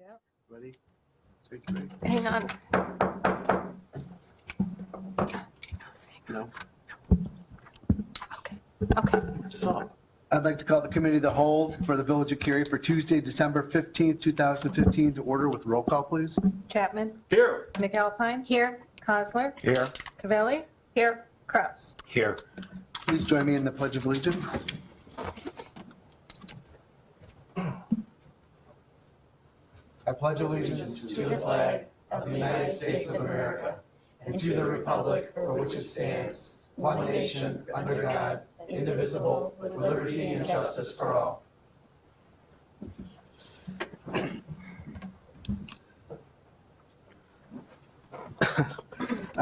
Yeah. Ready? Take it ready. Hang on. No. Okay. So I'd like to call the committee of the whole for the Village of Cary for Tuesday, December 15th, 2015 to order with roll call, please. Chapman. Here. McAlpine. Here. Cosler. Here. Cavelli. Here. Kraus. Here. Please join me in the Pledge of Allegiance. I pledge allegiance to the flag of the United States of America and to the republic for which it stands, one nation, under God, indivisible, with liberty and justice for all.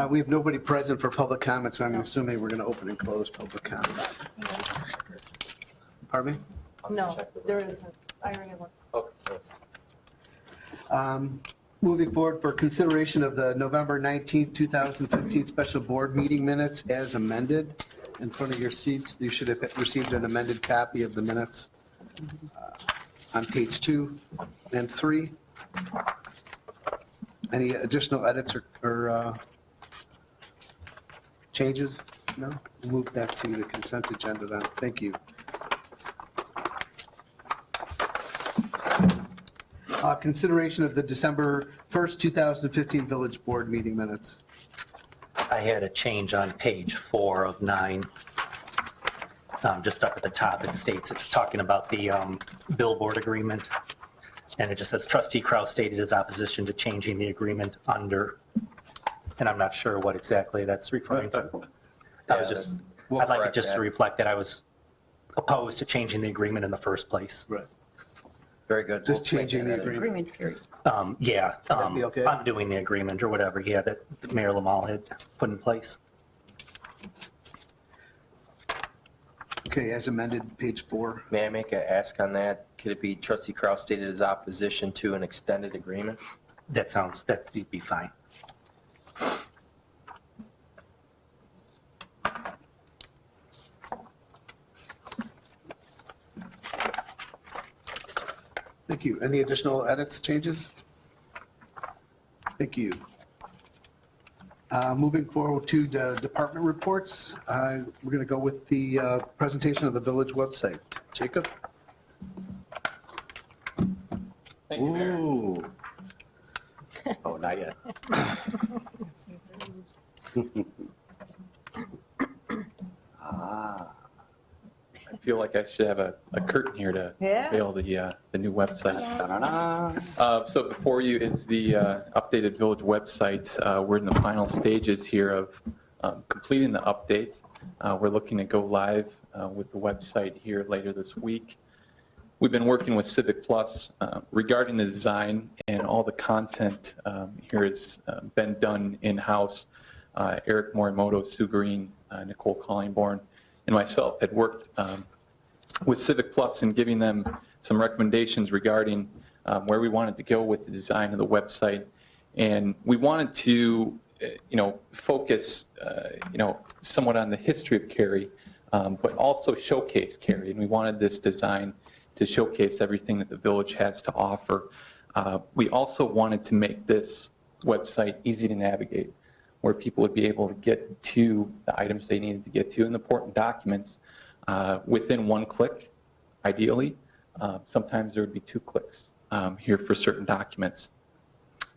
We have nobody present for public comment, so I'm assuming we're going to open and close public comment. Pardon me? No, there isn't. I already looked. Moving forward for consideration of the November 19th, 2015 special board meeting minutes as amended. In front of your seats, you should have received an amended copy of the minutes on page 2 and 3. Any additional edits or changes? No? We'll move that to the consent agenda then. Thank you. Consideration of the December 1st, 2015 Village Board meeting minutes. I had a change on page 4 of 9. Just up at the top, it states, it's talking about the billboard agreement. And it just says trustee Kraus stated his opposition to changing the agreement under, and I'm not sure what exactly that's referring to. I'd like it just to reflect that I was opposed to changing the agreement in the first place. Right. Very good. Just changing the agreement. period. Yeah. That'd be okay? Undoing the agreement or whatever, yeah, that Mayor Lamal had put in place. Okay, as amended, page 4. May I make a ask on that? Could it be trustee Kraus stated his opposition to an extended agreement? That'd be fine. Thank you. Any additional edits, changes? Thank you. Moving forward to the department reports, we're going to go with the presentation of the village website. Jacob? Thank you, Mayor. Ooh. Oh, not yet. I feel like I should have a curtain here to Yeah. veil the new website. So before you is the updated village website. We're in the final stages here of completing the update. We're looking to go live with the website here later this week. We've been working with Civic Plus regarding the design, and all the content here has been done in-house. Eric Morimoto, Sue Green, Nicole Collingborn, and myself had worked with Civic Plus in giving them some recommendations regarding where we wanted to go with the design of the website. And we wanted to, focus, somewhat on the history of Cary, but also showcase Cary. And we wanted this design to showcase everything that the village has to offer. We also wanted to make this website easy to navigate, where people would be able to get to the items they needed to get to and the important documents within one click, ideally. Sometimes there would be 2 clicks here for certain documents.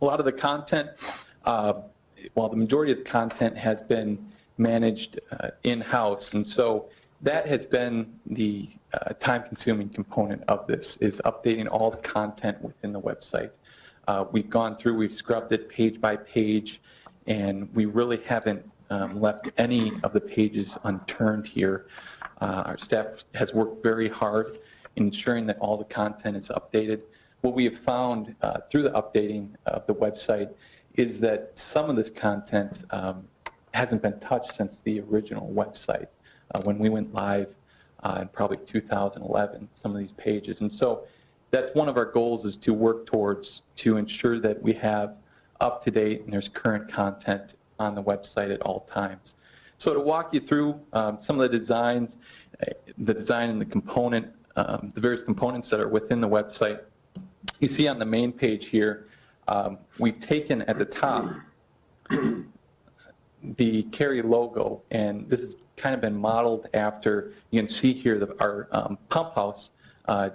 A lot of the content, while the majority of the content has been managed in-house, and so that has been the time-consuming component of this, is updating all the content within the website. We've gone through, we've scrubbed it page by page, and we really haven't left any of the pages unturned here. Our staff has worked very hard in ensuring that all the content is updated. What we have found through the updating of the website is that some of this content hasn't been touched since the original website. When we went live in probably 2011, some of these pages. And so that's one of our goals, is to work towards to ensure that we have up-to-date and there's current content on the website at all times. So to walk you through some of the designs, the design and the component, the various components that are within the website, You see on the main page here, we've taken at the top the Cary logo, and this has kind of been modeled after, you can see here our pump house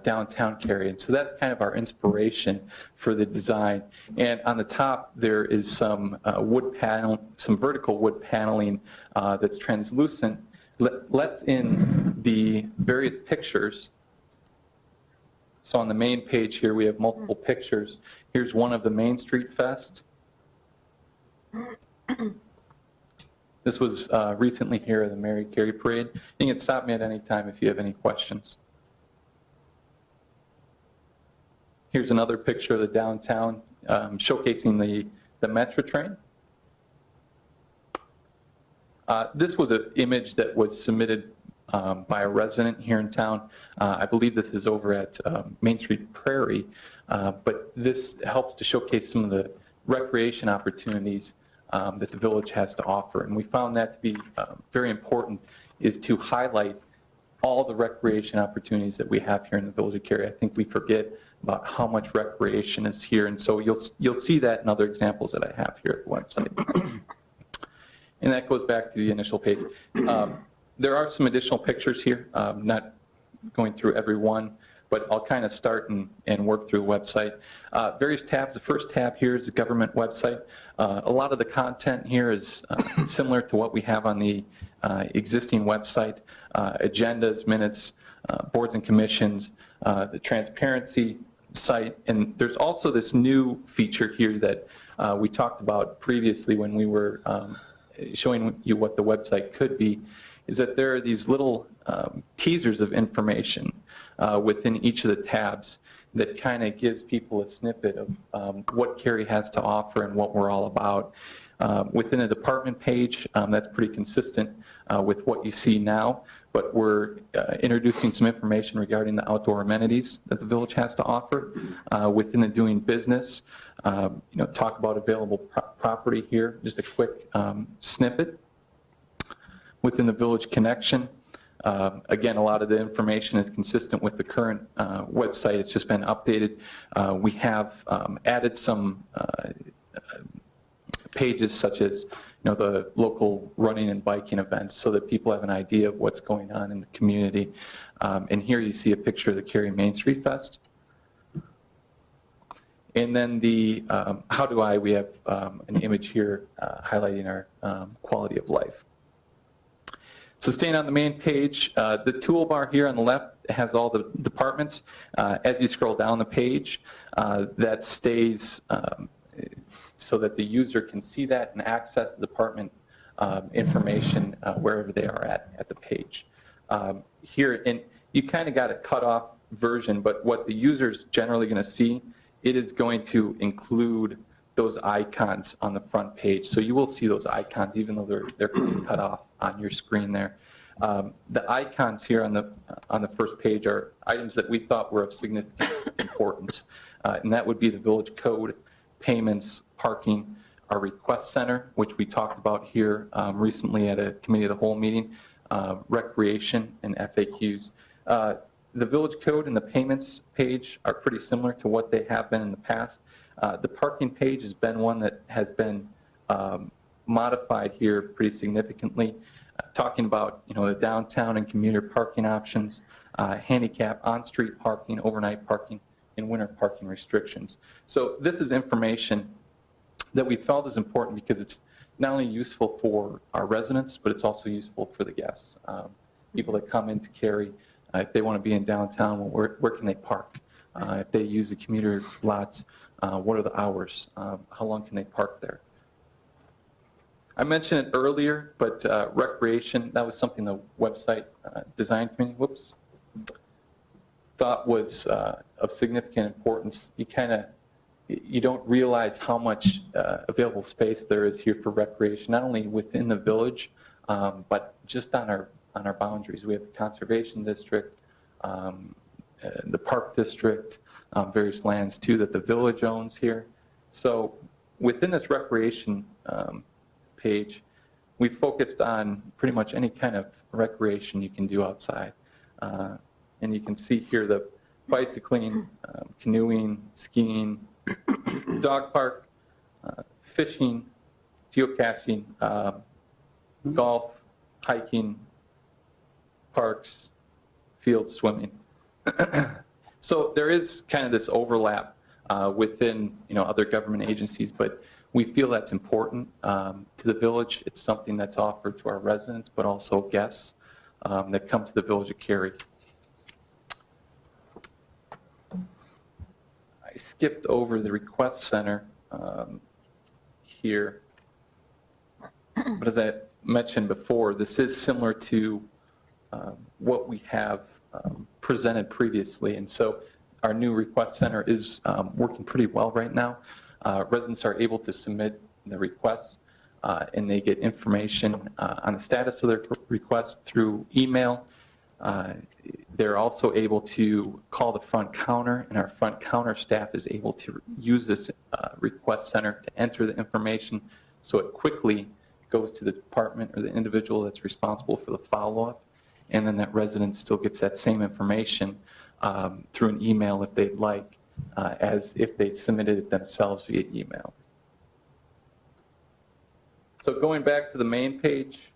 downtown Cary. And so that's kind of our inspiration for the design. And on the top, there is some some vertical wood paneling that's translucent, lets in the various pictures. So on the main page here, we have multiple pictures. Here's one of the Main Street Fest. This was recently here at the Mary Cary Parade. You can stop me at any time if you have any questions. Here's another picture of the downtown showcasing the Metro train. This was an image that was submitted by a resident here in town. I believe this is over at Main Street Prairie, but this helps to showcase some of the recreation opportunities that the village has to offer. And we found that to be very important, is to highlight all the recreation opportunities that we have here in the village of Cary. I think we forget about how much recreation is here, and so you'll see that in other examples that I have here at the website. And that goes back to the initial page. There are some additional pictures here, not going through every one, but I'll kind of start and work through the website. Various tabs. The first tab here is the government website. A lot of the content here is similar to what we have on the existing website. Agendas, minutes, boards and commissions, the transparency site. And there's also this new feature here that we talked about previously when we were showing you what the website could be, is that there are these little teasers of information within each of the tabs that kind of gives people a snippet of what Cary has to offer and what we're all about. Within the department page, that's pretty consistent with what you see now, but we're introducing some information regarding the outdoor amenities that the village has to offer. Within the doing business, talk about available property here, just a quick snippet. Within the village connection, again, a lot of the information is consistent with the current website. It's just been updated. We have added some pages such as the local running and biking events so that people have an idea of what's going on in the community. And here you see a picture of the Cary Main Street Fest. And then the How Do I, we have an image here highlighting our quality of life. So staying on the main page, the toolbar here on the left has all the departments. As you scroll down the page, that stays so that the user can see that and access the department information wherever they are at the page. Here, and you kind of got a cut off version, but what the user's generally going to see, it is going to include those icons on the front page. So you will see those icons even though they're cut off on your screen there. The icons here on the first page are items that we thought were of significant importance. And that would be the village code, payments, parking, our request center, which we talked about here recently at a committee of the whole meeting, recreation and FAQs. The village code and the payments page are pretty similar to what they have been in the past. The parking page has been one that has been modified here pretty significantly, talking about the downtown and commuter parking options, handicap, on-street parking, overnight parking, and winter parking restrictions. So this is information that we felt is important because it's not only useful for our residents, but it's also useful for the guests. People that come into Cary, if they want to be in downtown, where can they park? If they use the commuter lots, what are the hours? How long can they park there? I mentioned it earlier, but recreation, that was something the website design committee, thought was of significant importance. You don't realize how much available space there is here for recreation, not only within the village, but just on our boundaries. We have the conservation district, the park district, various lands too that the village owns here. So within this recreation page, we focused on pretty much any kind of recreation you can do outside. And you can see here the bicycling, canoeing, skiing, dog park, fishing, geocaching, golf, hiking, parks, field swimming. So there is kind of this overlap within other government agencies, but we feel that's important to the village. It's something that's offered to our residents, but also guests that come to the village of Cary. I skipped over the request center here, but as I mentioned before, this is similar to what we have presented previously, and so our new request center is working pretty well right now. Residents are able to submit the requests and they get information on the status of their request through email. They're also able to call the front counter, and our front counter staff is able to use this request center to enter the information so it quickly goes to the department or the individual that's responsible for the follow-up, and then that resident still gets that same information through an email if they'd like, as if they submitted it themselves via email. So going back to the main page,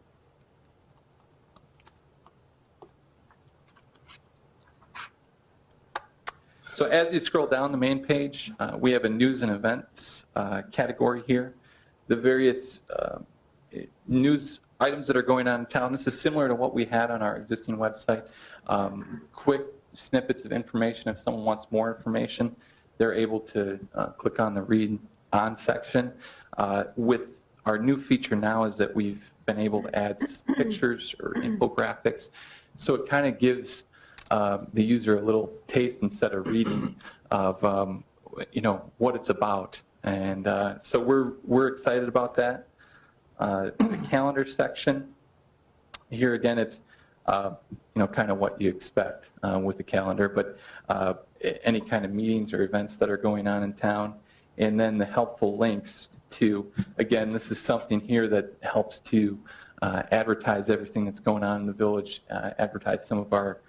so as you scroll down the main page, we have a news and events category here. The various news items that are going on in town. This is similar to what we had on our existing website. Quick snippets of information. If someone wants more information, they're able to click on the read on section. With our new feature now is that we've been able to add pictures or infographics. So it kind of gives the user a little taste instead of reading of what it's about. And so we're excited about that. The calendar section, here again, it's kind of what you expect with the calendar, but any kind of meetings or events that are going on in town. And then the helpful links to, again, this is something here that helps to advertise everything that's going on in the village, advertise some of our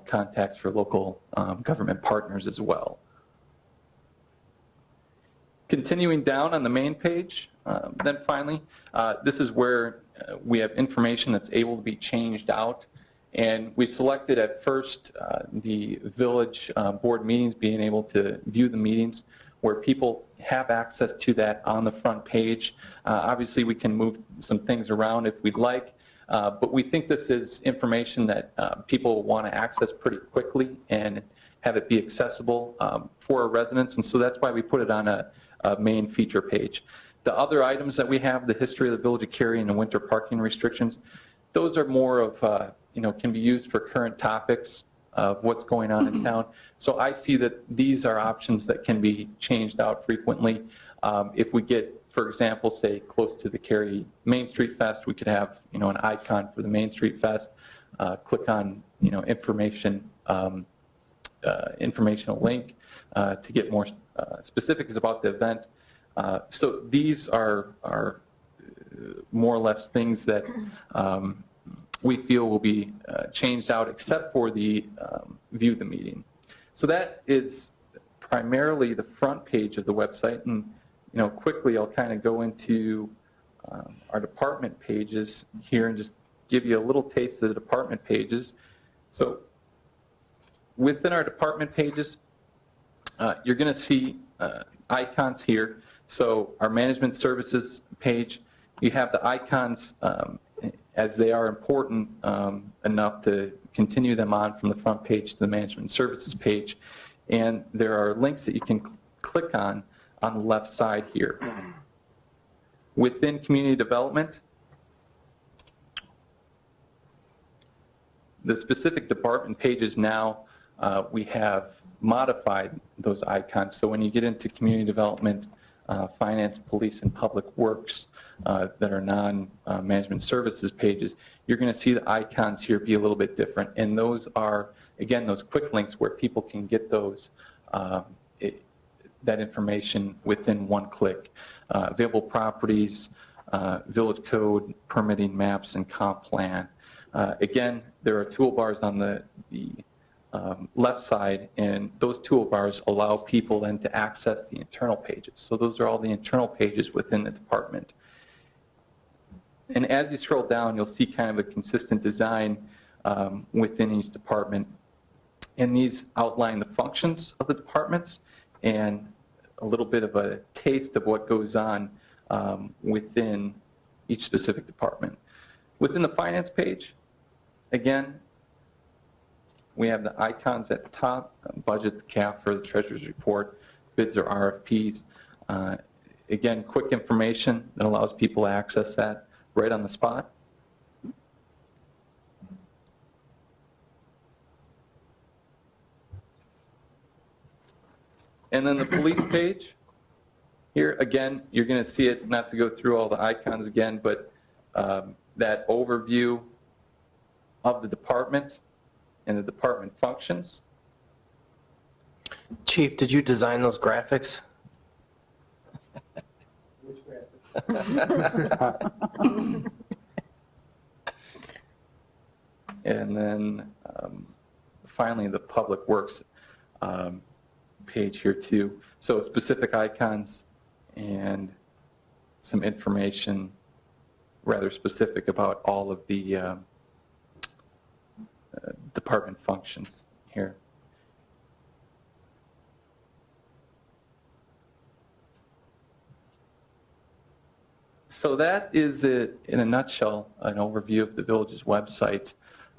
contacts for local government partners as well. Continuing down on the main page, then finally, this is where we have information that's able to be changed out. And we selected at first the village board meetings, being able to view the meetings where people have access to that on the front page. Obviously, we can move some things around if we'd like, but we think this is information that people want to access pretty quickly and have it be accessible for our residents. And so that's why we put it on a main feature page. The other items that we have, the history of the village of Cary and the winter parking restrictions, those are more of, can be used for current topics of what's going on in town. So I see that these are options that can be changed out frequently. If we get, for example, say close to the Cary Main Street Fest, we could have, an icon for the Main Street Fest, click on, information, informational link to get more specifics about the event. So these are more or less things that we feel will be changed out, except for the view the meeting. So that is primarily the front page of the website. And quickly I'll kind of go into our department pages here and just give you a little taste of the department pages. So within our department pages, you're going to see icons here. So our management services page, you have the icons as they are important enough to continue them on from the front page to the management services page. And there are links that you can click on the left side here. Within community development, the specific department pages now, we have modified those icons. So when you get into community development, finance, police, and public works that are non-management services pages, you're going to see the icons here be a little bit different. And those are, again, those quick links where people can get those that information within one click. Available properties, village code, permitting maps, and comp plan. Again, there are toolbars on the left side, and those toolbars allow people then to access the internal pages. So those are all the internal pages within the department. And as you scroll down, you'll see kind of a consistent design within each department. And these outline the functions of the departments and a little bit of a taste of what goes on within each specific department. Within the finance page, again, we have the icons at the top, budget, the CAFR, the treasurer's report, bids or RFPs. Again, quick information that allows people to access that right on the spot. And then the police page, here again, you're going to see it, not to go through all the icons again, but that overview of the department and the department functions. Chief, did you design those graphics? And then finally, the public works page here too. So specific icons and some information rather specific about all of the department functions here. So that is, in a nutshell, an overview of the village's website.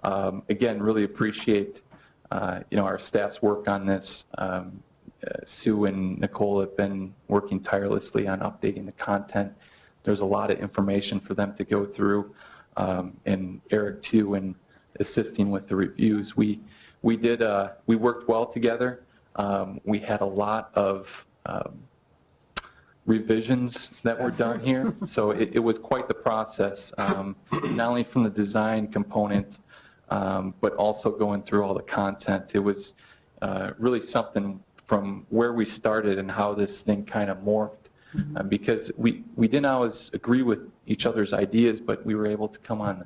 Again, really appreciate our staff's work on this. Sue and Nicole have been working tirelessly on updating the content. There's a lot of information for them to go through, and Eric too, and assisting with the reviews. We worked well together. We had a lot of revisions that were done here, so it was quite the process, not only from the design component, but also going through all the content. It was really something from where we started and how this thing kind of morphed, because we didn't always agree with each other's ideas, but we were able to come on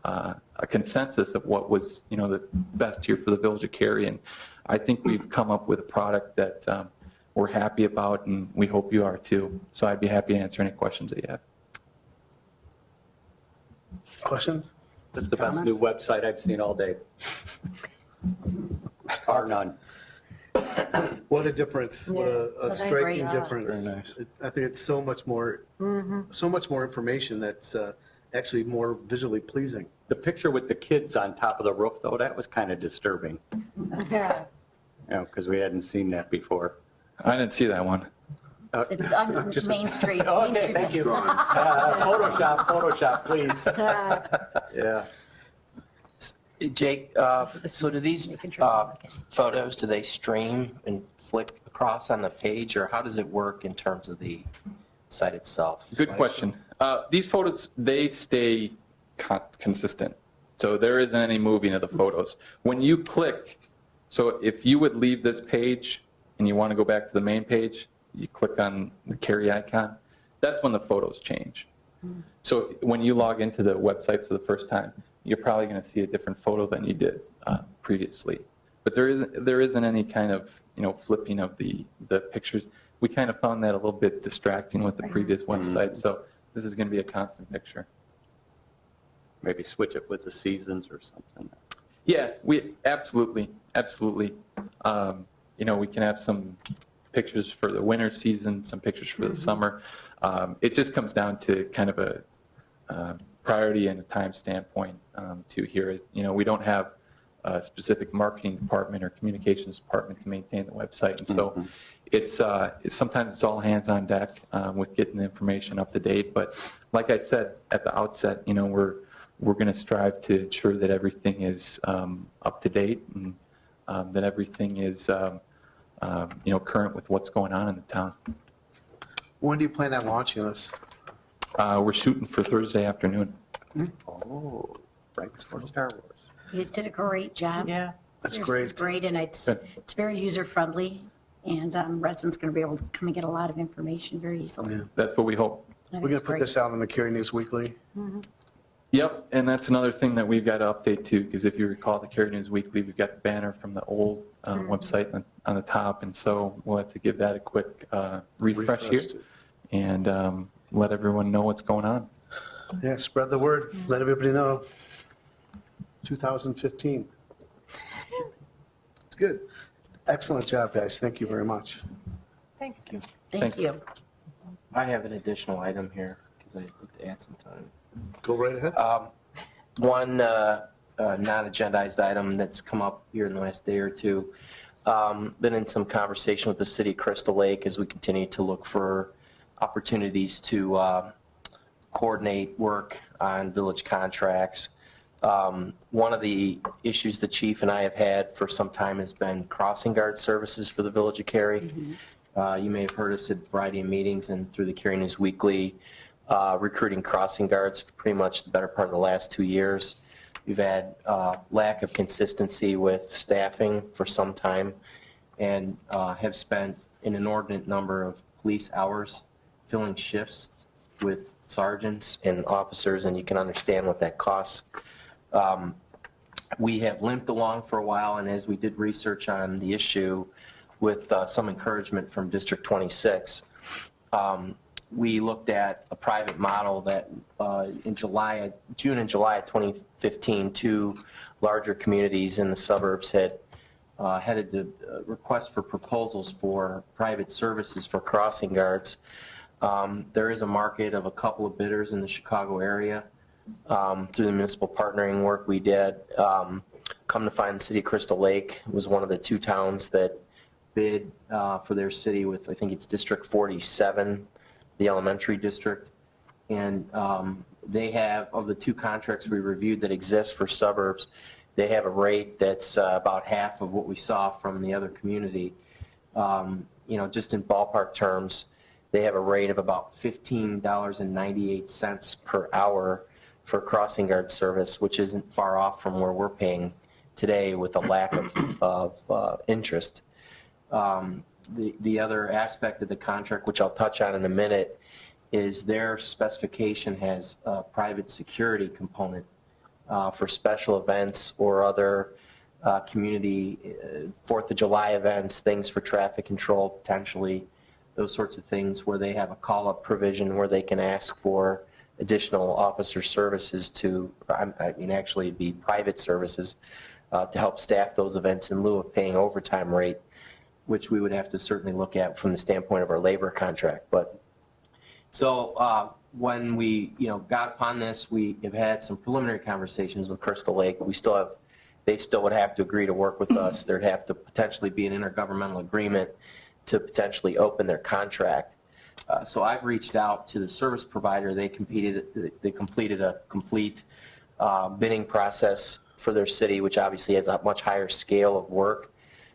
a consensus of what was the best here for the Village of Cary. And I think we've come up with a product that we're happy about, and we hope you are too. So I'd be happy to answer any questions that you have. Questions? It's the best new website I've seen all day. Bar none. What a difference, what a That's striking great. difference. Very nice. I think it's so much more information that's actually more visually pleasing. The picture with the kids on top of the roof, though, that was kind of disturbing, Yeah. because we hadn't seen that before. I didn't see that one. It's on Main Street. Main Okay, Street. thank you. Photoshop, please. Yeah. Jake, so do these photos, do they stream and flick across on the page, or how does it work in terms of the site itself? Good question. These photos, they stay consistent. So there isn't any moving of the photos. When you click, so if you would leave this page and you want to go back to the main page, you click on the Cary icon, that's when the photos change. So when you log into the website for the first time, you're probably going to see a different photo than you did previously. But there isn't any kind of flipping of the pictures. We kind of found that a little bit distracting with the previous website, so this is going to be a constant picture. Maybe switch it with the seasons or something. Yeah, we absolutely. We can have some pictures for the winter season, some pictures for the summer. It just comes down to kind of a priority and a time standpoint to here. We don't have a specific marketing department or communications department to maintain the website, and so it's sometimes it's all hands on deck with getting the information up to date. But like I said at the outset, we're going to strive to ensure that everything is up to date and that everything is current with what's going on in the town. When do you plan on launching this? We're shooting for Thursday afternoon. Oh, right before Star Wars. You guys did a great job. Yeah. That's Seriously, It's great, and it's very user-friendly, and residents going to be able to come and get a lot of information very easily. Yeah. That's what we hope. I think We're going it's to put great. this out on the Cary News Weekly. Yep, and that's another thing that we've got to update too, because if you recall the Cary News Weekly, we've got the banner from the old website on the top, and so we'll have to give that a quick refresh here Refreshed. and let everyone know what's going on. Yeah, spread the word. Let everybody know. 2015. It's good. Excellent job, guys. Thank you very much. Thanks. Thank Thanks. you. I have an additional item here because I need to add some time. Go right ahead. One non-agendized item that's come up here in the last day or two. Been in some conversation with the city of Crystal Lake as we continue to look for opportunities to coordinate work on village contracts. One of the issues the chief and I have had for some time has been crossing guard services for the village of Cary. You may have heard us at a variety of meetings and through the Cary News Weekly, recruiting crossing guards for pretty much the better part of the last 2 years. We've had lack of consistency with staffing for some time and have spent an inordinate number of police hours filling shifts with sergeants and officers, and you can understand what that costs. We have limped along for a while, and as we did research on the issue with some encouragement from District 26, we looked at a private model that in June and July of 2015, two larger communities in the suburbs had headed to request for proposals for private services for crossing guards. There is a market of a couple of bidders in the Chicago area through the municipal partnering work we did. Come to find the city of Crystal Lake was one of the two towns that bid for their city with, I think it's District 47, the elementary district. And they have, of the two contracts we reviewed that exist for suburbs, they have a rate that's about half of what we saw from the other community. Just in ballpark terms, they have a rate of about $15.98 per hour for crossing guard service, which isn't far off from where we're paying today with a lack of interest. The other aspect of the contract, which I'll touch on in a minute, is their specification has a private security component for special events or other community 4th of July events, things for traffic control potentially, those sorts of things where they have a call-up provision where they can ask for additional officer services actually it'd be private services to help staff those events in lieu of paying overtime rate, which we would have to certainly look at from the standpoint of our labor contract. But so when we got upon this, we have had some preliminary conversations with Crystal Lake. They still would have to agree to work with us. There'd have to potentially be an intergovernmental agreement to potentially open their contract. So I've reached out to the service provider. They completed a complete bidding process for their city, which obviously has a much higher scale of work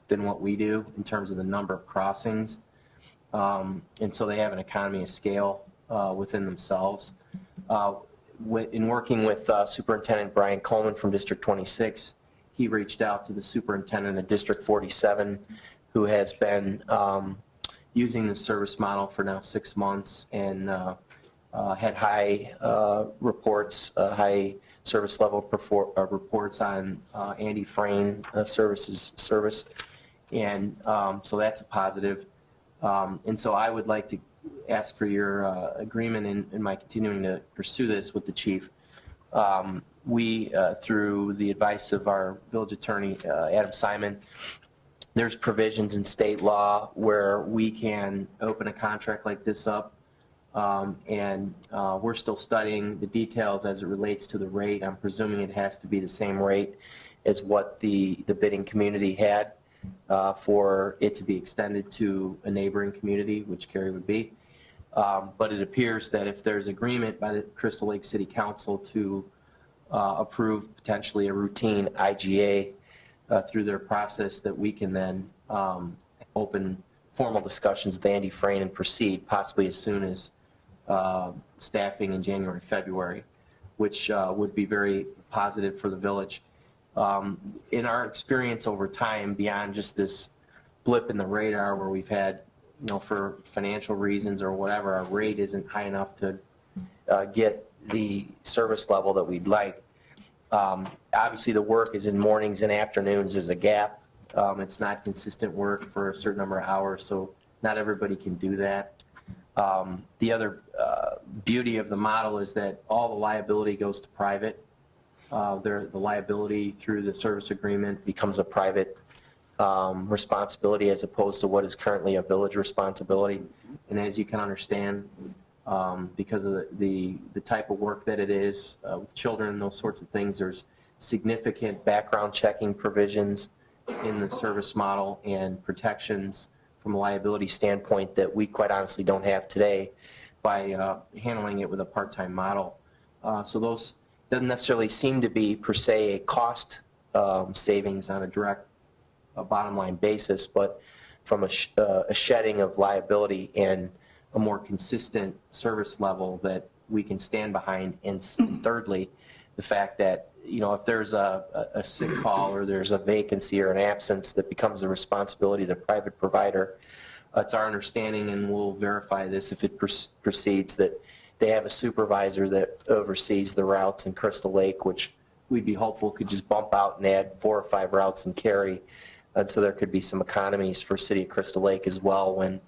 than what we do in terms of the number of crossings. And so they have an economy of scale within themselves. In working with Superintendent Brian Coleman from District 26, he reached out to the superintendent of District 47, who has been using the service model for now 6 months and had high reports, high service level reports on Andy Frayne service. And so that's a positive. And so I would like to ask for your agreement in my continuing to pursue this with the chief. We, through the advice of our village attorney, Adam Simon, there's provisions in state law where we can open a contract like this up. And we're still studying the details as it relates to the rate. I'm presuming it has to be the same rate as what the bidding community had for it to be extended to a neighboring community, which Cary would be. But it appears that if there's agreement by the Crystal Lake City Council to approve potentially a routine IGA through their process, that we can then open formal discussions with Andy Frayne and proceed possibly as soon as staffing in January, February, which would be very positive for the village. In our experience over time, beyond just this blip in the radar where we've had, for financial reasons or whatever, our rate isn't high enough to get the service level that we'd like. Obviously, the work is in mornings and afternoons. There's a gap. It's not consistent work for a certain number of hours, so not everybody can do that. The other beauty of the model is that all the liability goes to private. The liability through the service agreement becomes a private responsibility as opposed to what is currently a village responsibility. And as you can understand, because of the type of work that it is with children, those sorts of things, there's significant background checking provisions in the service model and protections from a liability standpoint that we quite honestly don't have today by handling it with a part-time model. So those doesn't necessarily seem to be per se a cost savings on a direct bottom line basis, but from a shedding of liability and a more consistent service level that we can stand behind. And thirdly, the fact that, you know, if there's a sick call or there's a vacancy or an absence that becomes the responsibility of the private provider, it's our understanding, and we'll verify this if it proceeds, that they have a supervisor that oversees the routes in Crystal Lake, which we'd be hopeful could just bump out and add 4 or 5 routes in Cary. And so there could be some economies for City of Crystal Lake as well when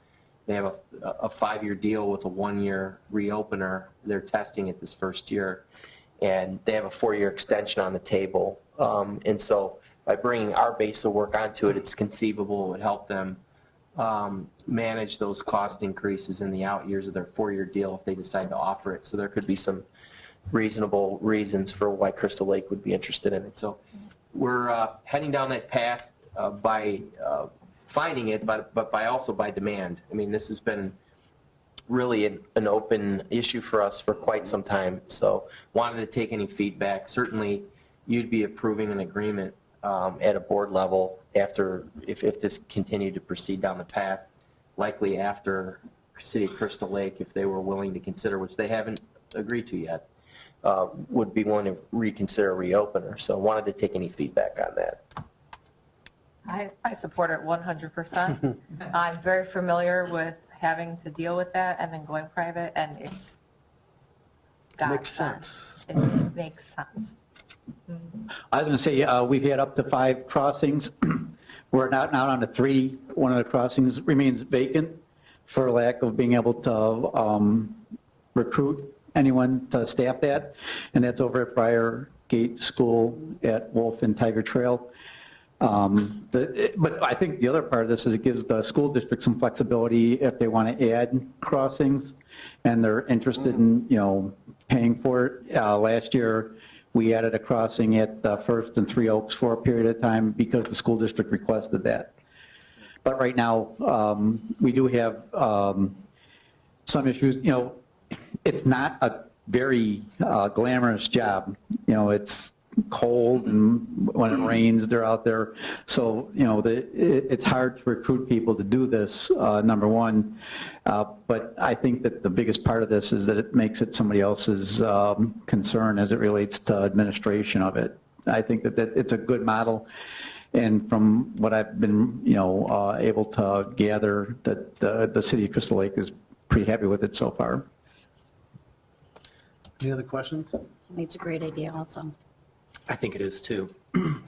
they have a 5-year deal with a 1-year reopener. They're testing it this first year, and they have a 4-year extension on the table. And so by bringing our base of work onto it, it's conceivable it would help them manage those cost increases in the out years of their 4-year deal if they decide to offer it. So there could be some reasonable reasons for why Crystal Lake would be interested in it. So we're heading down that path by finding it, but by also by demand. I mean, this has been really an open issue for us for quite some time. So wanted to take any feedback. Certainly, you'd be approving an agreement at a board level after, if this continued to proceed down the path, likely after City of Crystal Lake, if they were willing to consider, which they haven't agreed to yet, would be willing to reconsider reopener. So wanted to take any feedback on that. I support it 100%. I'm very familiar with having to deal with that and then going private, and it's got Makes sense. It makes sense. I was going to say, we've had up to 5 crossings. We're now on to 3. One of the crossings remains vacant for lack of being able to recruit anyone to staff that, and that's over at Briar Gate School at Wolf and Tiger Trail. But I think the other part of this is it gives the school district some flexibility if they want to add crossings and they're interested in, you know, paying for it. Last year, we added a crossing at First and Three Oaks for a period of time because the school district requested that. But right now, we do have some issues. You know, it's not a very glamorous job. You know, it's cold, and when it rains, they're out there. So, you know, it's hard to recruit people to do this, number one. But I think that the biggest part of this is that it makes it somebody else's concern as it relates to administration of it. I think that it's a good model. And from what I've been, you know, able to gather, that the City of Crystal Lake is pretty happy with it so far. Any other questions? I think it's a great idea also. I think it is too.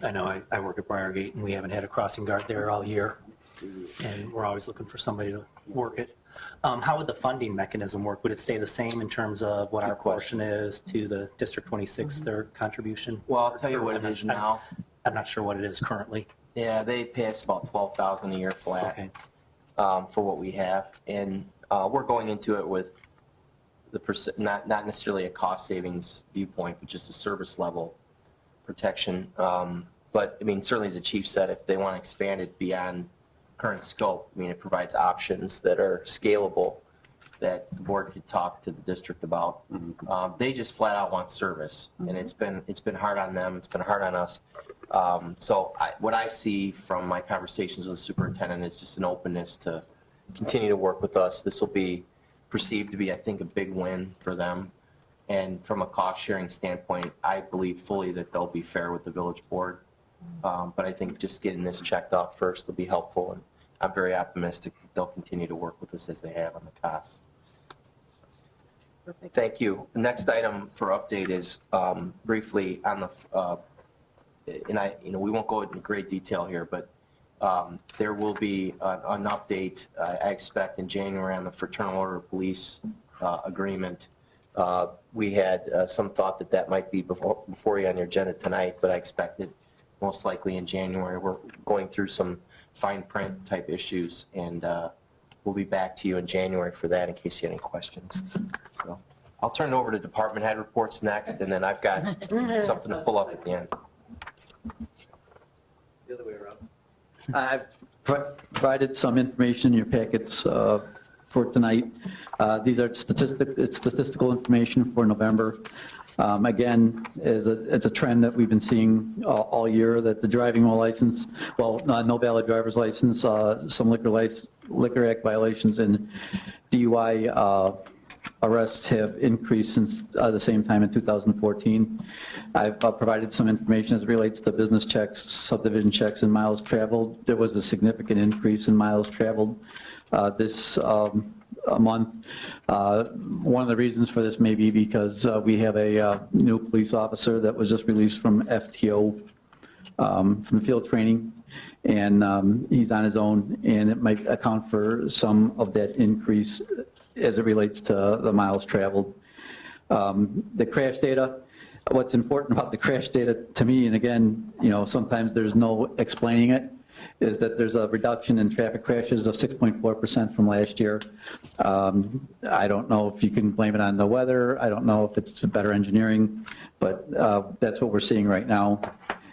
I know I work at Briargate, and we haven't had a crossing guard there all year, and we're always looking for somebody to work it. How would the funding mechanism work? Would it stay the same in terms of what our portion is to the District 26, their contribution? Well, I'll tell you what it is now. I'm not sure what it is currently. Yeah, they pay us about $12,000 a year flat Okay. for what we have, and we're going into it with the not necessarily a cost savings viewpoint, but just a service level protection. But I mean, certainly as the chief said, if they want to expand it beyond current scope, I mean, it provides options that are scalable that the board could talk to the district about. They just flat out want service, and it's been hard on them. It's been hard on us. So what I see from my conversations with the superintendent is just an openness to continue to work with us. This will be perceived to be, I think, a big win for them. And from a cost sharing standpoint, I believe fully that they'll be fair with the village board. But I think just getting this checked off first will be helpful. And I'm very optimistic that they'll continue to work with us as they have on the costs. Thank you. The next item for update is briefly on the, we won't go into great detail here, but there will be an update, I expect, in January on the Fraternal Order of Police agreement. We had some thought that that might be before you on your agenda tonight, but I expect it most likely in January. We're going through some fine print type issues, and we'll be back to you in January for that in case you have any questions. So I'll turn it over to department head reports next, and then I've got something to pull up at the end. The other way around. I've provided some information in your packets for tonight. These are statistical information for November. Again, it's a trend that we've been seeing all year, that the driving while license, no valid driver's license, some Liquor Act violations and DUI arrests have increased since the same time in 2014. I've provided some information as it relates to business checks, subdivision checks, and miles traveled. There was a significant increase in miles traveled this month. One of the reasons for this may be because we have a new police officer that was just released from FTO, from field training, and he's on his own, and it might account for some of that increase as it relates to the miles traveled. The crash data, what's important about the crash data to me, and again, sometimes there's no explaining it, is that there's a reduction in traffic crashes of 6.4% from last year. I don't know if you can blame it on the weather. I don't know if it's better engineering, but that's what we're seeing right now.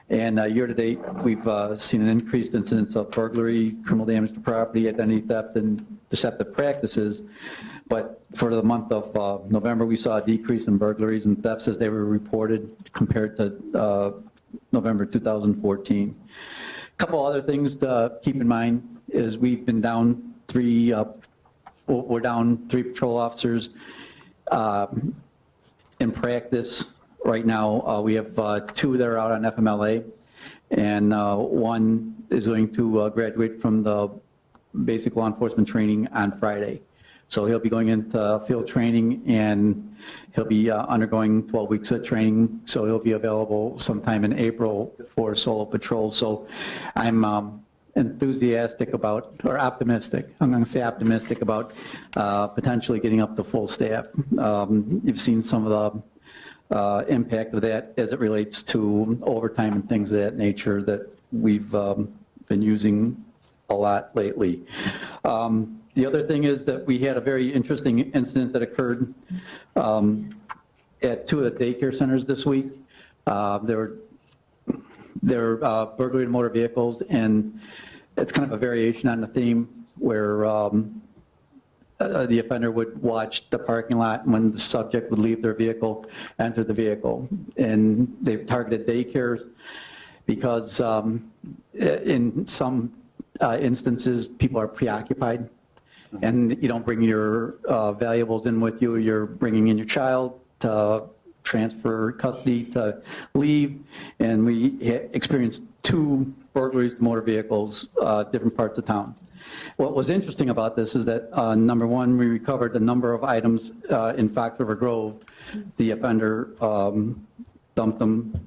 And year-to-date, we've seen an increased incidence of burglary, criminal damage to property, identity theft, and deceptive practices. But for the month of November, we saw a decrease in burglaries and thefts as they were reported compared to November 2014. A couple other things to keep in mind is we've been down we're down 3 patrol officers in practice. Right now, we have 2 that are out on FMLA, and 1 is going to graduate from the basic law enforcement training on Friday. So he'll be going into field training, and he'll be undergoing 12 weeks of training, so he'll be available sometime in April for solo patrol. So I'm enthusiastic about, or optimistic, I'm going to say optimistic about potentially getting up to full staff. You've seen some of the impact of that as it relates to overtime and things of that nature that we've been using a lot lately. The other thing is that we had a very interesting incident that occurred at 2 of the daycare centers this week. There were burglary of motor vehicles, and it's kind of a variation on the theme where the offender would watch the parking lot when the subject would leave their vehicle, enter the vehicle. And they've targeted daycares because in some instances, people are preoccupied, and you don't bring your valuables in with you. You're bringing in your child to transfer custody, to leave. And we experienced 2 burglaries of motor vehicles, different parts of town. What was interesting about this is that, number 1, we recovered a number of items in Fox River Grove. The offender dumped them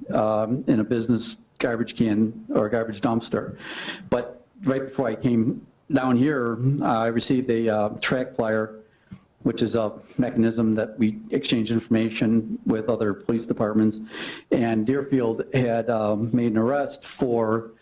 in a business garbage can or garbage dumpster. But right before I came down here, I received a track flyer, which is a mechanism that we exchange information with other police departments. And Deerfield had made an arrest for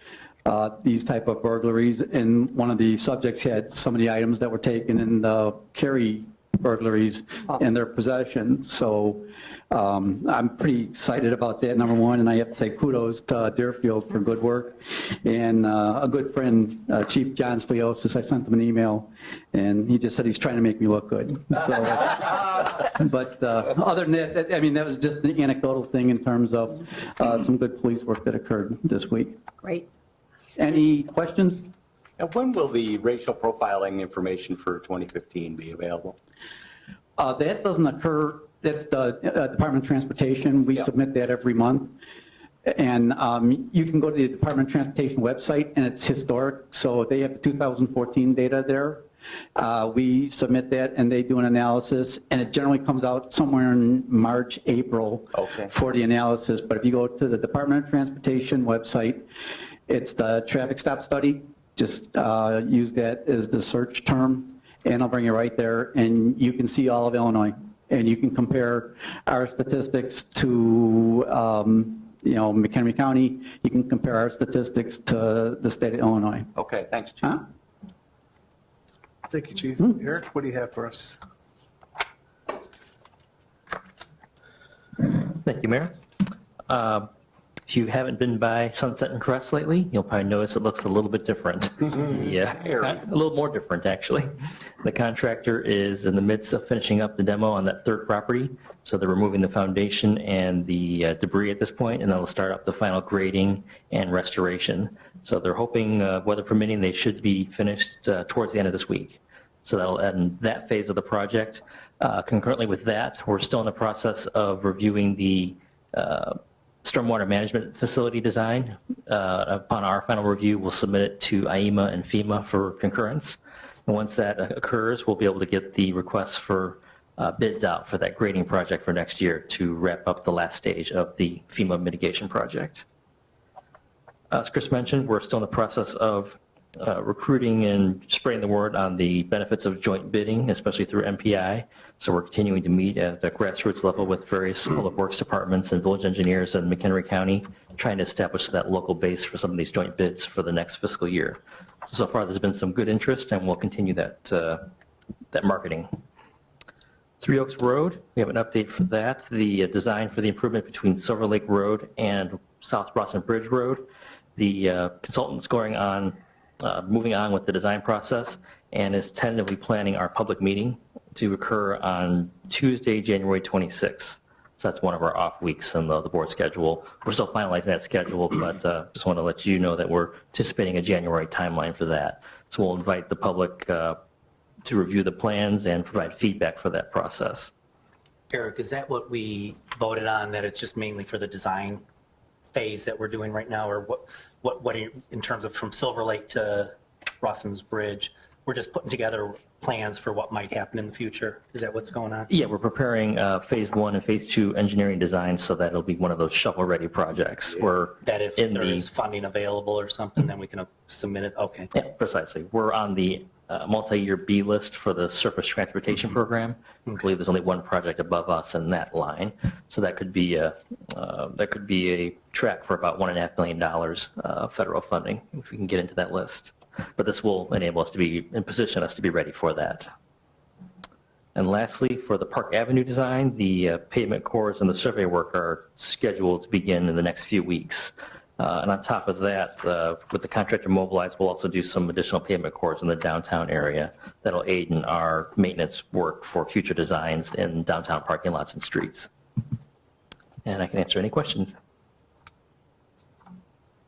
these type of burglaries, and one of the subjects had some of the items that were taken in the carry burglaries in their possession. So I'm pretty excited about that, number 1, and I have to say kudos to Deerfield for good work. And a good friend, Chief John Sliosis, I sent him an email, and he just said he's trying to make me look good. So, but other than that, I mean, that was just an anecdotal thing in terms of some good police work that occurred this week. Great. Any questions? And when will the racial profiling information for 2015 be available? That doesn't occur, that's the Department of Transportation. We submit that every month. And you can go to the Department of Transportation website, and it's historic. So they have the 2014 data there. We submit that, and they do an analysis, and it generally comes out somewhere in March, April Okay. for the analysis. But if you go to the Department of Transportation website, it's the traffic stop study. Just use that as the search term, and I'll bring you right there, and you can see all of Illinois. And you can compare our statistics to, McHenry County. You can compare our statistics to the state of Illinois. Okay, thanks, Chief. Huh? Thank you, Chief. Eric, what do you have for us? Thank you, Mayor. If you haven't been by Sunset and Crest lately, you'll probably notice it looks a little bit different. Yeah, a little more different, actually. The contractor is in the midst of finishing up the demo on that third property, so they're removing the foundation and the debris at this point, and they'll start up the final grading and restoration. So they're hoping, weather permitting, they should be finished towards the end of this week. So that'll end that phase of the project. Concurrently with that, we're still in the process of reviewing the stormwater management facility design. Upon our final review, we'll submit it to IEMA and FEMA for concurrence. And once that occurs, we'll be able to get the requests for bids out for that grading project for next year to wrap up the last stage of the FEMA mitigation project. As Chris mentioned, we're still in the process of recruiting and spreading the word on the benefits of joint bidding, especially through MPI. So we're continuing to meet at the grassroots level with various public works departments and village engineers in McHenry County, trying to establish that local base for some of these joint bids for the next fiscal year. So far, there's been some good interest, and we'll continue that marketing. Three Oaks Road, we have an update for that. The design for the improvement between Silver Lake Road and South Boston Bridge Road. The consultant's moving on with the design process and is tentatively planning our public meeting to occur on Tuesday, January 26th. So that's one of our off weeks in the board schedule. We're still finalizing that schedule, but just want to let you know that we're anticipating a January timeline for that. So we'll invite the public to review the plans and provide feedback for that process. Eric, is that what we voted on, that it's just mainly for the design phase that we're doing right now? Or what in terms of from Silver Lake to Rossins Bridge, we're just putting together plans for what might happen in the future? Is that what's going on? Yeah, we're preparing phase 1 and phase 2 engineering design, so that it'll be one of those shovel-ready projects. We're That if in there the is funding available or something, then we can submit it? Okay. Yeah, precisely. We're on the multi-year B list for the surface transportation program. I believe there's only one project above us in that line. So that could be a track for about $1.5 million federal funding, if we can get into that list. But this will enable us to be and position us to be ready for that. And lastly, for the Park Avenue design, the pavement cores and the survey work are scheduled to begin in the next few weeks. And on top of that, with the contractor mobilized, we'll also do some additional pavement cores in the downtown area that'll aid in our maintenance work for future designs in downtown parking lots and streets. And I can answer any questions.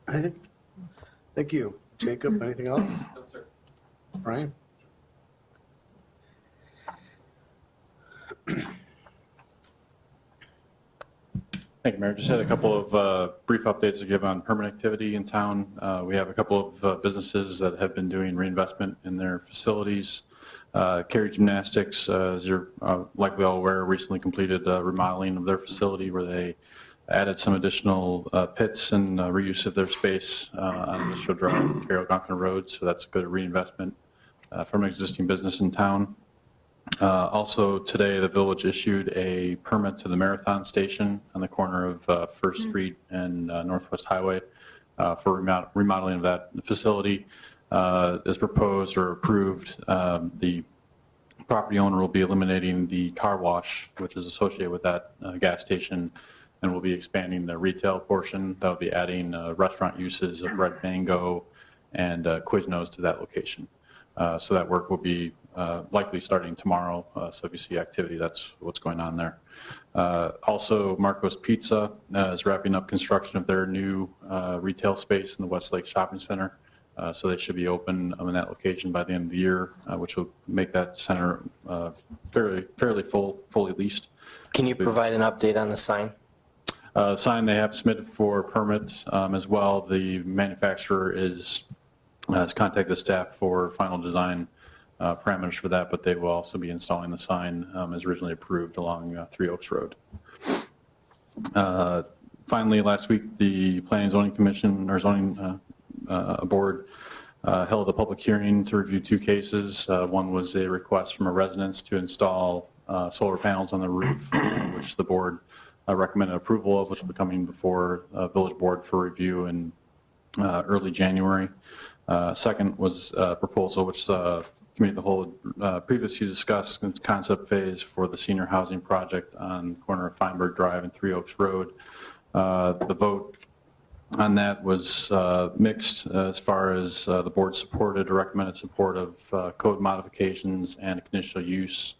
Thank you. Jacob, anything else? No, sir. Brian? Thank you, Mayor. Just had a couple of brief updates to give on permit activity in town. We have a couple of businesses that have been doing reinvestment in their facilities. Carry Gymnastics, as you're likely all aware, recently completed remodeling of their facility where they added some additional pits and reuse of their space on Industrial Drive and Carroll Algonquin Road. So that's a good reinvestment from an existing business in town. Also today, the village issued a permit to the Marathon Station on the corner of First Street and Northwest Highway for remodeling of that facility. As proposed or approved, the property owner will be eliminating the car wash, which is associated with that gas station, and we'll be expanding the retail portion. That'll be adding restaurant uses of Red Mango and Quiznos to that location. So that work will be likely starting tomorrow. So if you see activity, that's what's going on there. Also, Marco's Pizza is wrapping up construction of their new retail space in the Westlake Shopping Center. So they should be open in that location by the end of the year, which will make that center fairly fully leased. Can you provide an update on the sign? Sign they have submitted for permit as well. The manufacturer has contacted the staff for final design parameters for that, but they will also be installing the sign as originally approved along 3 Oaks Road. Finally, last week, the Planning and Zoning Commission, or Zoning Board, held a public hearing to review 2 cases. One was a request from a residence to install solar panels on the roof, which the board recommended approval of, which will be coming before Village Board for review in early January. Second was a proposal which Committee of the Whole previously discussed in concept phase for the senior housing project on the corner of Feinberg Drive and 3 Oaks Road. The vote on that was mixed as far as the board supported or recommended support of code modifications and conditional use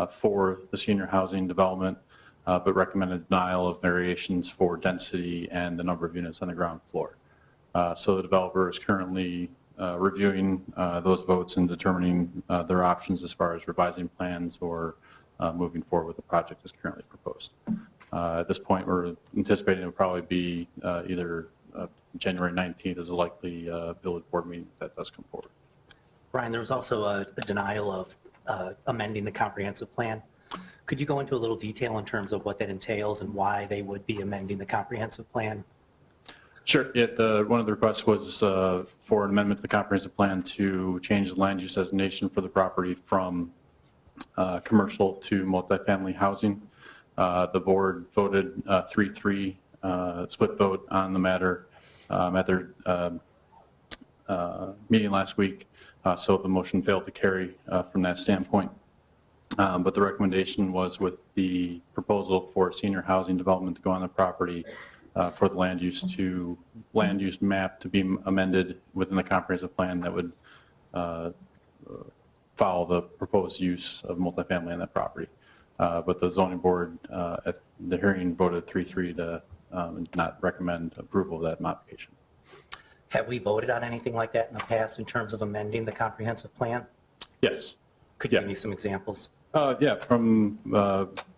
for the senior housing development, but recommended denial of variations for density and the number of units on the ground floor. So the developer is currently reviewing those votes and determining their options as far as revising plans or moving forward with the project as currently proposed. At this point, we're anticipating it will probably be either January 19th as a likely village board meeting if that does come forward. Brian, there was also a denial of amending the comprehensive plan. Could you go into a little detail in terms of what that entails and why they would be amending the comprehensive plan? Sure. One of the requests was for an amendment to the comprehensive plan to change the land use designation for the property from commercial to multifamily housing. The board voted 3-3 split vote on the matter at their meeting last week. So the motion failed to carry from that standpoint. But the recommendation was with the proposal for senior housing development to go on the property for the land use map to be amended within the comprehensive plan that would follow the proposed use of multifamily on that property. But the zoning board at the hearing voted 3-3 to not recommend approval of that modification. Have we voted on anything like that in the past in terms of amending the comprehensive plan? Yes. Could you Yeah. give me some examples? Yeah, from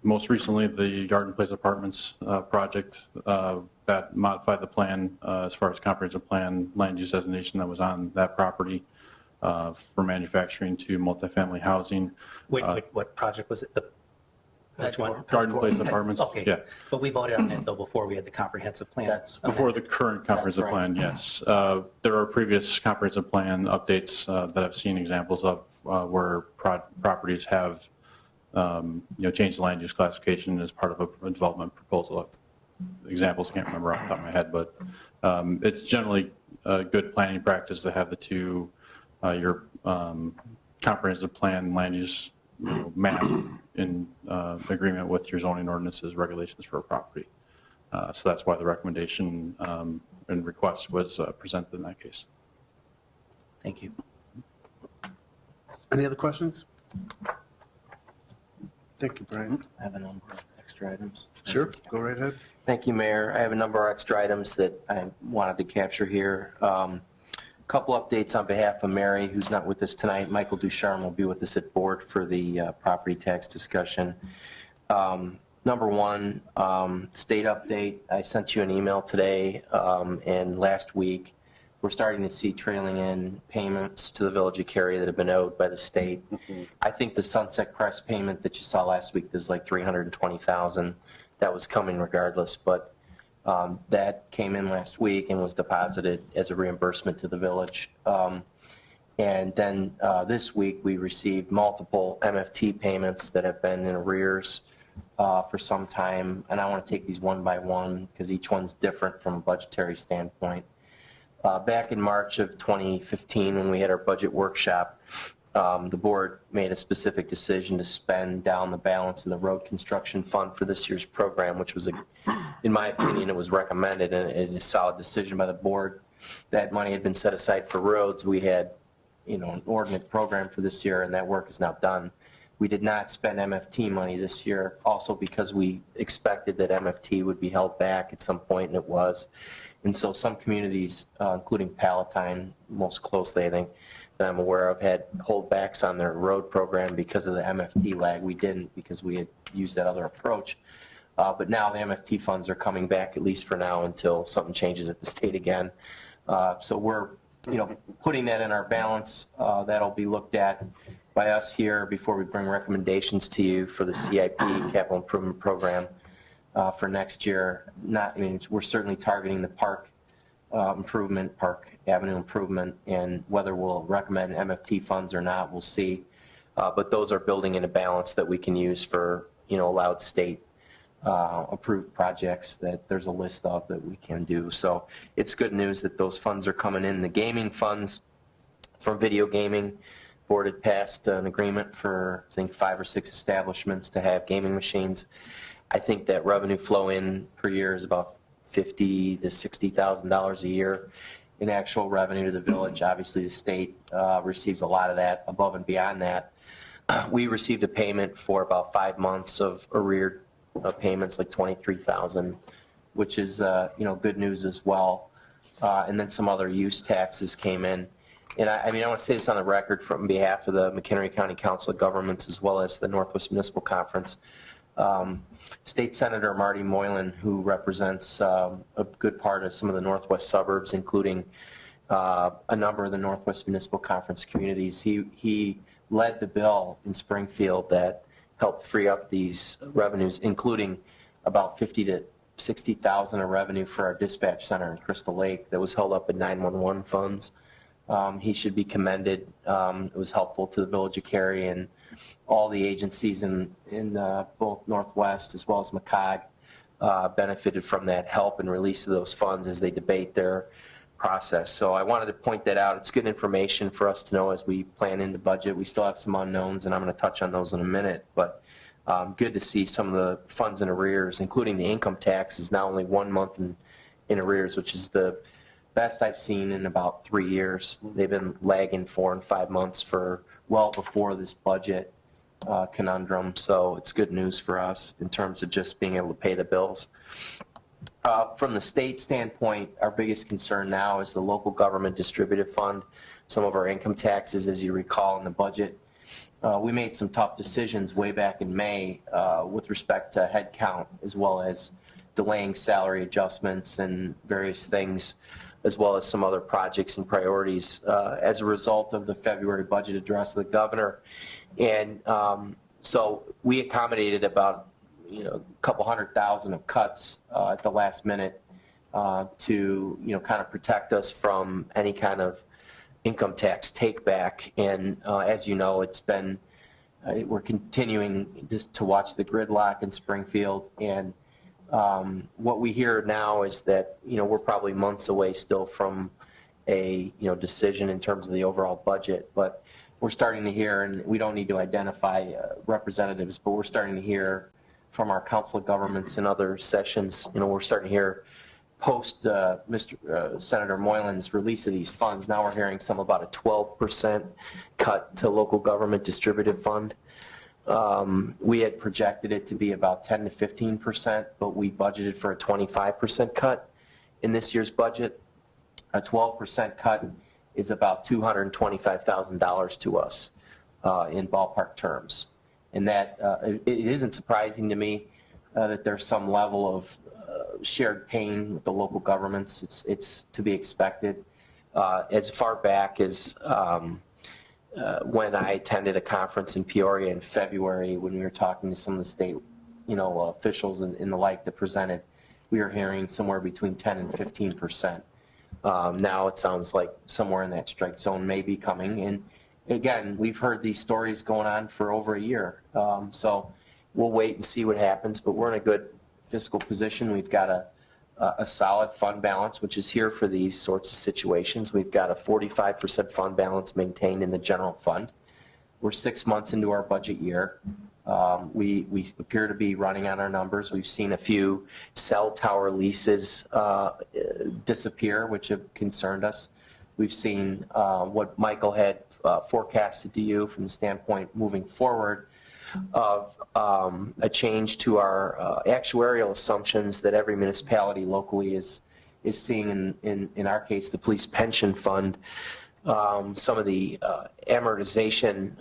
most recently, the Garden Place Apartments project that modified the plan as far as comprehensive plan land use designation that was on that property for manufacturing to multifamily housing. What project was it? Which one? Garden Place Apartments. Okay. Yeah. But we voted on that though before we had the comprehensive plan. That's Before the current comprehensive That's right. plan, yes. There are previous comprehensive plan updates that I've seen examples of where properties have changed the land use classification as part of a development proposal. Examples I can't remember off the top of my head, but it's generally a good planning practice to have the two, your comprehensive plan land use map in agreement with your zoning ordinances regulations for a property. So that's why the recommendation and request was presented in that case. Thank you. Any other questions? Thank you, Brian. I have a number of extra items. Sure, go right ahead. Thank you, Mayor. I have a number of extra items that I wanted to capture here. Couple updates on behalf of Mary, who's not with us tonight. Michael Ducharme will be with us at board for the property tax discussion. Number one, state update. I sent you an email today and last week. We're starting to see trailing in payments to the Village of Cary that have been owed by the state. I think the Sunset Crest payment that you saw last week, there's like $320,000 that was coming regardless, but that came in last week and was deposited as a reimbursement to the village. And then this week we received multiple MFT payments that have been in arrears for some time. And I want to take these one by one because each one's different from a budgetary standpoint. Back in March of 2015, when we had our budget workshop, the board made a specific decision to spend down the balance in the road construction fund for this year's program, which was, in my opinion, it was recommended and a solid decision by the board. That money had been set aside for roads. We had, an ordinate program for this year, and that work is now done. We did not spend MFT money this year, also because we expected that MFT would be held back at some point, and it was. And so some communities, including Palatine, most closely, I think, that I'm aware of, had holdbacks on their road program because of the MFT lag. We didn't because we had used that other approach. But now the MFT funds are coming back, at least for now, until something changes at the state again. So we're putting that in our balance, that'll be looked at by us here before we bring recommendations to you for the CIP, Capital Improvement Program, for next year. We're certainly targeting the park improvement, Park Avenue improvement, and whether we'll recommend MFT funds or not, we'll see. But those are building in a balance that we can use for, allowed state approved projects that there's a list of that we can do. So it's good news that those funds are coming in. The gaming funds from video gaming, board had passed an agreement for, I think, 5 or 6 establishments to have gaming machines. I think that revenue flow in per year is about $50,000 to $60,000 a year in actual revenue to the village. Obviously, the state receives a lot of that. Above and beyond that, we received a payment for about 5 months of arreared payments, like $23,000, which is good news as well. And then some other use taxes came in. And I want to say this on the record from behalf of the McHenry County Council of Governments as well as the Northwest Municipal Conference. State Senator Marty Moylan, who represents a good part of some of the Northwest suburbs, including a number of the Northwest Municipal Conference communities, he led the bill in Springfield that helped free up these revenues, including about $50,000 to $60,000 of revenue for our dispatch center in Crystal Lake that was held up in 911 funds. He should be commended. It was helpful to the village of Cary, and all the agencies in both Northwest as well as McCog benefited from that help and release of those funds as they debate their process. So I wanted to point that out. It's good information for us to know as we plan into budget. We still have some unknowns, and I'm going to touch on those in a minute, but good to see some of the funds in arrears, including the income tax, is now only 1 month in arrears, which is the best I've seen in about 3 years. They've been lagging 4 and 5 months for well before this budget conundrum. So it's good news for us in terms of just being able to pay the bills. From the state standpoint, our biggest concern now is the local government distributive fund. Some of our income taxes, as you recall in the budget, we made some tough decisions way back in May with respect to head count, as well as delaying salary adjustments and various things, as well as some other projects and priorities as a result of the February budget address of the governor. And so we accommodated about a couple $100,000 of cuts at the last minute to kind of protect us from any kind of income tax take back. And as you know, we're continuing just to watch the gridlock in Springfield. And what we hear now is that we're probably months away still from a decision in terms of the overall budget, but we're starting to hear, and we don't need to identify representatives, but we're starting to hear from our council of governments and other sessions. We're starting to hear post Senator Moylan's release of these funds. Now we're hearing some about a 12% cut to local government distributive fund. We had projected it to be about 10 to 15%, but we budgeted for a 25% cut in this year's budget. A 12% cut is about $225,000 to us in ballpark terms. And that it isn't surprising to me that there's some level of shared pain with the local governments. It's to be expected. As far back as when I attended a conference in Peoria in February, when we were talking to some of the state, officials and the like that presented, we were hearing somewhere between 10 and 15%. Now it sounds like somewhere in that strike zone may be coming. And again, we've heard these stories going on for over a year. So we'll wait and see what happens, but we're in a good fiscal position. We've got a solid fund balance, which is here for these sorts of situations. We've got a 45% fund balance maintained in the general fund. We're 6 months into our budget year. We appear to be running on our numbers. We've seen a few cell tower leases disappear, which have concerned us. We've seen what Michael had forecasted to you from the standpoint moving forward of a change to our actuarial assumptions that every municipality locally is seeing in our case, the police pension fund. Some of the amortization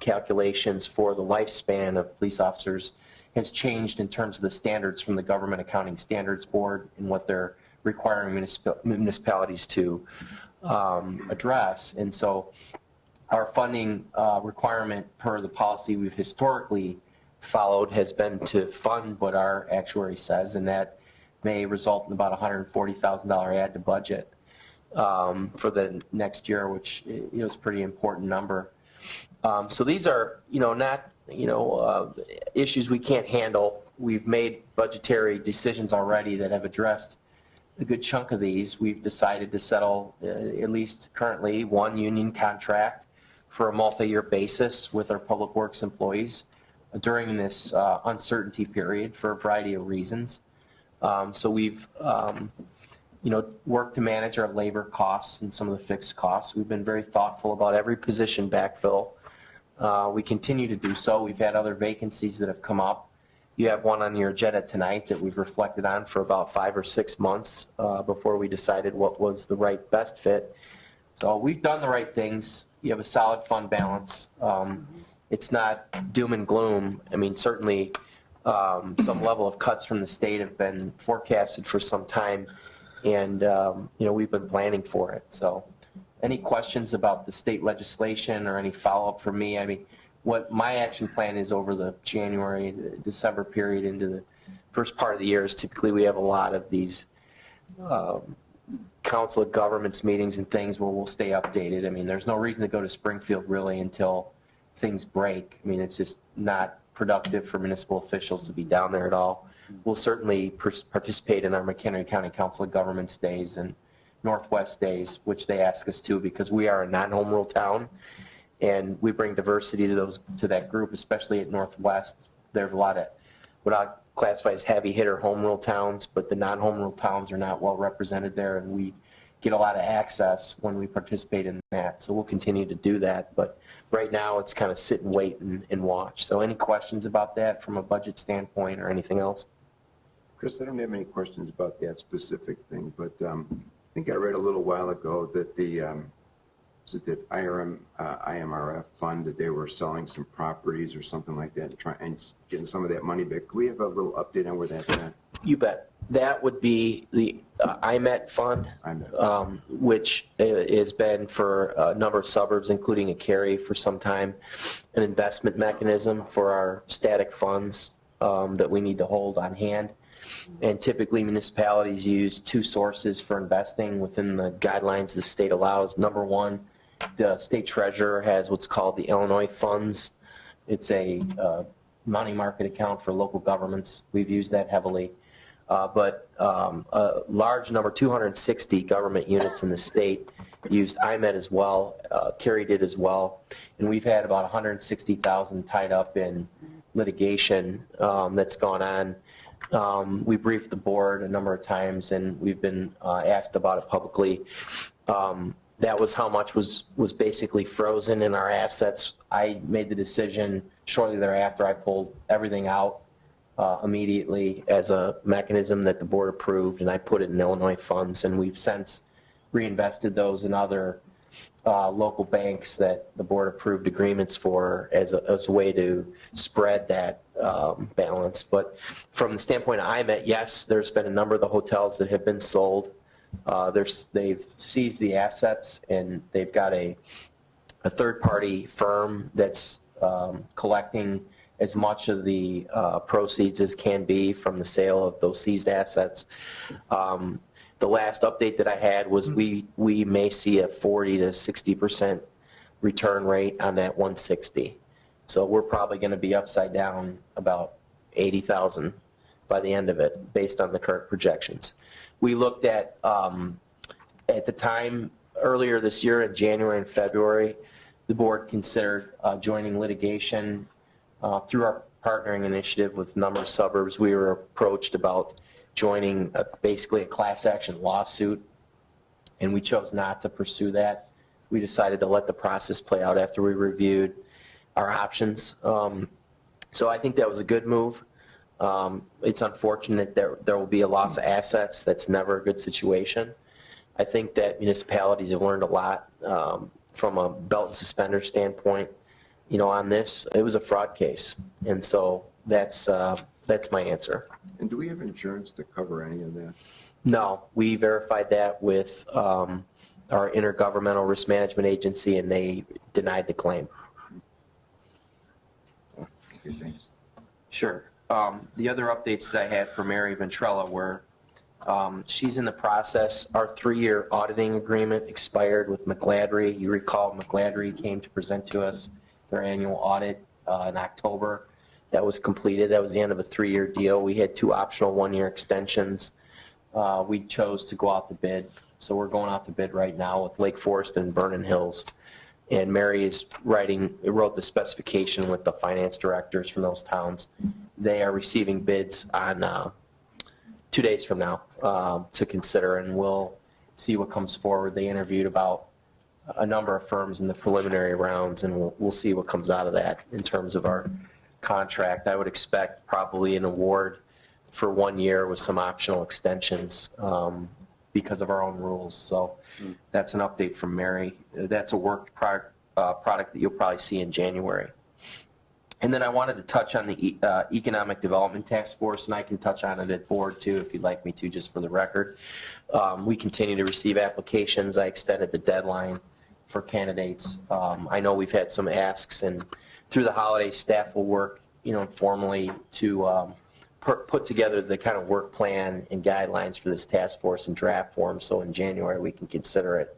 calculations for the lifespan of police officers has changed in terms of the standards from the Government Accounting Standards Board and what they're requiring municipalities to address. And so our funding requirement per the policy we've historically followed has been to fund what our actuary says, and that may result in about $140,000 add to budget for the next year, which is a pretty important number. So these are, not, issues we can't handle. We've made budgetary decisions already that have addressed a good chunk of these. We've decided to settle, at least currently, one union contract for a multi-year basis with our public works employees during this uncertainty period for a variety of reasons. So we've, worked to manage our labor costs and some of the fixed costs. We've been very thoughtful about every position backfill. We continue to do so. We've had other vacancies that have come up. You have one on your agenda tonight that we've reflected on for about 5 or 6 months before we decided what was the right best fit. So we've done the right things. You have a solid fund balance. It's not doom and gloom. I mean, certainly some level of cuts from the state have been forecasted for some time, and we've been planning for it. So any questions about the state legislation or any follow-up from me? I mean, what my action plan is over the January, December period into the first part of the year is typically we have a lot of these council of governments meetings and things where we'll stay updated. I mean, there's no reason to go to Springfield really until things break. I mean, it's just not productive for municipal officials to be down there at all. We'll certainly participate in our McHenry County Council of Governments days and Northwest days, which they ask us to because we are a non-home rule town, and we bring diversity to that group, especially at Northwest. There's a lot of what I classify as heavy hitter home rule towns, but the non-home rule towns are not well represented there, and we get a lot of access when we participate in that. So we'll continue to do that, but right now it's kind of sit and wait and watch. So any questions about that from a budget standpoint or anything else? Chris, I don't have any questions about that specific thing, but I think I read a little while ago that the IMRF fund, that they were selling some properties or something like that and getting some of that money back. Can we have a little update on where that's at? You bet. That would be the IMET fund, which has been for a number of suburbs, including a Cary for some time, an investment mechanism for our static funds that we need to hold on hand. And typically municipalities use 2 sources for investing within the guidelines the state allows. Number one, the state treasurer has what's called the Illinois funds. It's a money market account for local governments. We've used that heavily. But a large number, 260 government units in the state used IMET as well, Cary did as well. And we've had about 160,000 tied up in litigation that's gone on. We briefed the board a number of times, and we've been asked about it publicly. That was how much was basically frozen in our assets. I made the decision shortly thereafter. I pulled everything out immediately as a mechanism that the board approved, and I put it in Illinois funds, and we've since reinvested those in other local banks that the board approved agreements for as a way to spread that balance. But from the standpoint of IMET, yes, there's been a number of the hotels that have been sold. They've seized the assets, and they've got a third-party firm that's collecting as much of the proceeds as can be from the sale of those seized assets. The last update that I had was we may see a 40 to 60% return rate on that 160. So we're probably going to be upside down about 80,000 by the end of it, based on the current projections. We looked at the time earlier this year in January and February, the board considered joining litigation through our partnering initiative with a number of suburbs. We were approached about joining basically a class action lawsuit, and we chose not to pursue that. We decided to let the process play out after we reviewed our options. So I think that was a good move. It's unfortunate that there will be a loss of assets. That's never a good situation. I think that municipalities have learned a lot from a belt and suspender standpoint. On this, it was a fraud case, and so that's my answer. And do we have insurance to cover any of that? No, we verified that with our intergovernmental risk management agency, and they denied the claim. Okay, thanks. Sure. The other updates that I had for Mary Ventrella were, she's in the process, our 3-year auditing agreement expired with McGladrey. You recall McGladrey came to present to us their annual audit in October. That was completed. That was the end of a 3-year deal. We had 2 optional 1-year extensions. We chose to go out to bid. So we're going out to bid right now with Lake Forest and Vernon Hills. And Mary is wrote the specification with the finance directors from those towns. They are receiving bids on 2 days from now to consider, and we'll see what comes forward. They interviewed about a number of firms in the preliminary rounds, and we'll see what comes out of that in terms of our contract. I would expect probably an award for 1 year with some optional extensions because of our own rules. So that's an update from Mary. That's a work product that you'll probably see in January. And then I wanted to touch on the Economic Development Task Force, and I can touch on it at board too if you'd like me to, just for the record. We continue to receive applications. I extended the deadline for candidates. I know we've had some asks, and through the holidays, staff will work, informally to put together the kind of work plan and guidelines for this task force in draft form. So in January, we can consider it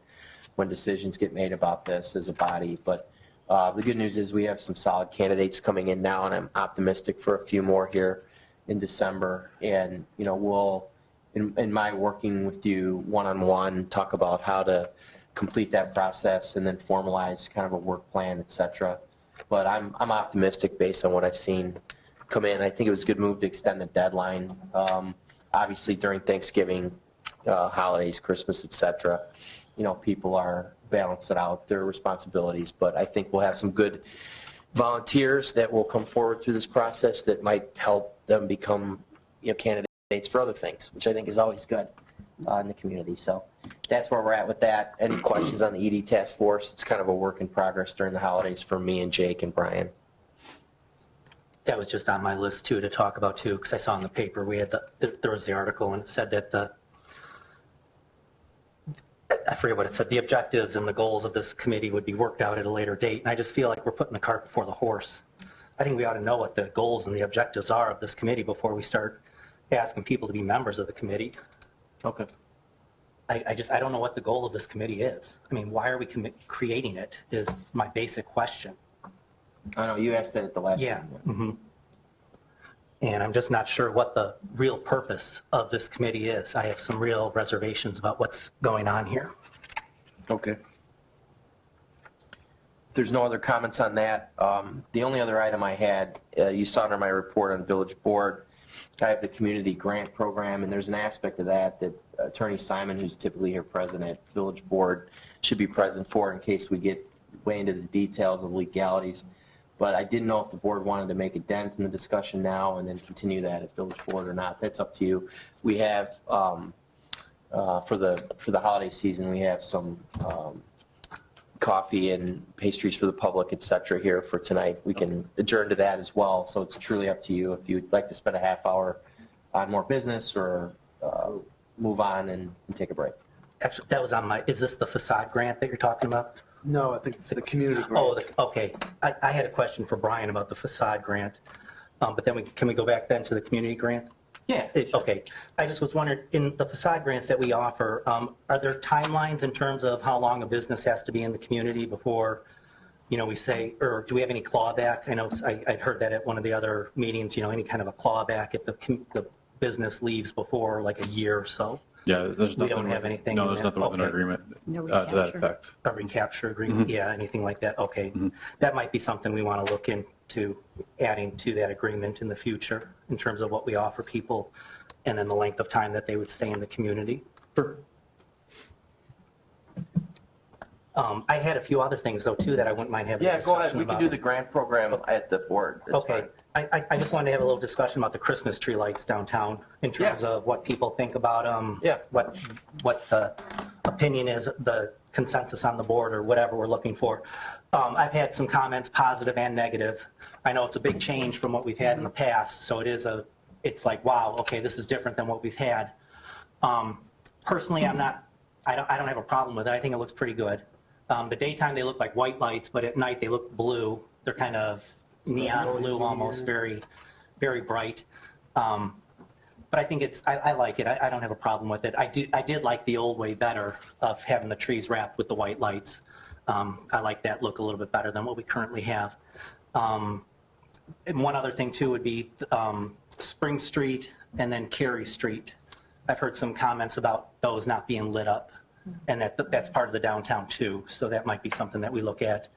when decisions get made about this as a body. But the good news is we have some solid candidates coming in now, and I'm optimistic for a few more here in December. And, we'll, in my working with you one-on-one, talk about how to complete that process and then formalize kind of a work plan, et cetera. But I'm optimistic based on what I've seen come in. I think it was a good move to extend the deadline. Obviously, during Thanksgiving, holidays, Christmas, et cetera, people are balance it out, their responsibilities. But I think we'll have some good volunteers that will come forward through this process that might help them become candidates for other things, which I think is always good in the community. So that's where we're at with that. Any questions on the ED task force? It's kind of a work in progress during the holidays for me and Jake and Brian. That was just on my list too to talk about too, because I saw in the paper we had there was the article and it said that I forget what it said, the objectives and the goals of this committee would be worked out at a later date. And I just feel like we're putting the cart before the horse. I think we ought to know what the goals and the objectives are of this committee before we start asking people to be members of the committee. Okay. I don't know what the goal of this committee is. I mean, why are we creating it is my basic question. I know you asked that at the last Yeah. meeting. Mm-hmm. And I'm just not sure what the real purpose of this committee is. I have some real reservations about what's going on here. Okay. If there's no other comments on that, the only other item I had, you saw under my report on Village Board, I have the community grant program, and there's an aspect of that Attorney Simon, who's typically here present at Village Board, should be present for in case we get way into the details of legalities. But I didn't know if the board wanted to make a dent in the discussion now and then continue that at Village Board or not. That's up to you. We have, for the holiday season, we have some coffee and pastries for the public, et cetera, here for tonight. We can adjourn to that as well. So it's truly up to you if you'd like to spend a half hour on more business or move on and take a break. Actually, that was on my, is this the facade grant that you're talking about? No, I think it's the community grant. Oh, okay. I had a question for Brian about the facade grant, but then can we go back then to the community grant? Yeah. Okay. I just was wondering, in the facade grants that we offer, are there timelines in terms of how long a business has to be in the community before, we say, or do we have any clawback? I know I'd heard that at one of the other meetings, any kind of a clawback if the business leaves before like a year or so. Yeah, there's nothing. We don't have anything No, in there's that? nothing within our Okay. agreement No to that recapture. effect. A recapture agreement? Yeah, anything like that? Okay. That might be something we want to look into adding to that agreement in the future in terms of what we offer people and then the length of time that they would stay in the community. Sure. I had a few other things though too that I wouldn't mind having a Yeah, go discussion ahead. We about. can do the grant program at the board. That's Okay. fine. I just wanted to have a little discussion about the Christmas tree lights downtown in terms of what people think about them. Yeah. What the opinion is, the consensus on the board or whatever we're looking for. I've had some comments, positive and negative. I know it's a big change from what we've had in the past, so it's like, wow, okay, this is different than what we've had. Personally, I'm not I don't have a problem with it. I think it looks pretty good. The daytime, they look like white lights, but at night, they look blue. They're kind of neon blue almost, very, very bright. But I think I like it. I don't have a problem with it. I did like the old way better of having the trees wrapped with the white lights. I like that look a little bit better than what we currently have. And one other thing too would be Spring Street and then Cary Street. I've heard some comments about those not being lit up, and that's part of the downtown too. So that might be something that we look at,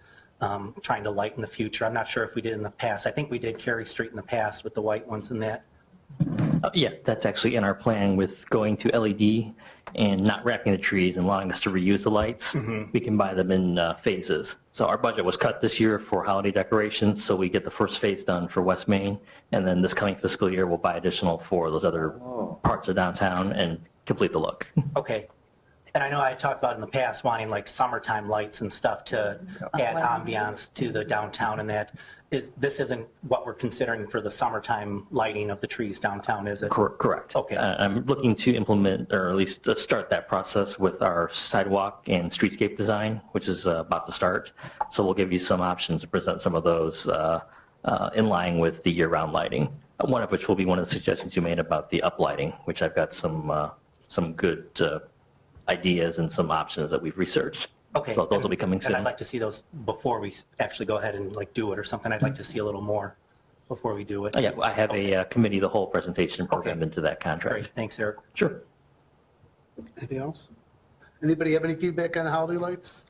trying to light in the future. I'm not sure if we did in the past. I think we did Cary Street in the past with the white ones and that. Yeah, that's actually in our plan with going to LED and not wrapping the trees and allowing us to reuse the lights. We can buy them in phases. So our budget was cut this year for holiday decorations, so we get the first phase done for West Main, and then this coming fiscal year, we'll buy additional for those other parts of downtown and complete the look. Okay. And I know I talked about in the past wanting like summertime lights and stuff to add ambiance to the downtown, and this isn't what we're considering for the summertime lighting of the trees downtown, is it? Correct. Okay. I'm looking to implement, or at least start that process with our sidewalk and streetscape design, which is about to start. So we'll give you some options to present some of those in line with the year-round lighting. One of which will be one of the suggestions you made about the uplighting, which I've got some good ideas and some options that we've researched. Okay. So those will be coming And soon. I'd like to see those before we actually go ahead and like do it or something. I'd like to see a little more before we do it. Oh, yeah, I have a committee, the whole presentation program into that Great. contract. Thanks, Eric. Sure. Anything else? Anybody have any feedback on the holiday lights?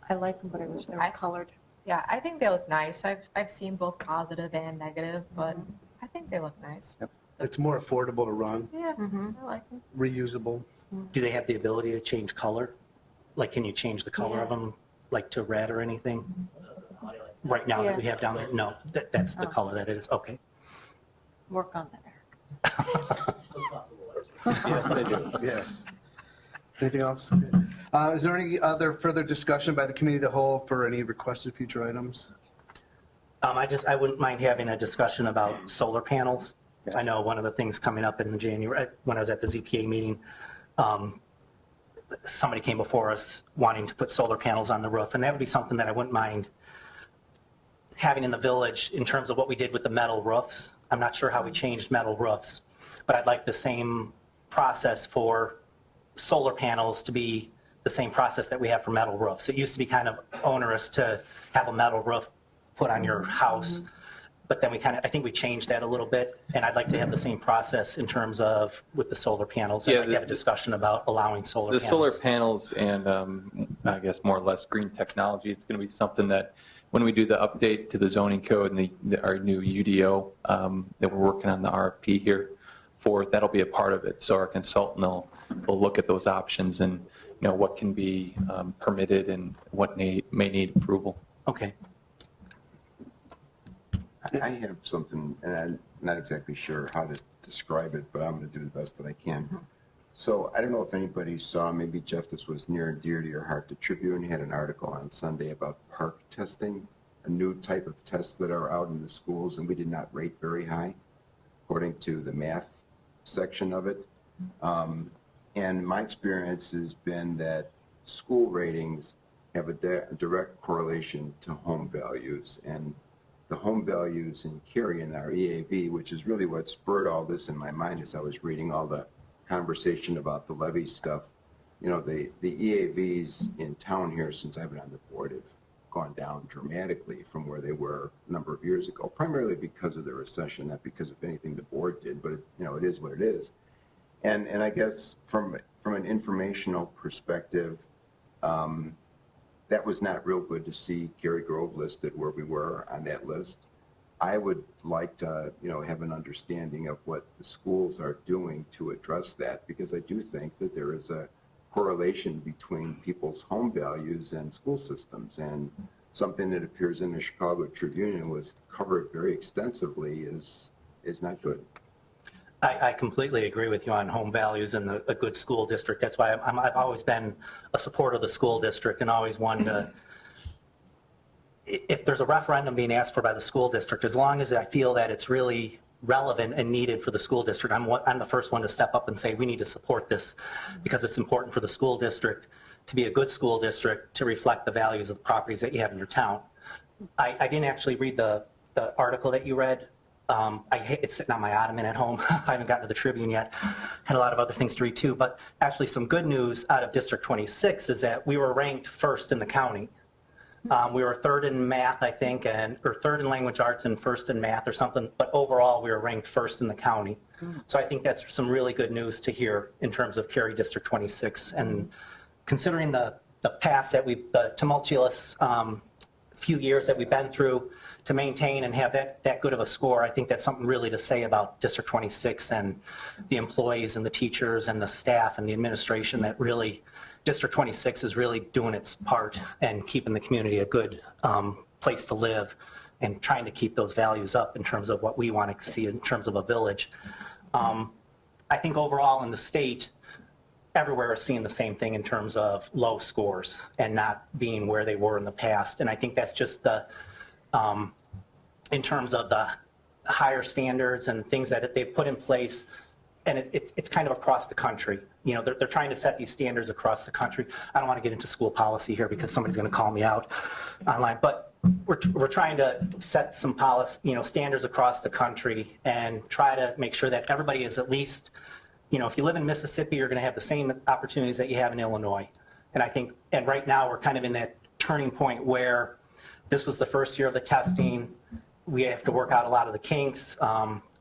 I like them, but I wish they were colored. Yeah, I think they look nice. I've seen both positive and negative, but I think they look nice. It's more affordable to run, Yeah, I like them. reusable. Do they have the ability to change color? Like, can you change the color of them, like to red or anything? Right now that we have down there? No, that's the color that it is. Okay. Work on that, Eric. Yes, they do. Yes. Anything else? Is there any other further discussion by the committee of the whole for any requested future items? I wouldn't mind having a discussion about solar panels. I know one of the things coming up in the January, when I was at the ZPA meeting, somebody came before us wanting to put solar panels on the roof, and that would be something that I wouldn't mind having in the village in terms of what we did with the metal roofs. I'm not sure how we changed metal roofs, but I'd like the same process for solar panels to be the same process that we have for metal roofs. It used to be kind of onerous to have a metal roof put on your house, but then I think we changed that a little bit, and I'd like to have the same process in terms of with the solar panels. I'd like to have a discussion about allowing solar The panels. solar panels and I guess more or less green technology, it's going to be something that when we do the update to the zoning code and our new UDO that we're working on the RFP here for, that'll be a part of it. So our consultant will look at those options and what can be permitted and what may need approval. Okay. I have something, and I'm not exactly sure how to describe it, but I'm going to do the best that I can. So I don't know if anybody saw, maybe Jeff, this was near and dear to your heart. The Tribune had an article on Sunday about park testing, a new type of tests that are out in the schools, and we did not rate very high, according to the math section of it. And my experience has been that school ratings have a direct correlation to home values, and the home values in Cary in our EAV, which is really what spurred all this in my mind as I was reading all the conversation about the levy stuff. The EAVs in town here since I've been on the board have gone down dramatically from where they were a number of years ago, primarily because of the recession, not because of anything the board did, but it is what it is. And I guess from an informational perspective, that was not real good to see Cary Grove listed where we were on that list. I would like to, have an understanding of what the schools are doing to address that, because I do think that there is a correlation between people's home values and school systems. And something that appears in the Chicago Tribune and was covered very extensively is not good. I completely agree with you on home values and a good school district. That's why I've always been a supporter of the school district and always wanted to, if there's a referendum being asked for by the school district, as long as I feel that it's really relevant and needed for the school district. I'm the first one to step up and say, we need to support this because it's important for the school district to be a good school district, to reflect the values of the properties that you have in your town. I didn't actually read the article that you read. It's sitting on my ottoman at home. I haven't gotten to the Tribune yet. Had a lot of other things to read too, but actually some good news out of District 26 is that we were ranked first in the county. We were third in math, I think, or third in language arts and first in math or something, but overall we were ranked first in the county. So I think that's some really good news to hear in terms of Cary District 26. And considering the past that the tumultuous few years that we've been through, to maintain and have that good of a score, I think that's something really to say about District 26 and the employees and the teachers and the staff and the administration, that really District 26 is really doing its part and keeping the community a good place to live and trying to keep those values up in terms of what we want to see in terms of a village. I think overall in the state, everywhere is seeing the same thing in terms of low scores and not being where they were in the past. And I think that's just in terms of the higher standards and things that they've put in place, and it's kind of across the country. You know, they're trying to set these standards across the country. I don't want to get into school policy here because somebody's going to call me out online, but we're trying to set some policy, standards across the country and try to make sure that everybody is at least, if you live in Mississippi, you're going to have the same opportunities that you have in Illinois. And I think, and right now we're kind of in that turning point where this was the first year of the testing. We have to work out a lot of the kinks,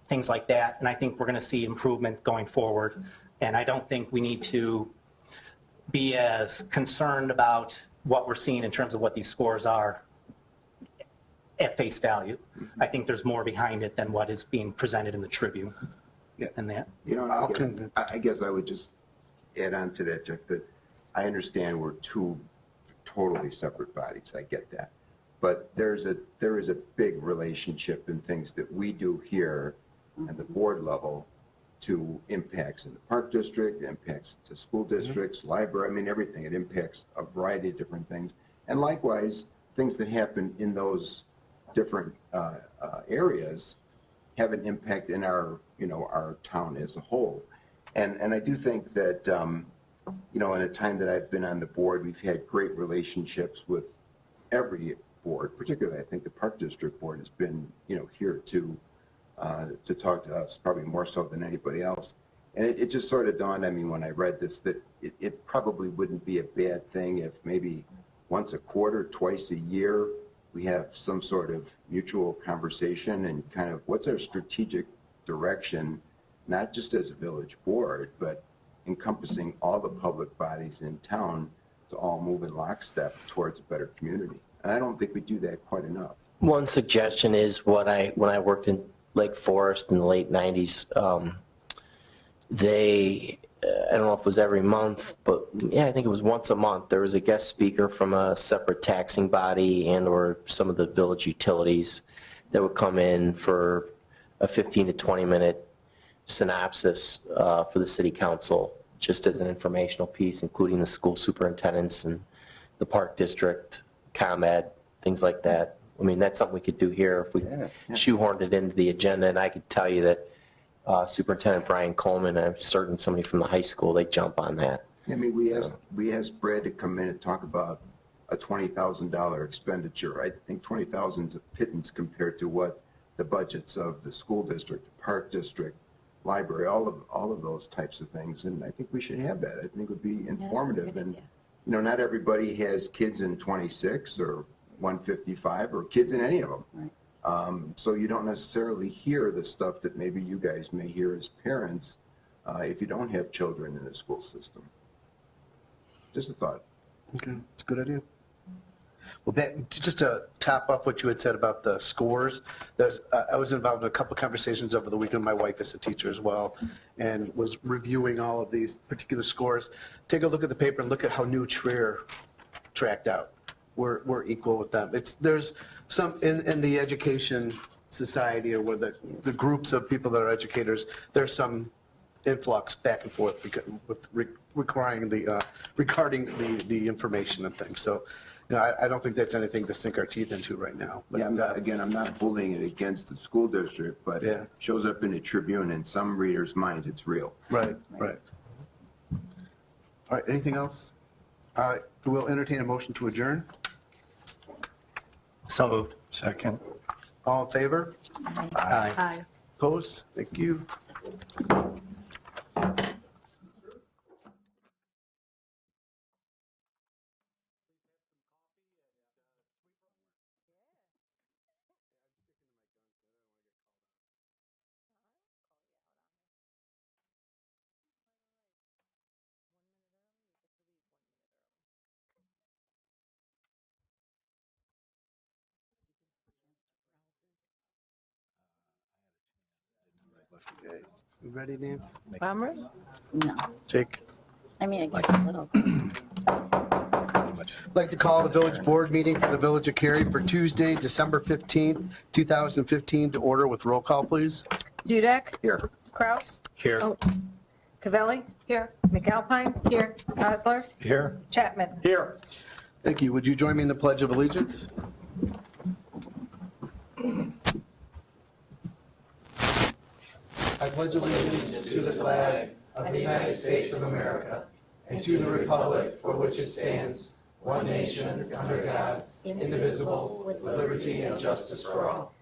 things like that. And I think we're going to see improvement going forward. And I don't think we need to be as concerned about what we're seeing in terms of what these scores are at face value. I think there's more behind it than what is being presented in the Tribune. Yeah. And that. I guess I would just add on to that, Jeff, that I understand we're two totally separate bodies. I get that. But there is a big relationship in things that we do here at the board level to impacts in the park district, impacts to school districts, library, everything. It impacts a variety of different things. And likewise, things that happen in those different areas have an impact in our town as a whole. And I do think that, in a time that I've been on the board, we've had great relationships with every board, particularly I think the Park District Board has been, here to talk to us, probably more so than anybody else. And it just sort of dawned on me when I read this that it probably wouldn't be a bad thing if maybe once a quarter, twice a year, we have some sort of mutual conversation and kind of what's our strategic direction, not just as a village board, but encompassing all the public bodies in town to all move in lockstep towards a better community. And I don't think we do that quite enough. One suggestion is when I worked in Lake Forest in the late 90s, I don't know if it was every month, but yeah, I think it was once a month. There was a guest speaker from a separate taxing body and or some of the village utilities that would come in for a 15 to 20 minute synopsis for the city council, just as an informational piece, including the school superintendents and the park district, ComEd, things like that. That's something we could do here if we shoehorned it into the agenda. And I could tell you that Superintendent Brian Coleman, I'm certain somebody from the high school, they jump on that. We asked Brad to come in and talk about a $20,000 expenditure. I think 20,000 is a pittance compared to what the budgets of the school district, the park district, library, all of those types of things. And I think we should have that. I think it would be informative. And, not everybody has kids in 26 or 155 or kids in any of them. Right. So you don't necessarily hear the stuff that maybe you guys may hear as parents if you don't have children in the school system. Just a thought. Okay, that's a good idea. Well, just to top up what you had said about the scores, I was involved in a couple conversations over the weekend. My wife is a teacher as well and was reviewing all of these particular scores. Take a look at the paper and look at how New Trier tracked out. We're equal with them. There's some in the education society or where the groups of people that are educators, there's some influx back and forth with regarding the information and things. So I don't think that's anything to sink our teeth into right now. But, Yeah, again, I'm not holding it against the school district, but Yeah. shows up in the Tribune, in some readers' minds, it's real. Right. All right, anything else? We'll entertain a motion to adjourn. So moved. Second. All in favor? Aye. Aye. Opposed? Thank you. Okay. You ready, Nance? I'm ready. No, Jake? I mean, I guess a little. I'd like to call the village board meeting for the Village of Cary for Tuesday, December 15th, 2015 to order with roll call, please. Dudek, Here. Kraus, Here. Cavelli. Here. McAlpine. Here. Osler, Here. Chapman. Here. Thank you. Would you join me in the Pledge of Allegiance? I pledge allegiance to the flag of the United States of America and to the republic for which it stands, one nation, under God, indivisible, with liberty and justice for all.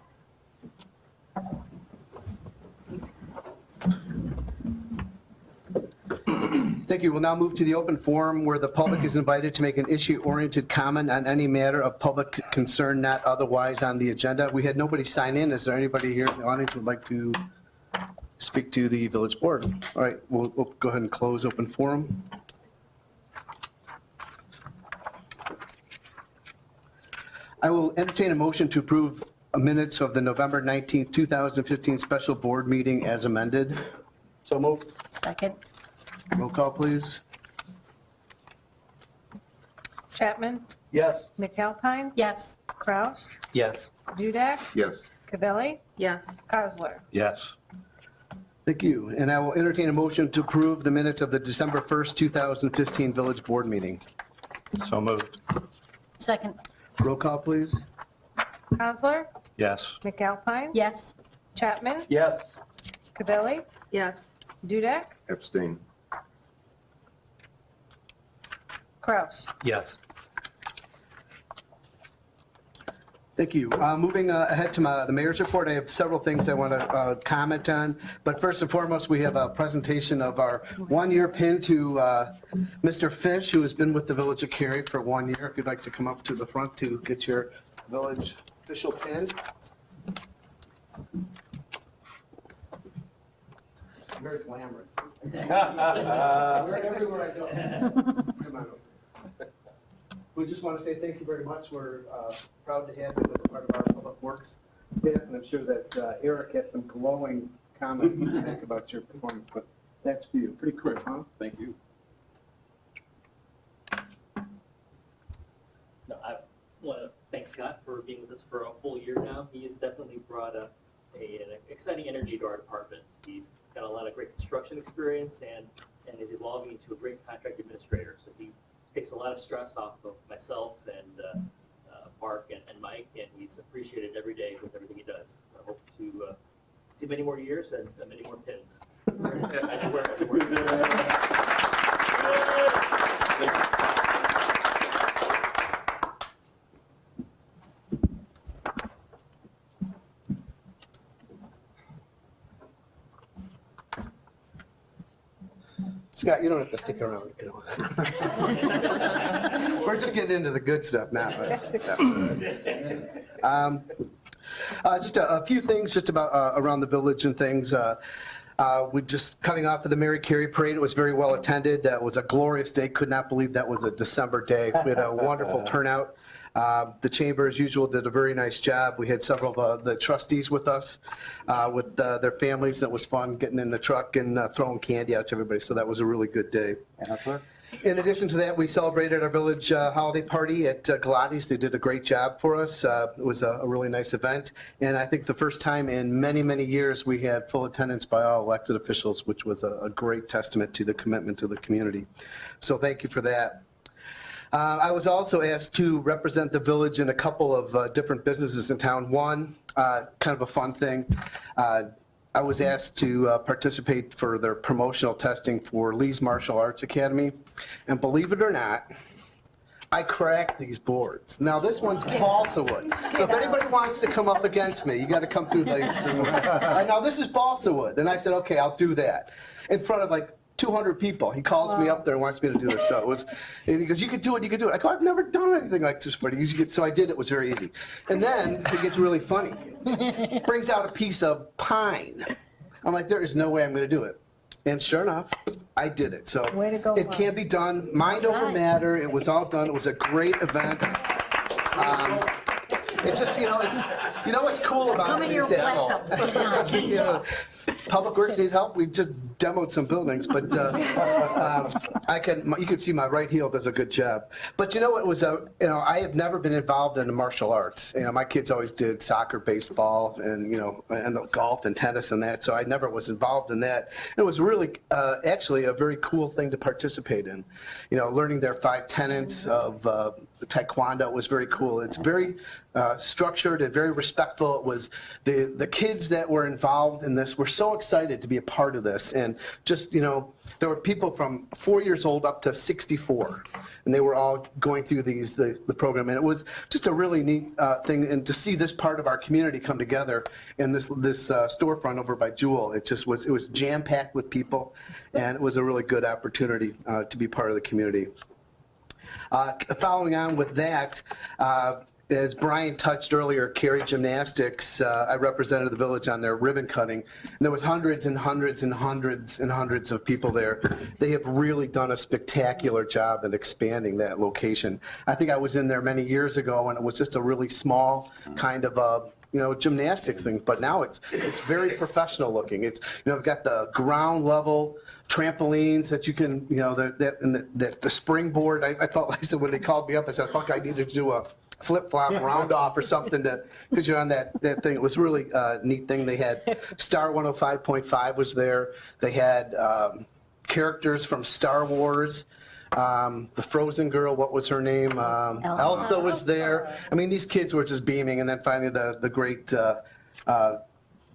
Thank you. We'll now move to the open forum where the public is invited to make an issue-oriented comment on any matter of public concern not otherwise on the agenda. We had nobody sign in. Is there anybody here in the audience who would like to speak to the village board? All right, we'll go ahead and close open forum. I will entertain a motion to approve minutes of the November 19th, 2015 special board meeting as amended. So moved. Second. Roll call, please. Chapman. Yes. McAlpine. Yes. Kraus, Yes. Dudek, Yes. Cavelli, Yes. Osler. Yes. Thank you. And I will entertain a motion to approve the minutes of the December 1st, 2015 village board meeting. So moved. Second. Roll call, please. Osler, Yes. McAlpine. Yes. Chapman, Yes. Cavelli, Yes. Dudek, Abstain. Kraus. Yes. Thank you. Moving ahead to the mayor's report, I have several things I want to comment on. But first and foremost, we have a presentation of our one-year pin to Mr. Fish, who has been with the Village of Cary for 1 year. If you'd like to come up to the front to get your village official pin. Very glamorous. We're everywhere I go. Come on over. We just want to say thank you very much. We're proud to have you as part of our Public Works staff, and I'm sure that Eric has some glowing comments to make about your performance, but that's for you. Pretty quick, huh? Thank you. No, I want to thank Scott for being with us for a full year now. He has definitely brought an exciting energy to our department. He's got a lot of great construction experience and is evolving into a great contract administrator. So he takes a lot of stress off of myself and Mark and Mike, and he's appreciated every day with everything he does. I hope to see many more years and many more pins. Scott, you don't have to stick around. We're just getting into the good stuff now. Just a few things just about around the village and things. We just coming off of the Mary Carey Parade. It was very well attended. It was a glorious day. Could not believe that was a December day. We had a wonderful turnout. The chamber, as usual, did a very nice job. We had several of the trustees with us, with their families. It was fun getting in the truck and throwing candy out to everybody. So that was a really good day. In addition to that, we celebrated our village holiday party at Galati's. They did a great job for us. It was a really nice event. And I think the first time in many, many years, we had full attendance by all elected officials, which was a great testament to the commitment to the community. So thank you for that. I was also asked to represent the village in a couple of different businesses in town. One, kind of a fun thing, I was asked to participate for their promotional testing for Lee's Martial Arts Academy. And believe it or not, I cracked these boards. Now, this one's balsa wood. So if anybody wants to come up against me, you got to come through these. All right, now, this is balsa wood. And I said, okay, I'll do that. In front of like 200 people. He calls me up there and wants me to do this. So it was, and he goes, you could do it, you could do it. I go, I've never done anything like this before. So I did, it was very easy. And then it gets really funny. Brings out a piece of pine. I'm like, there is no way I'm going to do it. And sure enough, I did it. So Way to go, it Mom. can be done. Mind over matter. It was all done. It was a great event. It's just, you know what's cool about Come it in here is with that, black belts. you know, Public Works need help. We just demoed some buildings, but you can see my right heel does a good job. But you know what was I have never been involved in the martial arts. My kids always did soccer, baseball, and and golf and tennis and that. So I never was involved in that. It was really actually a very cool thing to participate in. Learning their 5 tenets of the Taekwondo was very cool. It's very structured and very respectful. It was the kids that were involved in this were so excited to be a part of this. And just, there were people from 4 years old up to 64, and they were all going through the program. And it was just a really neat thing. And to see this part of our community come together in this storefront over by Jewel, it was jam-packed with people, and it was a really good opportunity to be part of the community. Following on with that, as Brian touched earlier, Cary Gymnastics, I represented the village on their ribbon cutting. And there was hundreds and hundreds and hundreds and hundreds of people there. They have really done a spectacular job in expanding that location. I think I was in there many years ago, and it was just a really small kind of gymnastic thing. But now it's very professional looking. It's we've got the ground level trampolines that you can the springboard. I felt like when they called me up, I said, "Fuck, I needed to do a flip-flop round off or something because you're on that thing." It was really a neat thing. They had Star 105.5 was there. They had characters from Star Wars. The Frozen girl, what was her name? Elsa was there. I mean, these kids were just beaming. And then finally the great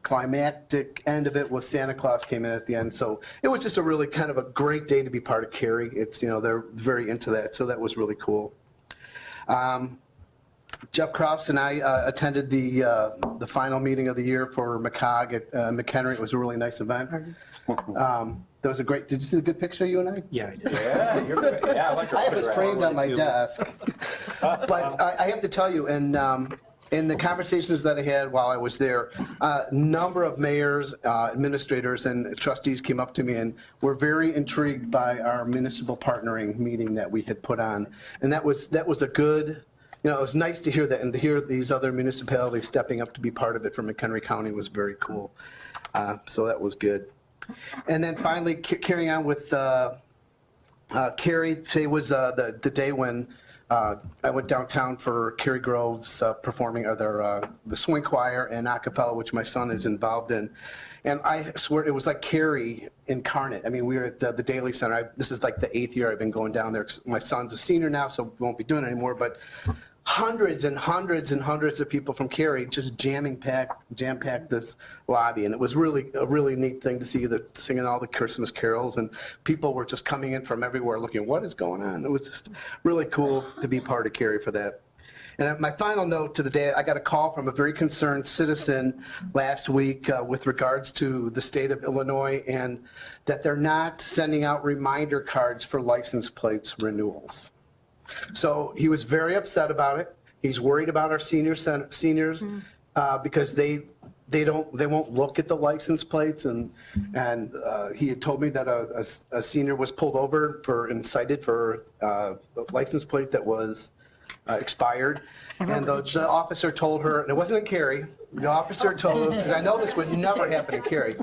climactic end of it was Santa Claus came in at the end. So it was just a really kind of a great day to be part of Cary. It's, they're very into that. So that was really cool. Jeff Crofts and I attended the final meeting of the year for McCog at McHenry. It was a really nice event. That was a great, did you see the good picture, you and I? Yeah, I did. Yeah, you're good. Yeah, I like your I have it photograph. framed on my desk. But I have to tell you, in the conversations that I had while I was there, a number of mayors, administrators, and trustees came up to me and were very intrigued by our municipal partnering meeting that we had put on. And that was a good, it was nice to hear that, and to hear these other municipalities stepping up to be part of it from McHenry County was very cool. So that was good. And then finally, carrying on with Cary, today was the day when I went downtown for Cary Grove's performing the swing choir and a cappella, which my son is involved in. And I swear it was like Cary incarnate. I mean, we were at the Daily Center. This is like the 8th year I've been going down there. My son's a senior now, so we won't be doing it anymore. But hundreds and hundreds and hundreds of people from Cary just jam-packed this lobby. And it was really a really neat thing to see singing all the Christmas carols, and people were just coming in from everywhere looking, what is going on? It was just really cool to be part of Cary for that. And my final note to the day, I got a call from a very concerned citizen last week with regards to the state of Illinois, and that they're not sending out reminder cards for license plates renewals. So he was very upset about it. He's worried about our seniors because they won't look at the license plates, and he had told me that a senior was pulled over and cited for a license plate that was expired, and the officer told her, and it wasn't in Cary, the officer told her, because I know this would never happen in Cary,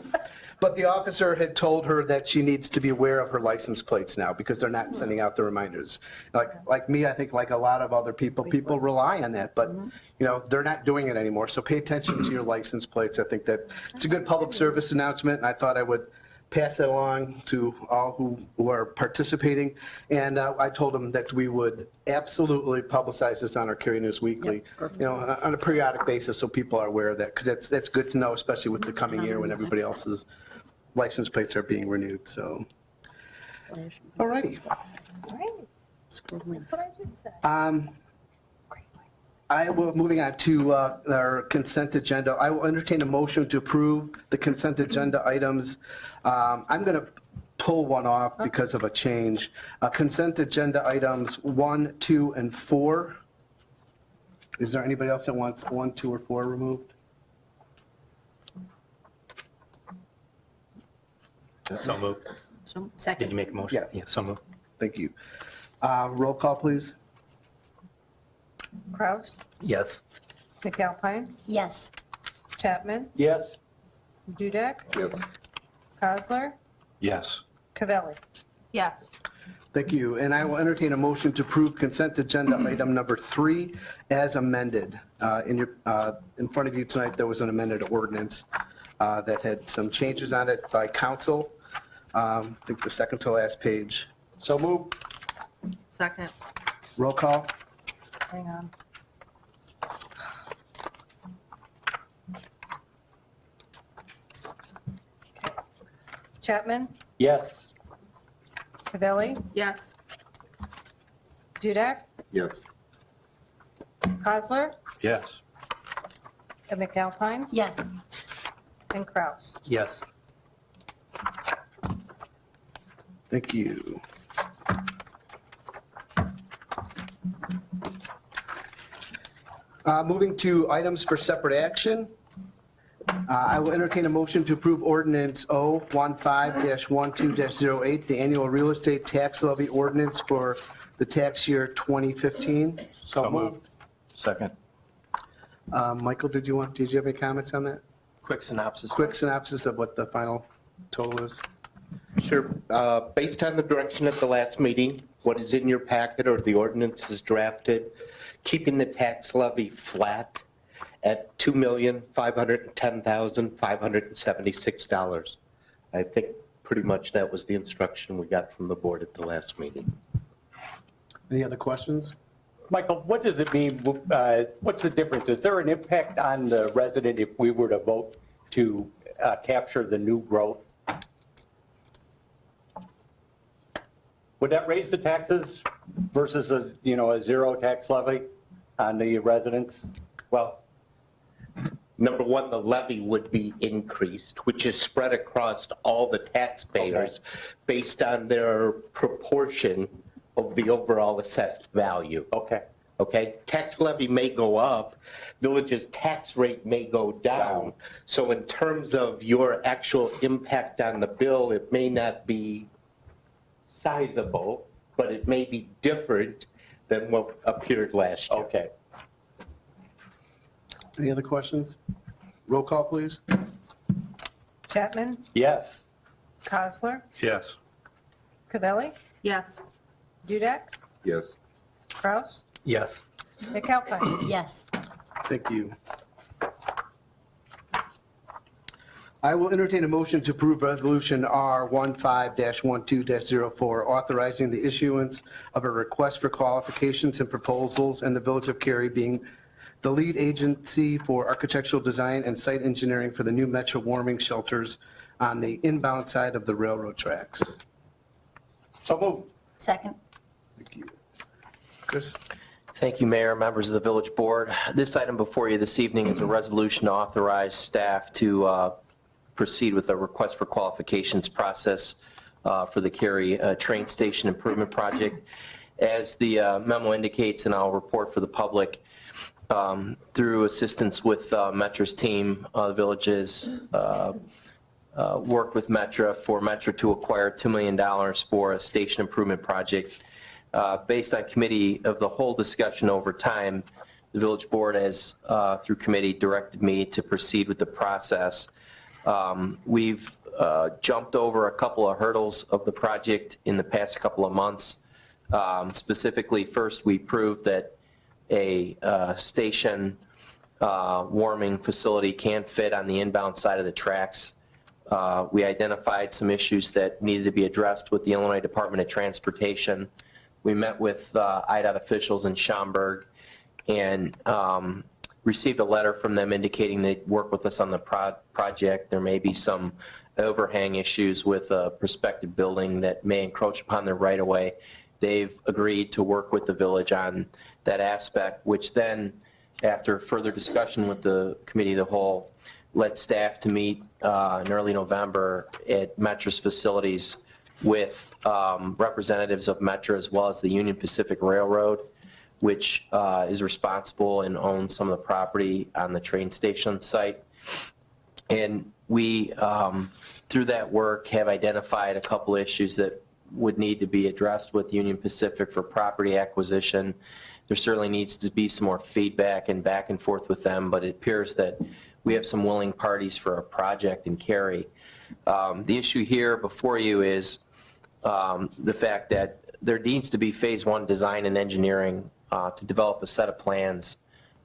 but the officer had told her that she needs to be aware of her license plates now because they're not sending out the reminders. Like me, I think like a lot of other people rely on that, but they're not doing it anymore. So pay attention to your license plates. I think that it's a good public service announcement, and I thought I would pass that along to all who are participating. And I told them that we would absolutely publicize this on our Cary News Weekly, on a periodic basis, so people are aware of that, because that's good to know, especially with the coming year when everybody else's license plates are being renewed, so. All righty. That's what I just said. Moving on to our consent agenda. I will entertain a motion to approve the consent agenda items. I'm going to pull one off because of a change. Consent agenda items 1, 2, and 4. Is there anybody else that wants 1, 2, or 4 removed? So moved. So, Did you second. make a motion? Yeah. So moved. Thank you. Roll call, please. Kraus, Yes. McAlpine, Yes. Chapman, Yes. Dudek, Yes. Kozler, Yes. Cavelli. Yes. Thank you. And I will entertain a motion to approve consent agenda item number 3 as amended. In front of you tonight, there was an amended ordinance that had some changes on it by council. I think the second to last page. So moved. Second. Roll call. Hang on. Chapman, Yes. Cavelli, Yes. Dudek, Yes. Kozler, Yes. and McAlpine, Yes. and Kraus. Yes. Thank you. Moving to items for separate action. I will entertain a motion to approve ordinance 015-12-08, the annual real estate tax levy ordinance for the tax year 2015. So moved. Second. Michael, did you have any comments on that? Quick synopsis. Quick synopsis of what the final total is. Sure. Based on the direction at the last meeting, what is in your packet or the ordinance is drafted, keeping the tax levy flat at $2,510,576. I think pretty much that was the instruction we got from the board at the last meeting. Any other questions? Michael, what does it mean? What's the difference? Is there an impact on the resident if we were to vote to capture the new growth? Would that raise the taxes versus a zero tax levy on the residents? Well, number one, the levy would be increased, which is spread across all the taxpayers based on their proportion of the overall assessed value. Okay. Okay, tax levy may go up, village's tax rate may go down. So in terms of your actual impact on the bill, it may not be sizable, but it may be different than what appeared last year. Okay. Any other questions? Roll call, please. Chapman, Yes. Kozler, Yes. Cavelli, Yes. Dudek, Yes. Kraus, Yes. McAlpine. Yes. Thank you. I will entertain a motion to approve Resolution R15-12-04, authorizing the issuance of a request for qualifications and proposals, and the Village of Cary being the lead agency for architectural design and site engineering for the new Metro warming shelters on the inbound side of the railroad tracks. So moved. Second. Thank you. Chris? Thank you, Mayor, members of the Village Board. This item before you this evening is a resolution to authorize staff to proceed with a request for qualifications process for the Cary train station improvement project. As the memo indicates, and I'll report for the public, through assistance with Metra's team, the villages worked with Metra for Metra to acquire $2 million for a station improvement project. Based on committee of the whole discussion over time, the village board has, through committee, directed me to proceed with the process. We've jumped over a couple of hurdles of the project in the past couple of months. Specifically, first, we proved that a station warming facility can fit on the inbound side of the tracks We identified some issues that needed to be addressed with the Illinois Department of Transportation. We met with IDOT officials in Schaumburg and received a letter from them indicating they'd work with us on the project. There may be some overhang issues with a prospective building that may encroach upon their right-of-way. They've agreed to work with the village on that aspect, which then, after further discussion with the committee of the whole, led staff to meet in early November at Metra's facilities with representatives of Metra as well as the Union Pacific Railroad, which is responsible and owns some of the property on the train station site. And we, through that work, have identified a couple issues that would need to be addressed with Union Pacific for property acquisition. There certainly needs to be some more feedback and back and forth with them, but it appears that we have some willing parties for a project in Cary. The issue here before you is the fact that there needs to be phase one design and engineering to develop a set of plans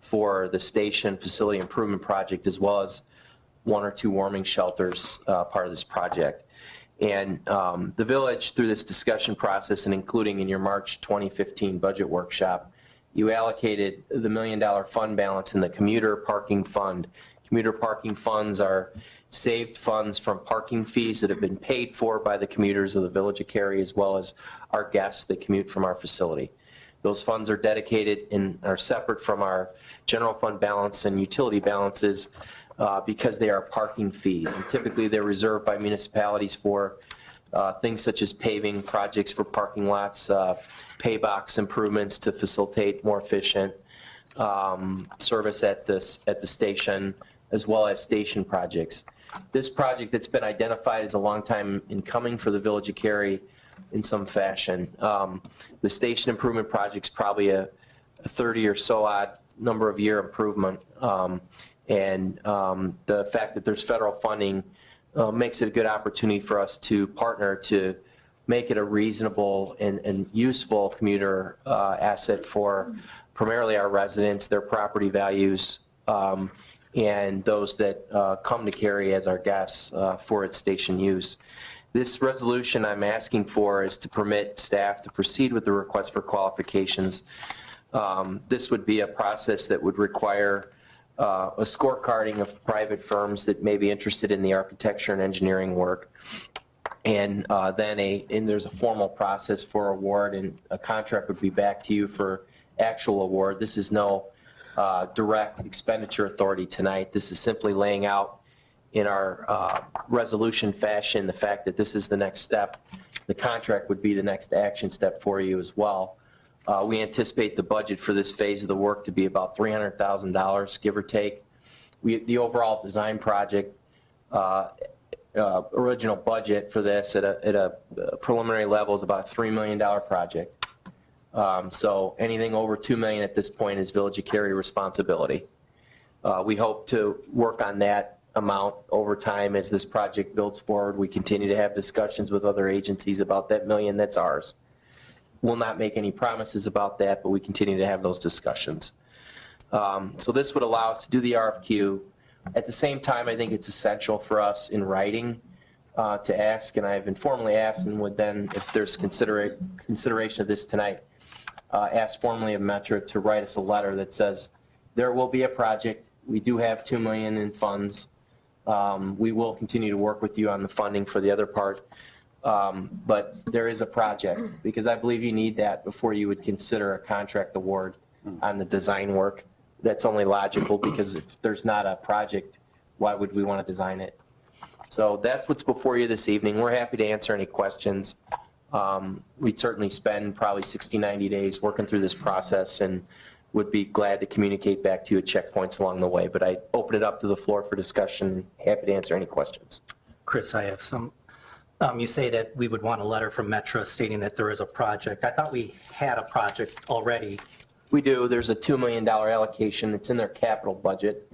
for the station facility improvement project, as well as 1 or 2 warming shelters part of this project. And the village, through this discussion process and including in your March 2015 budget workshop, you allocated the $1 million fund balance in the commuter parking fund. Commuter parking funds are saved funds from parking fees that have been paid for by the commuters of the Village of Cary, as well as our guests that commute from our facility. Those funds are dedicated and are separate from our general fund balance and utility balances because they are parking fees. And typically they're reserved by municipalities for things such as paving projects for parking lots, pay box improvements to facilitate more efficient service at the station, as well as station projects. This project that's been identified as a long time in coming for the Village of Cary in some fashion. The station improvement project's probably a 30 or so odd number of year improvement. And the fact that there's federal funding makes it a good opportunity for us to partner to make it a reasonable and useful commuter asset for primarily our residents, their property values, and those that come to Cary as our guests for its station use. This resolution I'm asking for is to permit staff to proceed with the request for qualifications. This would be a process that would require a scorecarding of private firms that may be interested in the architecture and engineering work. And then there's a formal process for award, and a contract would be back to you for actual award. This is no direct expenditure authority tonight. This is simply laying out in our resolution fashion the fact that this is the next step. The contract would be the next action step for you as well. We anticipate the budget for this phase of the work to be about $300,000, give or take. The overall design project original budget for this at a preliminary level is about a $3 million project. So anything over $2 million at this point is Village of Cary responsibility. We hope to work on that amount over time as this project builds forward. We continue to have discussions with other agencies about that $1 million that's ours. We'll not make any promises about that, but we continue to have those discussions. So this would allow us to do the RFQ. At the same time, I think it's essential for us in writing to ask, and I've informally asked, and would then, if there's consideration of this tonight, ask formally of Metra to write us a letter that says there will be a project. We do have $2 million in funds. We will continue to work with you on the funding for the other part. But there is a project, because I believe you need that before you would consider a contract award on the design work. That's only logical, because if there's not a project, why would we want to design it? So that's what's before you this evening. We're happy to answer any questions. We'd certainly spend probably 60, 90 days working through this process, and would be glad to communicate back to you at checkpoints along the way. But I open it up to the floor for discussion. Happy to answer any questions. Chris, I have some. You say that we would want a letter from Metra stating that there is a project. I thought we had a project already. We do. There's a $2 million allocation. It's in their capital budget.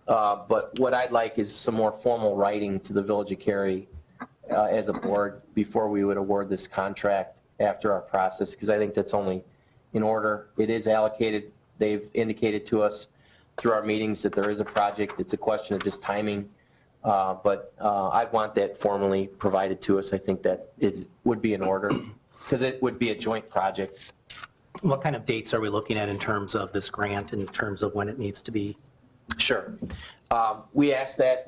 But what I'd like is some more formal writing to the Village of Cary as a board before we would award this contract after our process, because I think that's only in order. It is allocated. They've indicated to us through our meetings that there is a project. It's a question of just timing But I'd want that formally provided to us. I think that would be in order, because it would be a joint project. What kind of dates are we looking at in terms of this grant, in terms of when it needs to be? Sure. We asked that.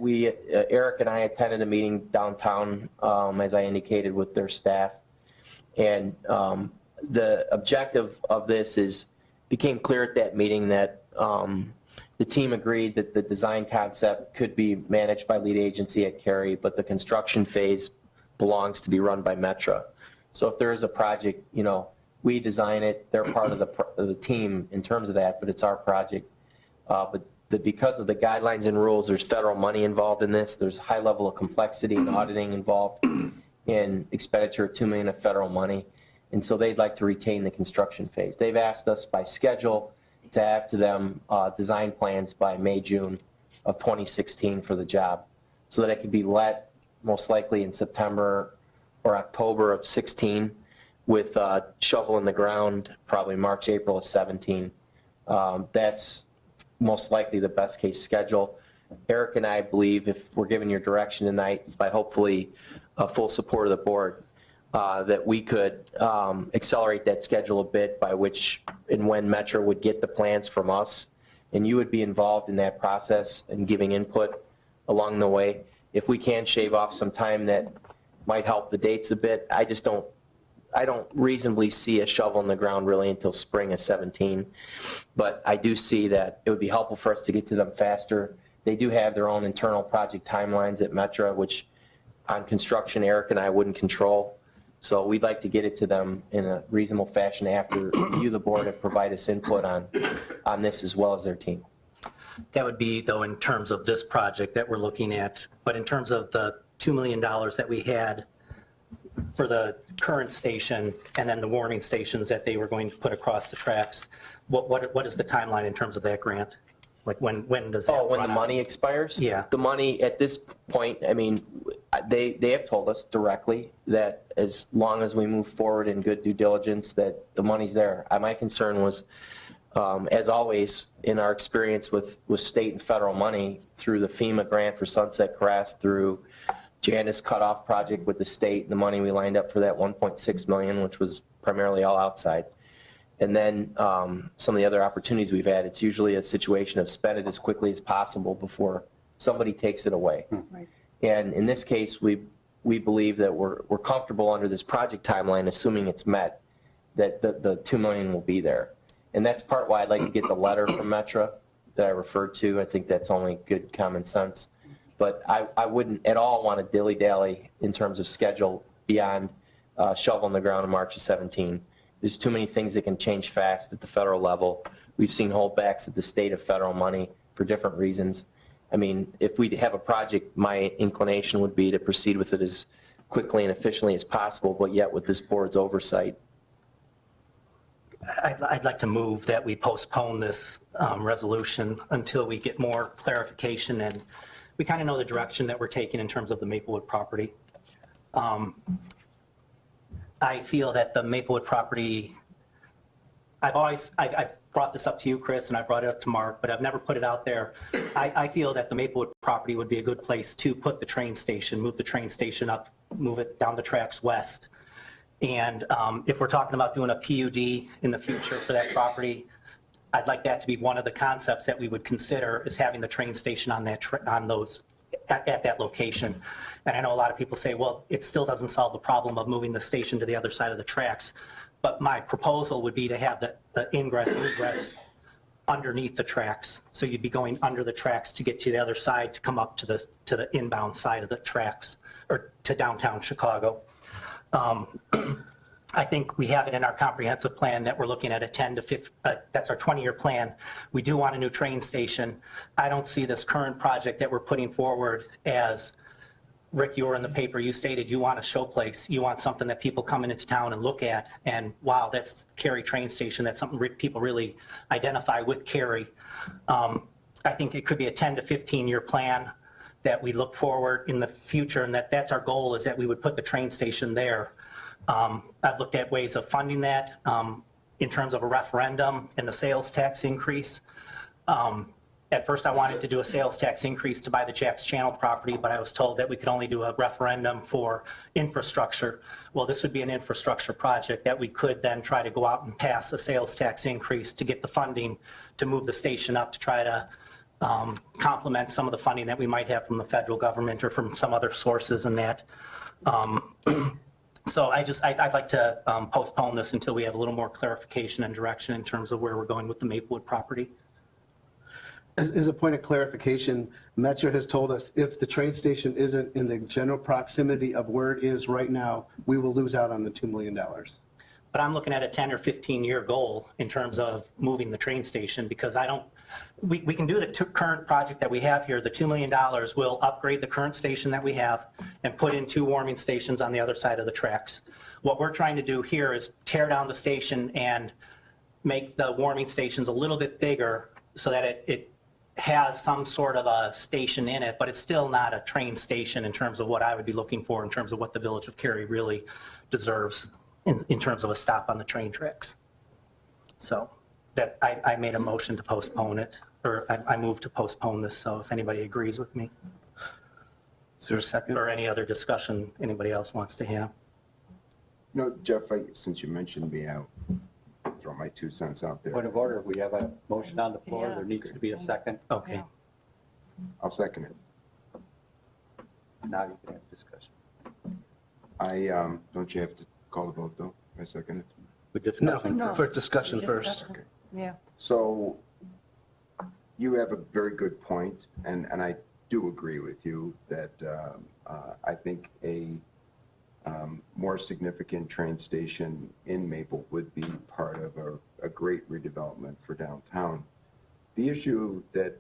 Eric and I attended a meeting downtown, as I indicated, with their staff. And the objective of this became clear at that meeting that the team agreed that the design concept could be managed by lead agency at Cary, but the construction phase belongs to be run by Metra. So if there is a project, we design it, they're part of the team in terms of that, but it's our project. But because of the guidelines and rules, there's federal money involved in this. There's a high level of complexity and auditing involved in expenditure of $2 million of federal money. And so they'd like to retain the construction phase. They've asked us by schedule to have to them design plans by May, June of 2016 for the job, so that it could be let most likely in September or October of 16, with shovel in the ground probably March, April of 17. That's most likely the best case schedule. Eric and I believe, if we're given your direction tonight, by hopefully full support of the board, that we could accelerate that schedule a bit, by which and when Metra would get the plans from us, and you would be involved in that process and giving input along the way. If we can shave off some time, that might help the dates a bit. I don't reasonably see a shovel in the ground really until spring of 17. But I do see that it would be helpful for us to get to them faster. They do have their own internal project timelines at Metra, which on construction, Eric and I wouldn't control. So we'd like to get it to them in a reasonable fashion after you, the board, have provided us input on this, as well as their team. That would be, though, in terms of this project that we're looking at. But in terms of the $2 million that we had for the current station and then the warning stations that they were going to put across the tracks, what is the timeline in terms of that grant? Like when does that run out? When the money expires? Yeah. The money at this point, I mean, they have told us directly that as long as we move forward in good due diligence, that the money's there. My concern was, as always, in our experience with state and federal money, through the FEMA grant for Sunset Crest, through Janice cutoff project with the state, the money we lined up for that $1.6 million, which was primarily all outside. And then some of the other opportunities we've had, it's usually a situation of spend it as quickly as possible before somebody takes it away. Right. And in this case, we believe that we're comfortable under this project timeline, assuming it's met, that the $2 million will be there. And that's part why I'd like to get the letter from Metra that I referred to. I think that's only good common sense. But I wouldn't at all want to dilly-dally in terms of schedule beyond shovel in the ground in March of 17. There's too many things that can change fast at the federal level. We've seen holdbacks at the state of federal money for different reasons. I mean, if we have a project, my inclination would be to proceed with it as quickly and efficiently as possible, but yet with this board's oversight. I'd like to move that we postpone this resolution until we get more clarification and we kind of know the direction that we're taking in terms of the Maplewood property. I feel that the Maplewood property, I've brought this up to you, Chris, and I brought it up to Mark, but I've never put it out there. I feel that the Maplewood property would be a good place to put the train station, move the train station up, move it down the tracks west. And if we're talking about doing a PUD in the future for that property, I'd like that to be one of the concepts that we would consider, is having the train station on that at that location. And I know a lot of people say, well, it still doesn't solve the problem of moving the station to the other side of the tracks. But my proposal would be to have the ingress and egress underneath the tracks. So you'd be going under the tracks to get to the other side to come up to the inbound side of the tracks, or to downtown Chicago. I think we have it in our comprehensive plan that we're looking at a 10 to 15, that's our 20-year plan. We do want a new train station. I don't see this current project that we're putting forward as, Rick, you were in the paper, you stated you want a showplace. You want something that people come into town and look at, and wow, that's Cary train station. That's something people really identify with Cary. I think it could be a 10 to 15-year plan that we look forward in the future, and that's our goal, is that we would put the train station there. I've looked at ways of funding that in terms of a referendum and the sales tax increase. And At first, I wanted to do a sales tax increase to buy the Jack's Channel property, but I was told that we could only do a referendum for infrastructure. Well, this would be an infrastructure project that we could then try to go out and pass a sales tax increase to get the funding to move the station up to try to complement some of the funding that we might have from the federal government or from some other sources and that. So I'd like to postpone this until we have a little more clarification and direction in terms of where we're going with the Maplewood property. As a point of clarification, Metro has told us if the train station isn't in the general proximity of where it is right now, we will lose out on the $2 million. But I'm looking at a 10 or 15-year goal in terms of moving the train station because we can do the current project that we have here. The $2 million will upgrade the current station that we have and put in 2 warming stations on the other side of the tracks. What we're trying to do here is tear down the station and make the warming stations a little bit bigger so that it has some sort of a station in it, but it's still not a train station in terms of what I would be looking for in terms of what the Village of Cary really deserves in terms of a stop on the train tracks. So that I made a motion to postpone it, or I moved to postpone this, so if anybody agrees with me. Is there a second? Or any other discussion anybody else wants to have. No, Jeff, since you mentioned me, I'll throw my 2 cents out there. Point of order, we have a motion on the floor. Yeah. There needs to be a second. Okay. I'll second it. Now you can have discussion. Don't you have to call the vote, though, if I second it? We discussed. No, for discussion first. Yeah. So you have a very good point, and I do agree with you that I think a more significant train station in Maple would be part of a great redevelopment for downtown. The issue that,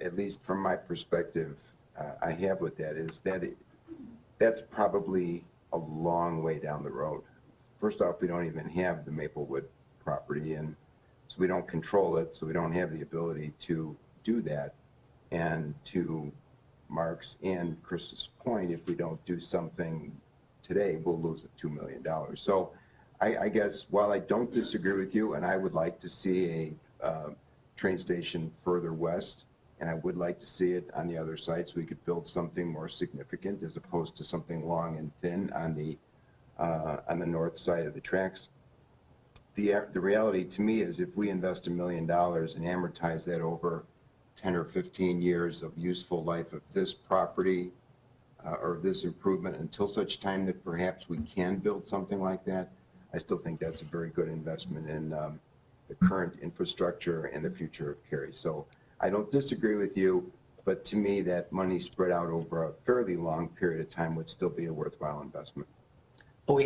at least from my perspective, I have with that is that that's probably a long way down the road. First off, we don't even have the Maplewood property, and so we don't control it, so we don't have the ability to do that. And to Mark's and Chris's point, if we don't do something today, we'll lose the $2 million. So I guess while I don't disagree with you, and I would like to see a train station further west, and I would like to see it on the other side so we could build something more significant as opposed to something long and thin on the north side of the tracks. The reality to me is if we invest $1 million and amortize that over 10 or 15 years of useful life of this property or this improvement until such time that perhaps we can build something like that, I still think that's a very good investment in the current infrastructure and the future of Cary. So I don't disagree with you, but to me, that money spread out over a fairly long period of time would still be a worthwhile investment. But we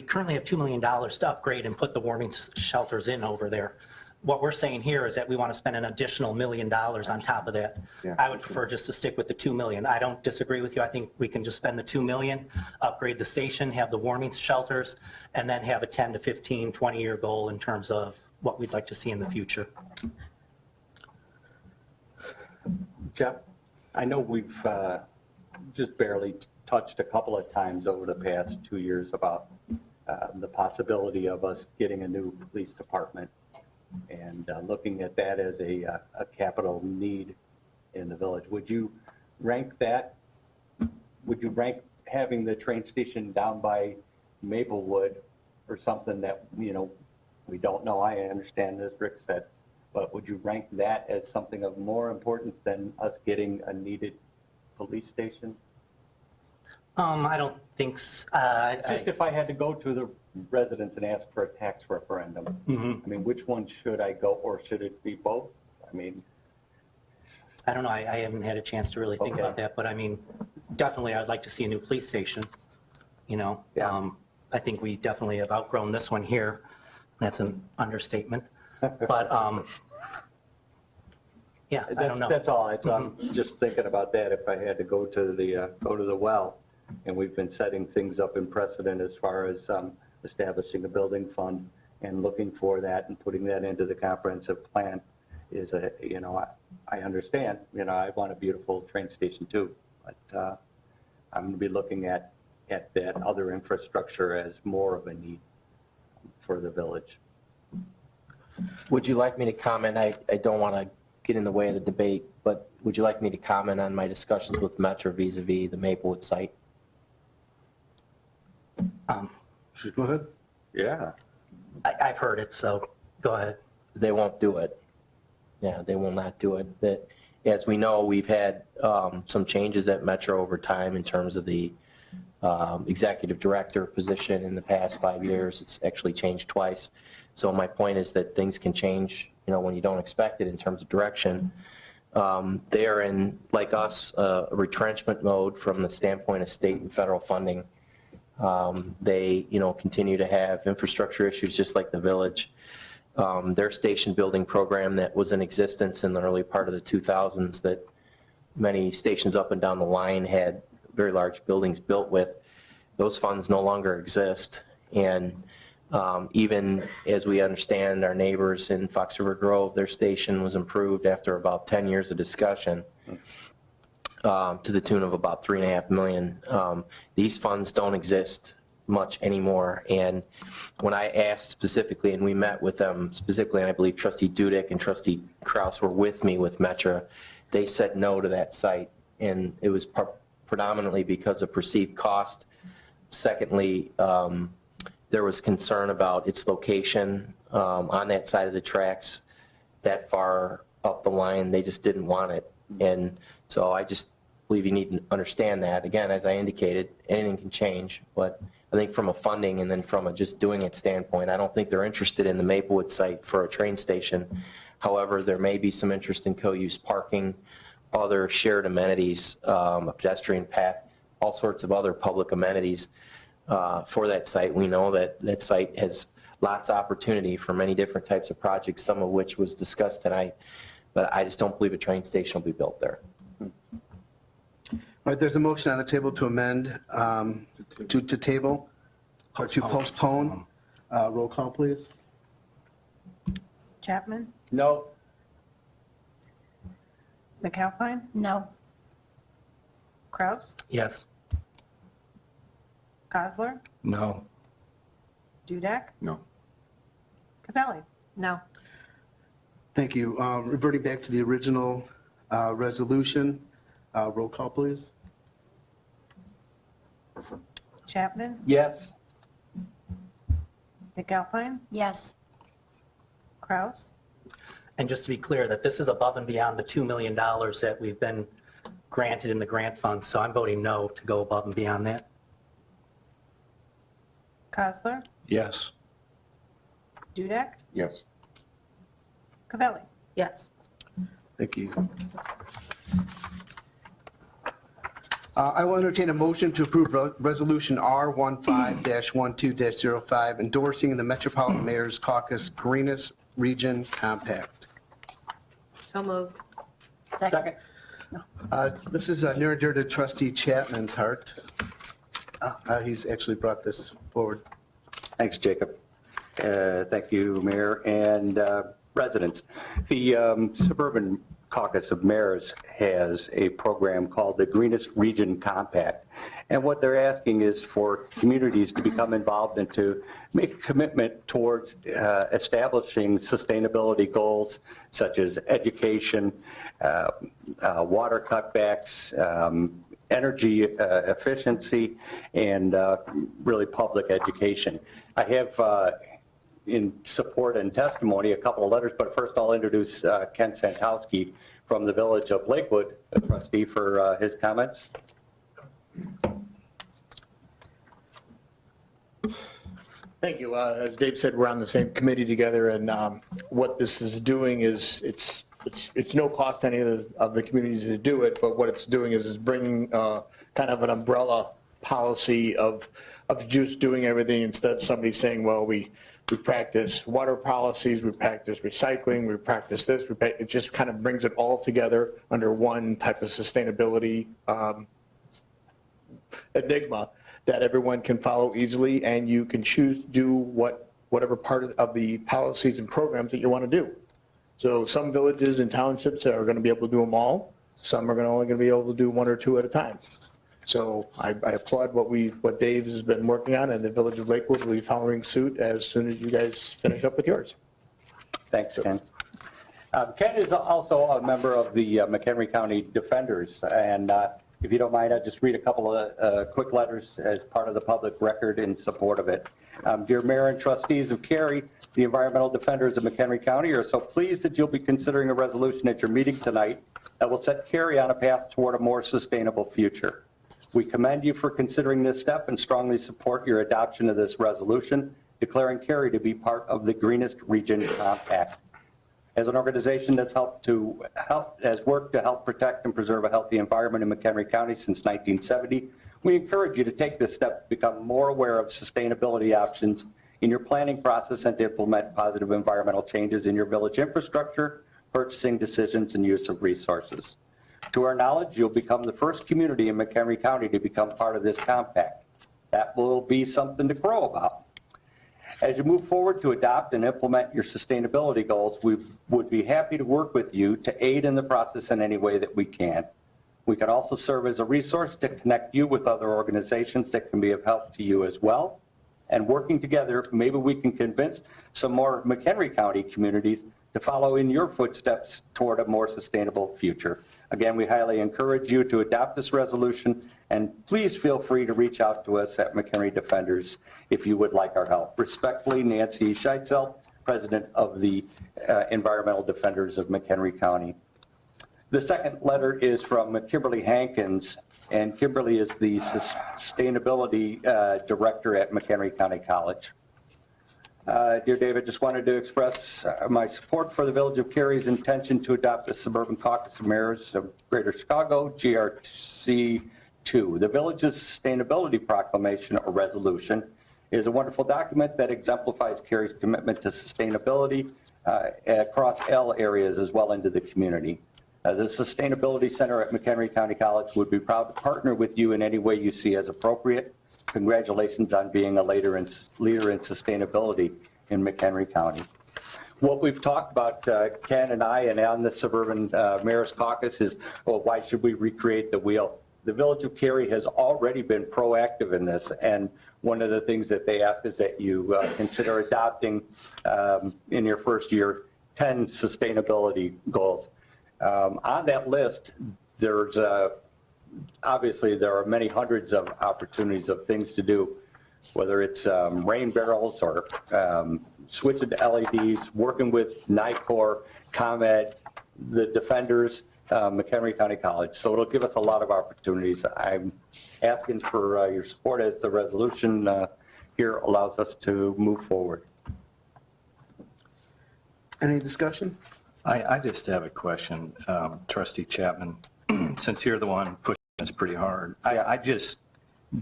currently have $2 million to upgrade and put the warming shelters in over there. What we're saying here is that we want to spend an additional $1 million on top of that. Yeah. I would prefer just to stick with the $2 million. I don't disagree with you. I think we can just spend the $2 million, upgrade the station, have the warming shelters, and then have a 10 to 15, 20-year goal in terms of what we'd like to see in the future. Jeff, I know we've just barely touched a couple of times over the past 2 years about the possibility of us getting a new police department and looking at that as a capital need in the village. Would you rank that? Would you rank having the train station down by Maplewood or something that, you know, we don't know? I understand, as Rick said, but would you rank that as something of more importance than us getting a needed police station? I don't think so. Just if I had to go to the residents and ask for a tax referendum, I mean, which one should I go, or should it be both? I mean, I don't know. I haven't had a chance to really think Okay. about that, but I mean, definitely I'd like to see a new police station, you know? Yeah. I think we definitely have outgrown this one here. That's an understatement. But, yeah, I don't know. That's all. I'm just thinking about that if I had to go to the well. And we've been setting things up in precedent as far as establishing a building fund and looking for that and putting that into the comprehensive plan is I understand, I want a beautiful train station too, but I'm going to be looking at that other infrastructure as more of a need for the village. Would you like me to comment? I don't want to get in the way of the debate, but would you like me to comment on my discussions with Metro vis-a-vis the Maplewood site? Go ahead. Yeah. I've heard it, so go ahead. They won't do it. Yeah, they will not do it. That, as we know, we've had some changes at Metro over time in terms of the executive director position in the past 5 years. It's actually changed twice. So my point is that things can change, when you don't expect it in terms of direction. They are in, like us, a retrenchment mode from the standpoint of state and federal funding. They, continue to have infrastructure issues just like the village. Their station building program that was in existence in the early part of the 2000s that many stations up and down the line had very large buildings built with, those funds no longer exist. And even as we understand our neighbors in Fox River Grove, their station was improved after about 10 years of discussion to the tune of about $3.5 million. These funds don't exist much anymore. And when I asked specifically, and we met with them specifically, and I believe Trustee Dudek and Trustee Kraus were with me with Metro, they said no to that site. And it was predominantly because of perceived cost. Secondly, there was concern about its location on that side of the tracks that far up the line. They just didn't want it. And so I just believe you need to understand that. Again, as I indicated, anything can change, but I think from a funding and then from a just doing it standpoint, I don't think they're interested in the Maplewood site for a train station. However, there may be some interest in co-use parking, other shared amenities, a pedestrian path, all sorts of other public amenities for that site. We know that that site has lots of opportunity for many different types of projects, some of which was discussed tonight, but I just don't believe a train station will be built there. All right, there's a motion on the table to amend, to table, or to postpone. Roll call, please. Chapman? No. McAlpine? No. Kraus? Yes. Cosler? No. Dudek? No. Capelli? No. Thank you. Reverting back to the original resolution, roll call, please. Chapman? Yes. McAlpine? Yes. Kraus? And just to be clear, that this is above and beyond the $2 million that we've been granted in the grant funds, so I'm voting no to go above and beyond that. Cosler? Yes. Dudek? Yes. Capelli? Yes. Thank you. I will entertain a motion to approve Resolution R15-12-05, endorsing the Metropolitan Mayor's Caucus Greenest Region Compact. So moved. Second. This is near and dear to Trustee Chapman's heart. He's actually brought this forward. Thanks, Jacob. Thank you, Mayor and residents. The Suburban Caucus of Mayors has a program called the Greenest Region Compact. And what they're asking is for communities to become involved and to make a commitment towards establishing sustainability goals such as education, water cutbacks, energy efficiency, and really public education. I have in support and testimony a couple of letters, but first I'll introduce Ken Santowski from the Village of Lakewood, a trustee, for his comments. Thank you. As Dave said, we're on the same committee together, and what this is doing is it's no cost to any of the communities to do it, but what it's doing is bringing kind of an umbrella policy of just doing everything instead of somebody saying, well, we practice water policies, we practice recycling, we practice this. It just kind of brings it all together under one type of sustainability enigma that everyone can follow easily, and you can choose to do whatever part of the policies and programs that you want to do. So some villages and townships are going to be able to do them all. Some are only going to be able to do one or two at a time. So I applaud what Dave has been working on, and the Village of Lakewood will be following suit as soon as you guys finish up with yours. Thanks, Ken. Ken is also a member of the McHenry County Defenders, and if you don't mind, I'll just read a couple of quick letters as part of the public record in support of it. Dear Mayor and trustees of Cary, the environmental defenders of McHenry County are so pleased that you'll be considering a resolution at your meeting tonight that will set Cary on a path toward a more sustainable future. We commend you for considering this step and strongly support your adoption of this resolution, declaring Cary to be part of the Greenest Region Compact. As an organization that's worked to help protect and preserve a healthy environment in McHenry County since 1970, we encourage you to take this step to become more aware of sustainability options in your planning process and to implement positive environmental changes in your village infrastructure, purchasing decisions, and use of resources. To our knowledge, you'll become the first community in McHenry County to become part of this compact. That will be something to crow about. As you move forward to adopt and implement your sustainability goals, we would be happy to work with you to aid in the process in any way that we can. We can also serve as a resource to connect you with other organizations that can be of help to you as well. And working together, maybe we can convince some more McHenry County communities to follow in your footsteps toward a more sustainable future. Again, we highly encourage you to adopt this resolution, and please feel free to reach out to us at McHenry Defenders if you would like our help. Respectfully, Nancy Scheitzel, President of the Environmental Defenders of McHenry County. The second letter is from Kimberly Hankins, and Kimberly is the Sustainability Director at McHenry County College. Dear David, just wanted to express my support for the Village of Cary's intention to adopt the Suburban Caucus of Mayors of Greater Chicago, GRC 2. The Village's Sustainability Proclamation or Resolution is a wonderful document that exemplifies Cary's commitment to sustainability across all areas as well into the community. The Sustainability Center at McHenry County College would be proud to partner with you in any way you see as appropriate. Congratulations on being a leader in sustainability in McHenry County. What we've talked about, Ken and I, and on the Suburban Mayor's Caucus is, well, why should we recreate the wheel? The Village of Cary has already been proactive in this, and one of the things that they ask is that you consider adopting in your first year 10 sustainability goals. On that list, there's obviously there are many hundreds of opportunities of things to do, whether it's rain barrels or switching to LEDs, working with NICOR, ComEd, the Defenders, McHenry County College. So it'll give us a lot of opportunities. I'm asking for your support as the resolution here allows us to move forward. Any discussion? I just have a question, Trustee Chapman, since you're the one pushing this pretty hard. I just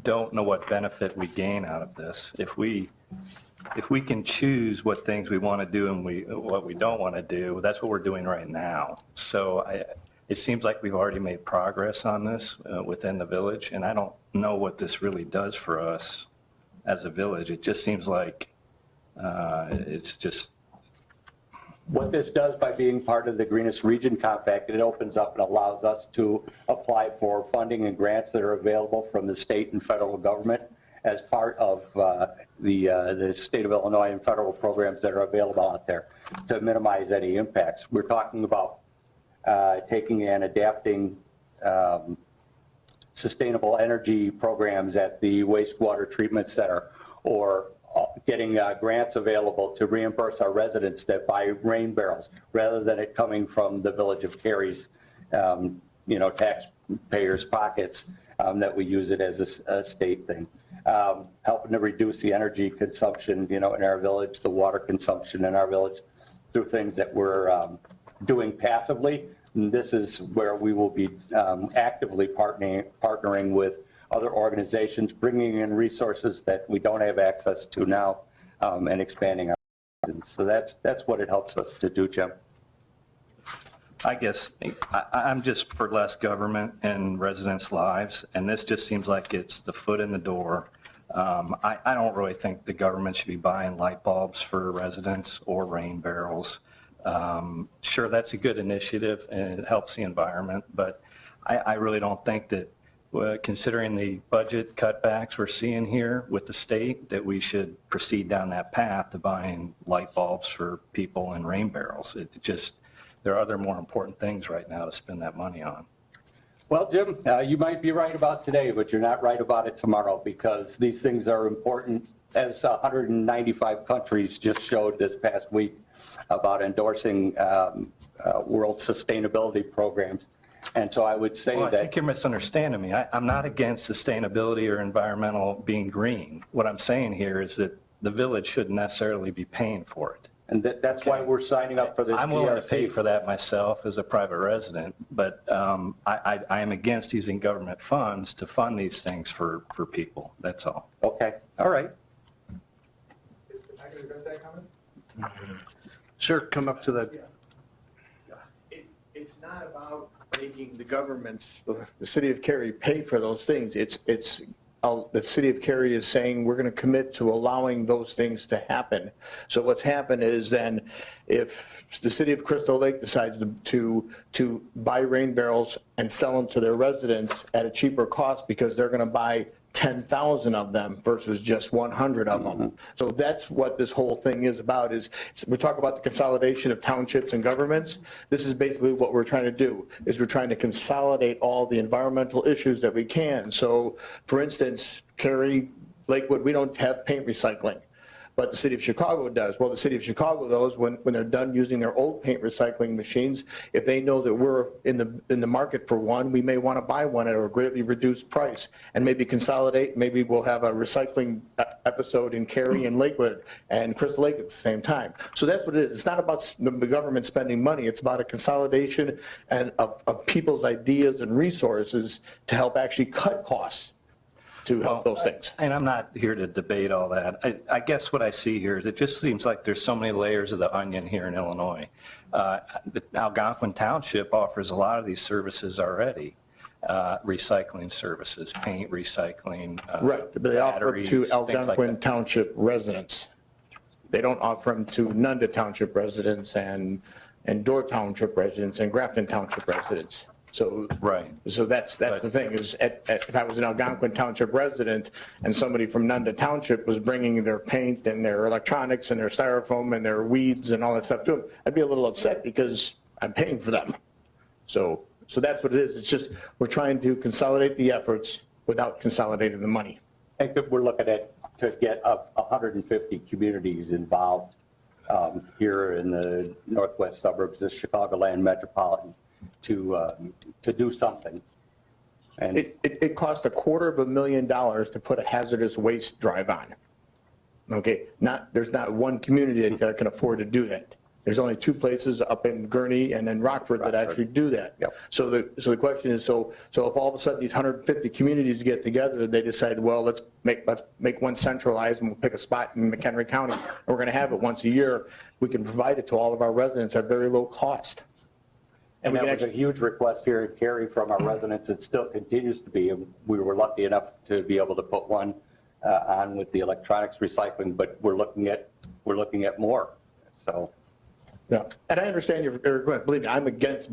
don't know what benefit we gain out of this. If we can choose what things we want to do and what we don't want to do, that's what we're doing right now. So it seems like we've already made progress on this within the village, and I don't know what this really does for us as a village. It just seems like it's just... What this does by being part of the Greenest Region Compact, it opens up and allows us to apply for funding and grants that are available from the state and federal government as part of the state of Illinois and federal programs that are available out there to minimize any impacts. We're talking about taking and adapting sustainable energy programs at the wastewater treatment center, or getting grants available to reimburse our residents that buy rain barrels rather than it coming from the Village of Cary's, taxpayers' pockets, that we use it as a state thing. Helping to reduce the energy consumption, in our village, the water consumption in our village through things that we're doing passively. And this is where we will be actively partnering with other organizations, bringing in resources that we don't have access to now, and expanding our presence. So that's what it helps us to do, Jim. I guess I'm just for less government and residents' lives, and this just seems like it's the foot in the door. I don't really think the government should be buying light bulbs for residents or rain barrels. Sure, that's a good initiative and it helps the environment, but I really don't think that considering the budget cutbacks we're seeing here with the state, that we should proceed down that path to buying light bulbs for people and rain barrels. It just there are other more important things right now to spend that money on. Well, Jim, you might be right about today, but you're not right about it tomorrow, because these things are important, as 195 countries just showed this past week about endorsing world sustainability programs. And so I would say Well, I that... think you're misunderstanding me. I'm not against sustainability or environmental being green. What I'm saying here is that the village shouldn't necessarily be paying for it. And that's why we're signing up for the I'm willing to pay GRC. for that myself as a private resident, but I am against using government funds to fund these things for people. That's all. Okay, all right. I can address that comment? Sure, come up to the, It's not about making the governments, the city of Cary, pay for those things. It's the city of Cary is saying we're going to commit to allowing those things to happen. So what's happened is then, if the city of Crystal Lake decides to buy rain barrels and sell them to their residents at a cheaper cost because they're going to buy 10,000 of them versus just 100 of them. So that's what this whole thing is about. Is we talk about the consolidation of townships and governments. This is basically what we're trying to do, is we're trying to consolidate all the environmental issues that we can. So for instance, Cary, Lakewood, we don't have paint recycling, but the city of Chicago does. Well, the city of Chicago, those, when they're done using their old paint recycling machines, if they know that we're in the market for one, we may want to buy one at a greatly reduced price and maybe consolidate. Maybe we'll have a recycling episode in Cary and Lakewood and Crystal Lake at the same time. So that's what it is. It's not about the government spending money. It's about a consolidation and of people's ideas and resources to help actually cut costs to help those things. And I'm not here to debate all that. I guess what I see here is it just seems like there's so many layers of the onion here in Illinois. The Algonquin Township offers a lot of these services already. Recycling services, paint recycling, Right, but they offer them batteries, to things like Algonquin that. Township residents. They don't offer them to Nunda Township residents and Door Township residents and Grafton Township residents. So, Right. so that's the thing, is if I was an Algonquin Township resident and somebody from Nunda Township was bringing their paint and their electronics and their styrofoam and their weeds and all that stuff to them, I'd be a little upset because I'm paying for them. So that's what it is. It's just, we're trying to consolidate the efforts without consolidating the money. I think we're looking at to get up 150 communities involved here in the northwest suburbs of Chicagoland metropolitan to do something. And It cost $250,000 to put a hazardous waste drive on. Okay, there's not one community that can afford to do that. There's only two places up in Gurnee and then Rockford that actually do that. Yep. So the question is, so if all of a sudden these 150 communities get together, they decide, well, let's make one centralized and we'll pick a spot in McHenry County, and we're going to have it once a year. We can provide it to all of our residents at very low cost. And that was a huge request here in Cary from our residents. It still continues to be. We were lucky enough to be able to put one on with the electronics recycling, but we're looking at more. So. Yeah, and I understand your request. Believe me, I'm against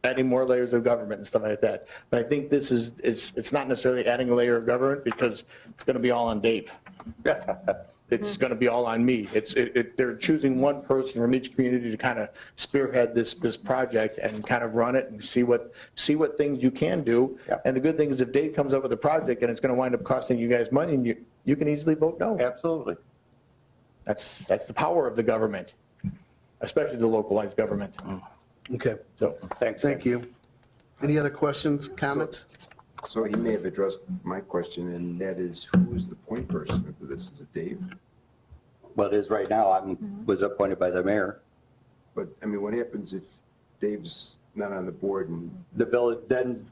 adding more layers of government and stuff like that. But I think this it's not necessarily adding a layer of government, because it's going to be all on Dave. It's going to be all on me. They're choosing one person from each community to kind of spearhead this project and kind of run it and see what things you can do. Yeah. And the good thing is, if Dave comes up with a project and it's going to wind up costing you guys money, and you can easily vote no. Absolutely. That's the power of the government, especially the localized government. okay, So Thanks. thank you. Any other questions, comments? So he may have addressed my question, and that is, who is the point person for this? Is it Dave? Well, it is right now. Was appointed by the mayor. But, I mean, what happens if Dave's not on the board and The village, then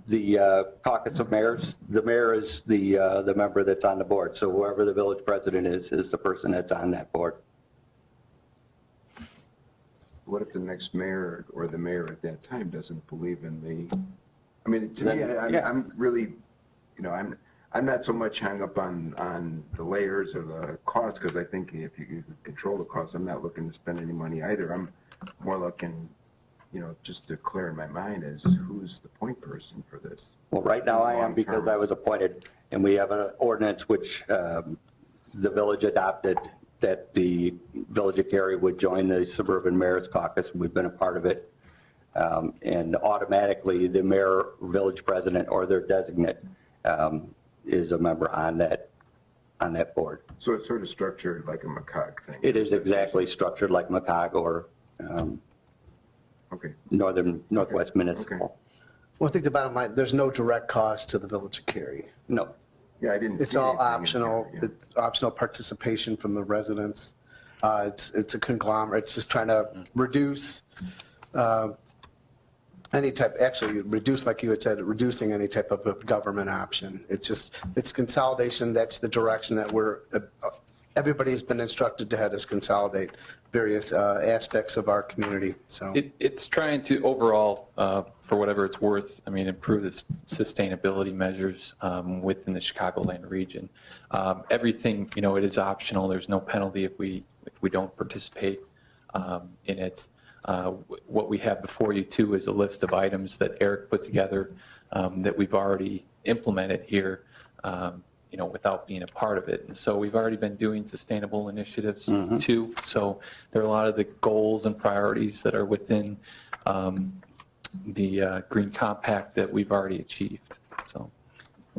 the caucus of mayors, the mayor is the member that's on the board. So whoever the village president is the person that's on that board. what if the next mayor or the mayor at that time doesn't believe in the, I mean, to me, I'm really, you know, I'm not so much hung up on the layers or the cost, because I think if you control the cost, I'm not looking to spend any money either. I'm more looking, you know, just to clear in my mind is who's the point person for this? Well, right now I am, because I was appointed, and we have an ordinance which the village adopted, that the Village of Cary would join the Suburban Mayor's Caucus. We've been a part of it. And automatically, the mayor, village president, or their designate is a member on that board. So it's sort of structured like a McCog thing? It is exactly structured like McCog or Okay. Northwest Municipal. Well, I think the bottom line, there's no direct cost to the Village of Cary. No. Yeah, I didn't It's see all anything in optional. there, yeah. It's optional participation from the residents. It's a conglomerate. It's just trying to reduce any type, actually reduce, like you had said, reducing any type of a government option. It's consolidation. That's the direction that everybody's been instructed to head, is consolidate various aspects of our community, so. It's trying to overall, for whatever it's worth, I mean, improve the sustainability measures within the Chicagoland region. Everything, it is optional. There's no penalty if we don't participate in it. What we have before you too is a list of items that Eric put together that we've already implemented here, without being a part of it. And so we've already been doing sustainable initiatives too. So there are a lot of the goals and priorities that are within the Green Compact that we've already achieved.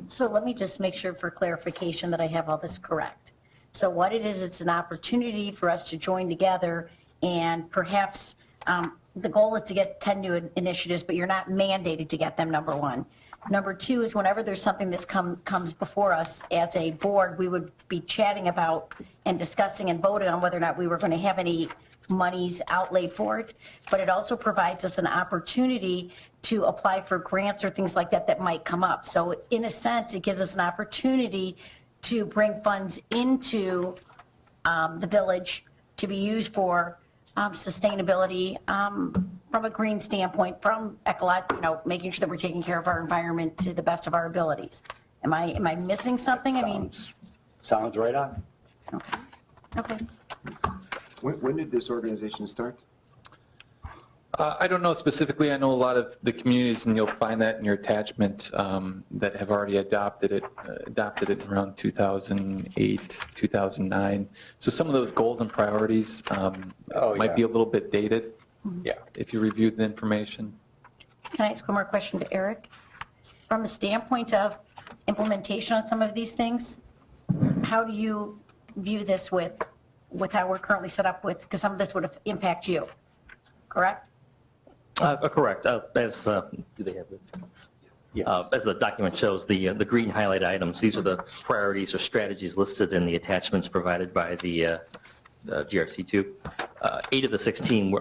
So let me just make sure for clarification that I have all this correct. So what it is, it's an opportunity for us to join together, and perhaps the goal is to get 10 new initiatives, but you're not mandated to get them, number one. Number two is whenever there's something that's comes before us as a board, we would be chatting about and discussing and voting on whether or not we were going to have any monies outlaid for it. But it also provides us an opportunity to apply for grants or things like that that might come up. So in a sense, it gives us an opportunity to bring funds into the village to be used for sustainability from a green standpoint, from ecological, making sure that we're taking care of our environment to the best of our abilities. Am I missing something? I mean, Sounds right on. okay. When did this organization start? I don't know specifically. I know a lot of the communities, and you'll find that in your attachment, that have already adopted it around 2008, 2009. So some of those goals and priorities might be a little bit dated. Yeah. If you reviewed the information. Can I ask one more question to Eric? From a standpoint of implementation on some of these things, how do you view this with how we're currently set up with, because some of this would impact you, correct? Correct. As do they have it? As the document shows, the green highlighted items, these are the priorities or strategies listed in the attachments provided by the GRC2. 8 of the 16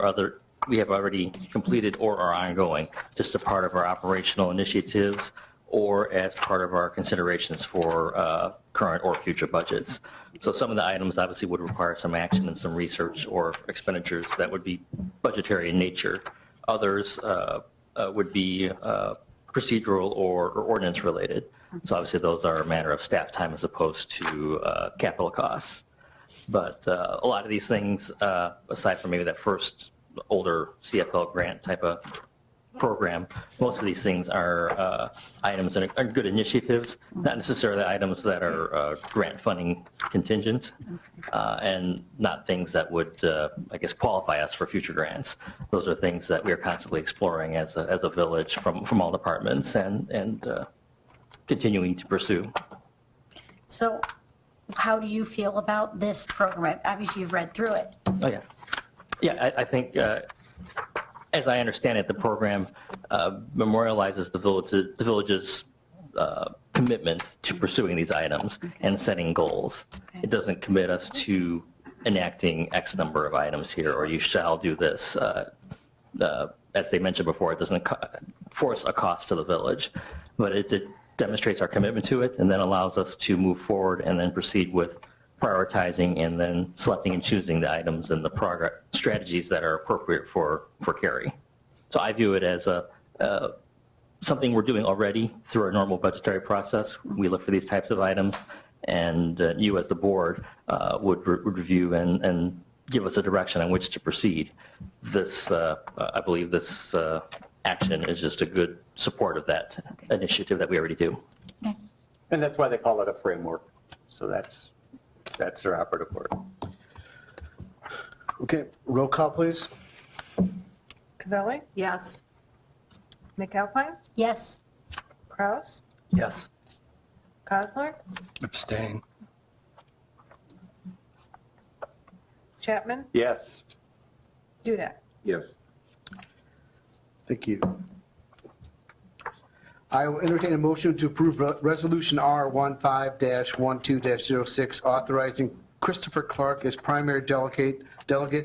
we have already completed or are ongoing, just a part of our operational initiatives or as part of our considerations for current or future budgets. So some of the items obviously would require some action and some research or expenditures that would be budgetary in nature. Others would be procedural or ordinance related. So obviously those are a matter of staff time as opposed to capital costs. But a lot of these things, aside from maybe that first older CFL grant type of program, most of these things are items that are good initiatives, not necessarily items that are grant funding contingent, and not things that would, qualify us for future grants. Those are things that we are constantly exploring as a village from all departments and continuing to pursue. So how do you feel about this program? Obviously, you've read through it. Oh, yeah. Yeah, I think, as I understand it, the program memorializes the village's commitment to pursuing these items and setting goals. It doesn't commit us to enacting X number of items here, or you shall do this. As they mentioned before, it doesn't force a cost to the village, but it demonstrates our commitment to it and then allows us to move forward and then proceed with prioritizing and then selecting and choosing the items and the progress strategies that are appropriate for Cary. So I view it as something we're doing already through our normal budgetary process. We look for these types of items, and you as the board would review and give us a direction on which to proceed. This, I believe this action is just a good support of that initiative that we already do. Okay. And that's why they call it a framework. So that's their operative word. Okay, roll call, please. Cavelli, Yes. McAlpine, Yes. Kraus, Yes. Cosler, Abstain. Chapman, Yes. Duda. Yes. Thank you. I will entertain a motion to approve Resolution R15-12-06, authorizing Christopher Clark as primary delegate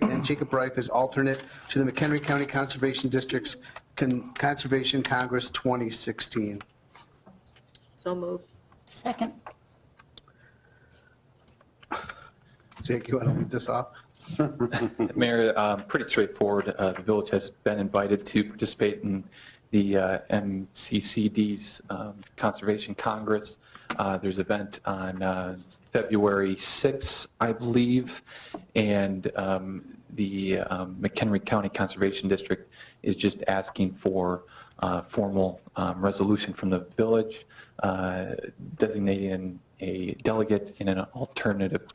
and Jacob Reif as alternate to the McHenry County Conservation District's Conservation Congress 2016. So moved. Second. Jake, you want to lead this off? Mayor, pretty straightforward. The village has been invited to participate in the MCCD's Conservation Congress. There's an event on February 6th, I believe, and the McHenry County Conservation District is just asking for formal resolution from the village designating a delegate and an alternative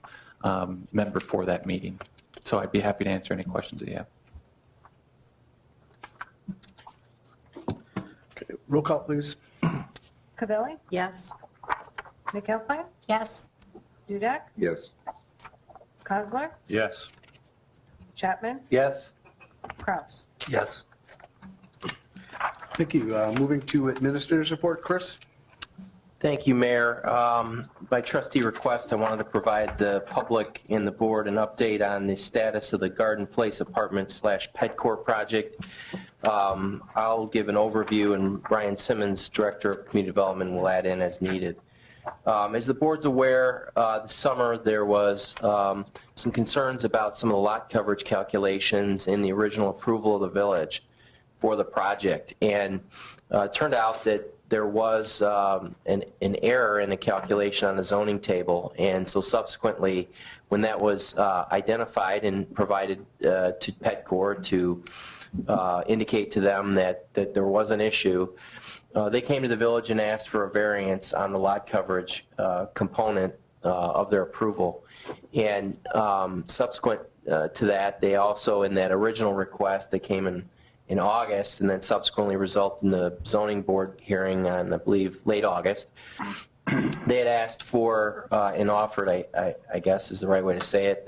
member for that meeting. So I'd be happy to answer any questions that you have. Okay, roll call, please. Cavelli, Yes. McAlpine, Yes. Duda, Yes. Cosler, Yes. Chapman, Yes. Kraus. Yes. Thank you. Moving to Administrator's Report, Chris? Thank you, Mayor. By trustee request, I wanted to provide the public and the board an update on the status of the Garden Place Apartments / Pedcore project. I'll give an overview, and Brian Simmons, Director of Community Development, will add in as needed. As the board's aware, this summer there was some concerns about some of the lot coverage calculations in the original approval of the village for the project. And it turned out that there was an error in the calculation on the zoning table. And so subsequently, when that was identified and provided to Pedcore to indicate to them that there was an issue, they came to the village and asked for a variance on the lot coverage component of their approval. And subsequent to that, they also, in that original request, they came in August and then subsequently resulted in the zoning board hearing on, I believe, late August. They had asked for and offered, I guess is the right way to say it,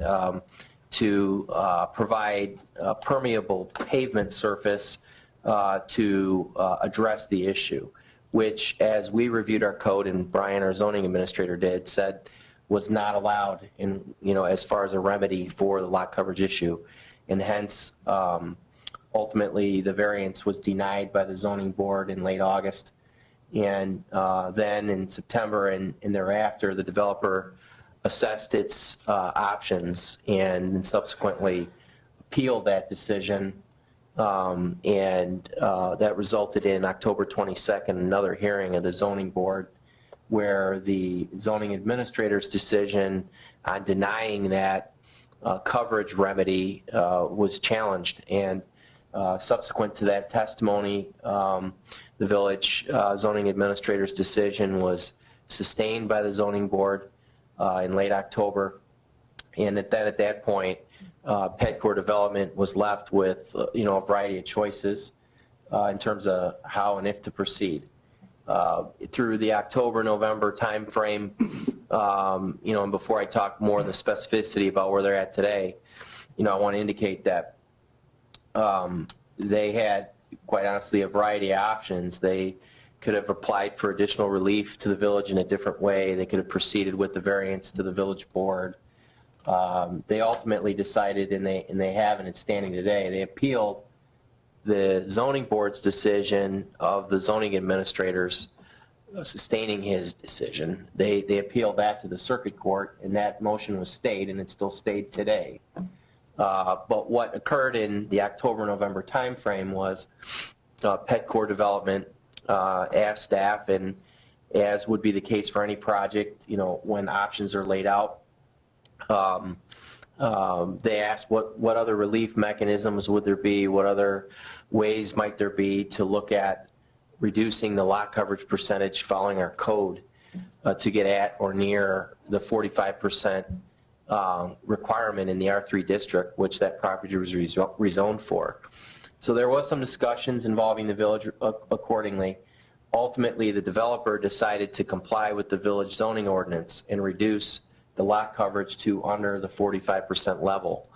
to provide a permeable pavement surface to address the issue, which, as we reviewed our code and Brian, our zoning administrator, did, said was not allowed in, as far as a remedy for the lot coverage issue. And hence, ultimately, the variance was denied by the zoning board in late August. And then in September and thereafter, the developer assessed its options and subsequently appealed that decision. And that resulted in October 22nd, another hearing of the zoning board where the zoning administrator's decision on denying that coverage remedy was challenged. And subsequent to that testimony, the village zoning administrator's decision was sustained by the zoning board in late October. And at that point, Pedcore Development was left with a variety of choices in terms of how and if to proceed. Through the October-November timeframe, and before I talk more of the specificity about where they're at today, I want to indicate that they had, quite honestly, a variety of options. They could have applied for additional relief to the village in a different way. They could have proceeded with the variance to the village board. They ultimately decided, and they have, and it's standing today, they appealed the zoning board's decision of the zoning administrators sustaining his decision. They appealed that to the circuit court, and that motion was stayed, and it still stayed today. But what occurred in the October-November timeframe was Pedcore Development asked staff, and as would be the case for any project, when options are laid out, they asked what other relief mechanisms would there be, what other ways might there be to look at reducing the lot coverage percentage following our code to get at or near the 45% requirement in the R3 district, which that property was rezoned for. So there was some discussions involving the village accordingly. Ultimately, the developer decided to comply with the village zoning ordinance and reduce the lot coverage to under the 45% level.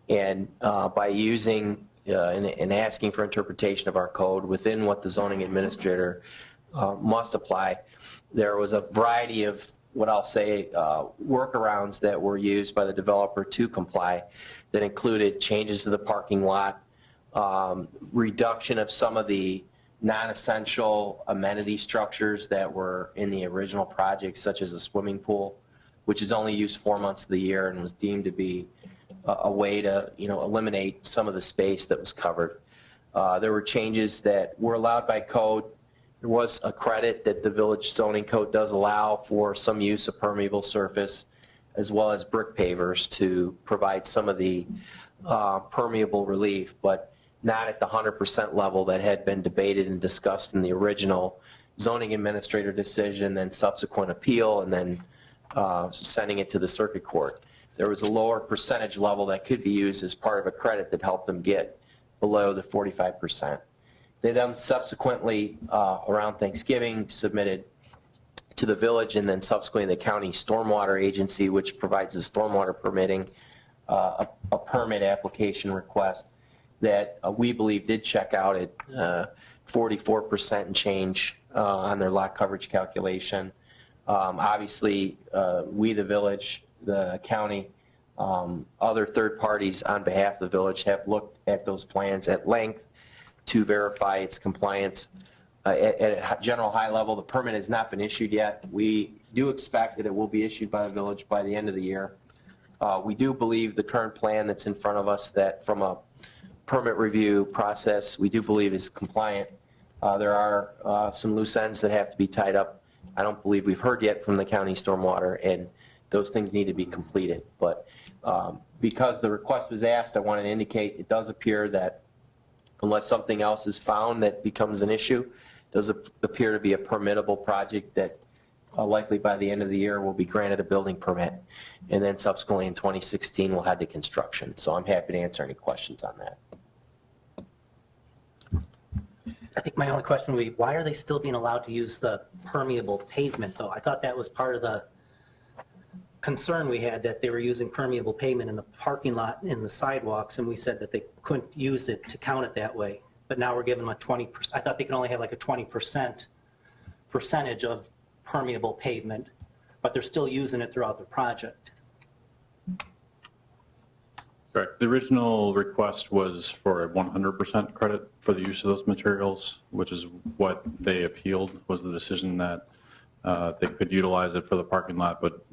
And by using and asking for interpretation of our code within what the zoning administrator must apply, there was a variety of what I'll say workarounds that were used by the developer to comply that included changes to the parking lot, reduction of some of the non-essential amenity structures that were in the original project, such as a swimming pool, which is only used 4 months of the year and was deemed to be a way to, eliminate some of the space that was covered. There were changes that were allowed by code. There was a credit that the village zoning code does allow for some use of permeable surface, as well as brick pavers to provide some of the permeable relief, but not at the 100% level that had been debated and discussed in the original zoning administrator decision, then subsequent appeal, and then sending it to the circuit court. There was a lower percentage level that could be used as part of a credit that helped them get below the 45%. They then subsequently, around Thanksgiving, submitted to the village and then subsequently the county stormwater agency, which provides the stormwater permitting, a permit application request that we believe did check out at 44% and change on their lot coverage calculation. Obviously, we, the village, the county, other third parties on behalf of the village have looked at those plans at length to verify its compliance. At a general high level, the permit has not been issued yet. We do expect that it will be issued by the village by the end of the year. We do believe the current plan that's in front of us, that from a permit review process, we do believe is compliant. There are some loose ends that have to be tied up. I don't believe we've heard yet from the county stormwater, and those things need to be completed. But because the request was asked, I wanted to indicate it does appear that unless something else is found that becomes an issue, it does appear to be a permittable project that likely by the end of the year will be granted a building permit. And then subsequently in 2016, we'll head to construction. So I'm happy to answer any questions on that. I think my only question would be, why are they still being allowed to use the permeable pavement, though? I thought that was part of the concern we had, that they were using permeable pavement in the parking lot, in the sidewalks, and we said that they couldn't use it to count it that way. But now we're giving them a 20%. I thought they could only have like a 20% percentage of permeable pavement, but they're still using it throughout the project. Correct. The original request was for a 100% credit for the use of those materials, which is what they appealed, was the decision that they could utilize it for the parking lot, but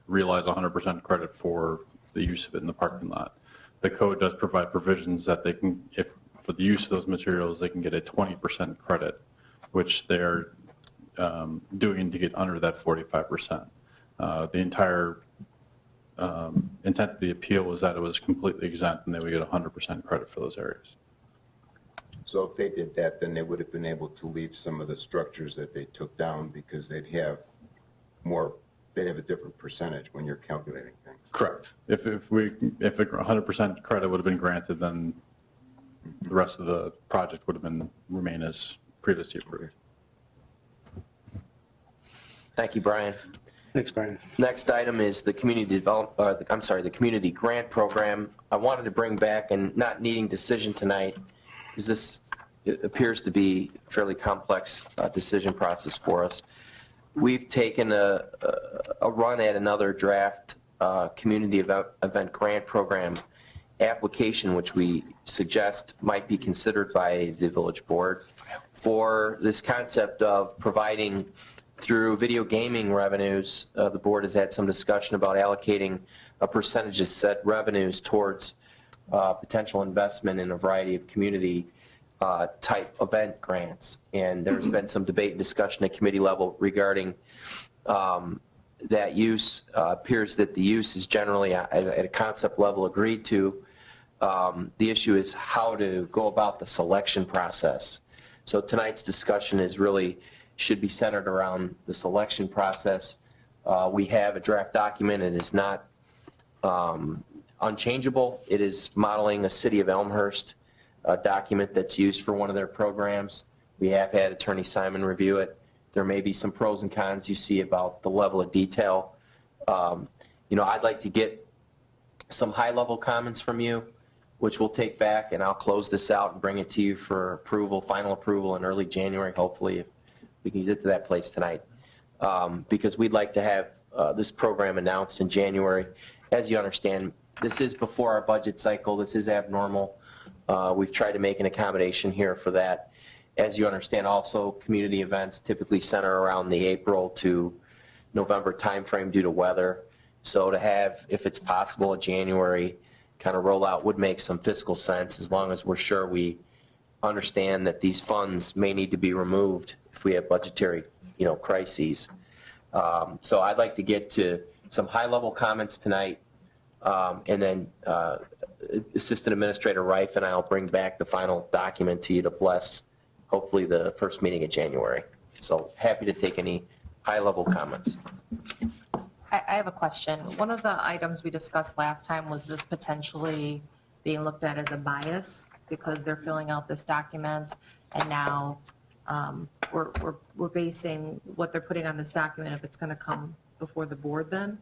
realize 100% credit for the use of it in the parking lot. The code does provide provisions that they can, if for the use of those materials, they can get a 20% credit, which they're doing to get under that 45%. The entire intent of the appeal was that it was completely exempt and they would get 100% credit for those areas. So if they did that, then they would have been able to leave some of the structures that they took down because they'd have a different percentage when you're calculating things. Correct. If 100% credit would have been granted, then the rest of the project would have remain as previously approved. Thank you, Brian. Thanks, Brian. Next item is the the community grant program. I wanted to bring back, and not needing decision tonight, because this appears to be a fairly complex decision process for us. We've taken a run at another draft community event grant program application, which we suggest might be considered by the village board for this concept of providing through video gaming revenues. The board has had some discussion about allocating a percentage of said revenues towards potential investment in a variety of community type event grants. And there's been some debate and discussion at committee level regarding that use. Appears that the use is generally at a concept level agreed to. The issue is how to go about the selection process. So tonight's discussion should be centered around the selection process. We have a draft document. It is not unchangeable. It is modeling a City of Elmhurst document that's used for one of their programs. We have had Attorney Simon review it. There may be some pros and cons you see about the level of detail. I'd like to get some high-level comments from you, which we'll take back, and I'll close this out and bring it to you for approval, final approval in early January, hopefully, if we can get to that place tonight. Because we'd like to have this program announced in January. As you understand, this is before our budget cycle. This is abnormal. We've tried to make an accommodation here for that. As you understand, also, community events typically center around the April to November timeframe due to weather. So to have, if it's possible, a January kind of rollout would make some fiscal sense, as long as we're sure we understand that these funds may need to be removed if we have budgetary, crises. So I'd like to get to some high-level comments tonight, and then Assistant Administrator Reif and I will bring back the final document to you to bless, hopefully, the first meeting in January. So happy to take any high-level comments. I have a question. One of the items we discussed last time was this potentially being looked at as a bias because they're filling out this document, and now we're basing what they're putting on this document if it's going to come before the board then.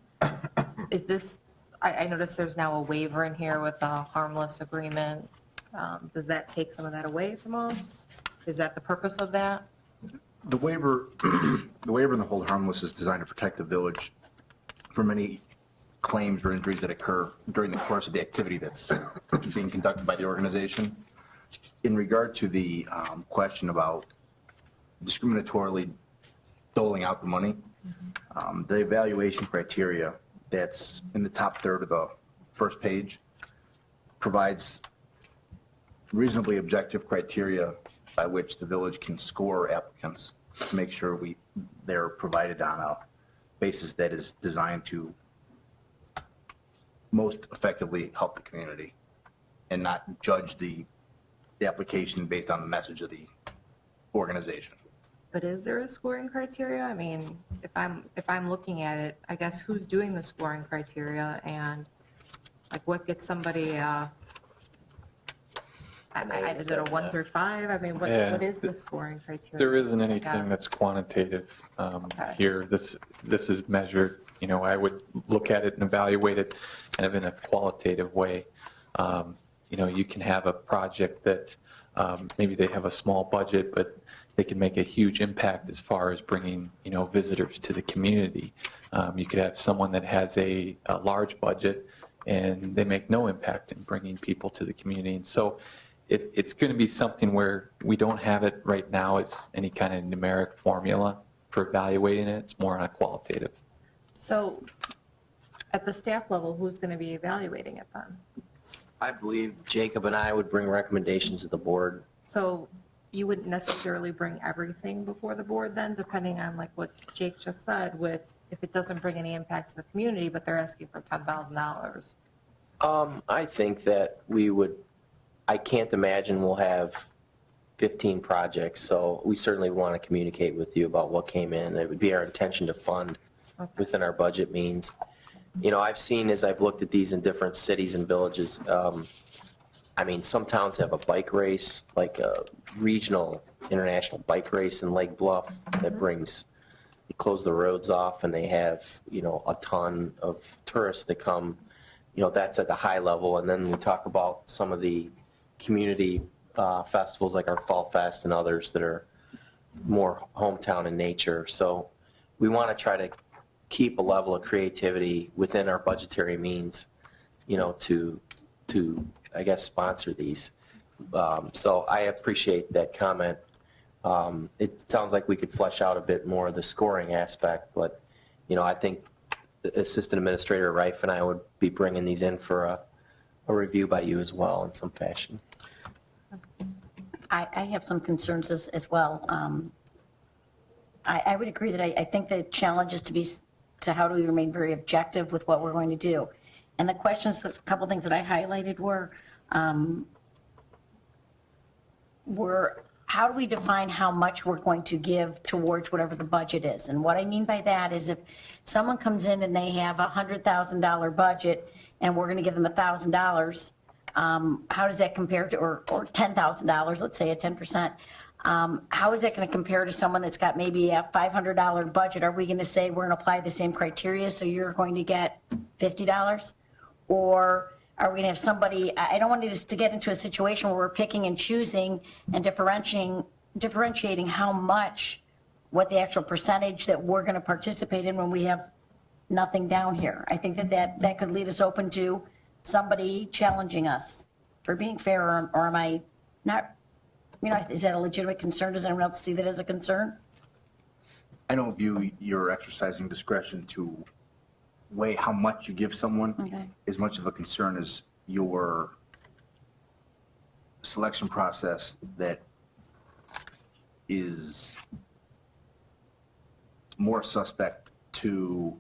Is this, I noticed there's now a waiver in here with a harmless agreement. Does that take some of that away from us? Is that the purpose of that? The waiver and the hold harmless is designed to protect the village from any claims or injuries that occur during the course of the activity that's being conducted by the organization. In regard to the question about discriminatorily doling out the money, the evaluation criteria that's in the top third of the first page provides reasonably objective criteria by which the village can score applicants to make sure they're provided on a basis that is designed to most effectively help the community and not judge the application based on the message of the organization. But is there a scoring criteria? I mean, if I'm looking at it, I guess who's doing the scoring criteria, and like what gets somebody, is it a 1 through 5? I mean, what is the scoring criteria? There isn't anything that's quantitative here. This is measured, I would look at it and evaluate it kind of in a qualitative way. You can have a project that maybe they have a small budget, but they can make a huge impact as far as bringing, visitors to the community. You could have someone that has a large budget and they make no impact in bringing people to the community. And so it's going to be something where we don't have it right now as any kind of numeric formula for evaluating it. It's more on a qualitative. So at the staff level, who's going to be evaluating it then? I believe Jacob and I would bring recommendations to the board. So you wouldn't necessarily bring everything before the board then, depending on like what Jake just said, with if it doesn't bring any impact to the community, but they're asking for $10,000. I think that I can't imagine we'll have 15 projects, so we certainly want to communicate with you about what came in. It would be our intention to fund within our budget means. I've seen, as I've looked at these in different cities and villages, some towns have a bike race, like a regional international bike race in Lake Bluff that they close the roads off and they have, a ton of tourists that come, that's at the high level. And then we talk about some of the community festivals like our Fall Fest and others that are more hometown in nature. So we want to try to keep a level of creativity within our budgetary means, to I guess, sponsor these. So I appreciate that comment. It sounds like we could flesh out a bit more of the scoring aspect, but, I think the Assistant Administrator Reif and I would be bringing these in for a review by you as well in some fashion. I have some concerns as well. I would agree that I think the challenge is to how do we remain very objective with what we're going to do. And the questions, a couple things that I highlighted were how do we define how much we're going to give towards whatever the budget is? And what I mean by that is if someone comes in and they have a $100,000 budget and we're going to give them $1,000, how does that compare to, or $10,000, let's say a 10%? How is that going to compare to someone that's got maybe a $500 budget? Are we going to say we're going to apply the same criteria, so you're going to get $50? Or are we going to have somebody, I don't want us to get into a situation where we're picking and choosing and differentiating how much, what the actual percentage that we're going to participate in when we have nothing down here. I think that could lead us open to somebody challenging us for being fair, or am I not, is that a legitimate concern? Does anyone else see that as a concern? I don't view your exercising discretion to weigh how much you give someone as much of a concern as your selection process that is more suspect to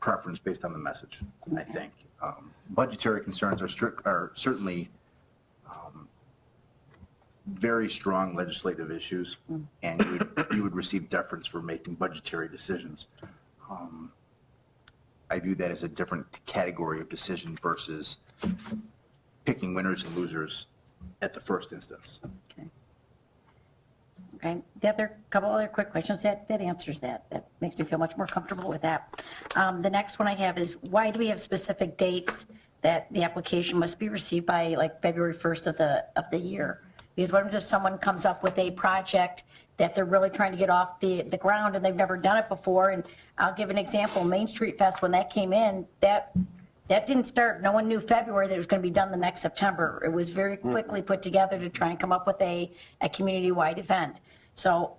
preference based on the message, I think. Budgetary concerns are certainly very strong legislative issues, and you would receive deference for making budgetary decisions. I view that as a different category of decision versus picking winners and losers at the first instance. Okay, couple other quick questions, that answers that. That makes me feel much more comfortable with that. The next one I have is, why do we have specific dates that the application must be received by, like February 1st of the year? Because what if someone comes up with a project that they're really trying to get off the ground and they've never done it before? And I'll give an example, Main Street Fest, when that came in, that didn't start, no one knew February that it was going to be done the next September. It was very quickly put together to try and come up with a community-wide event. So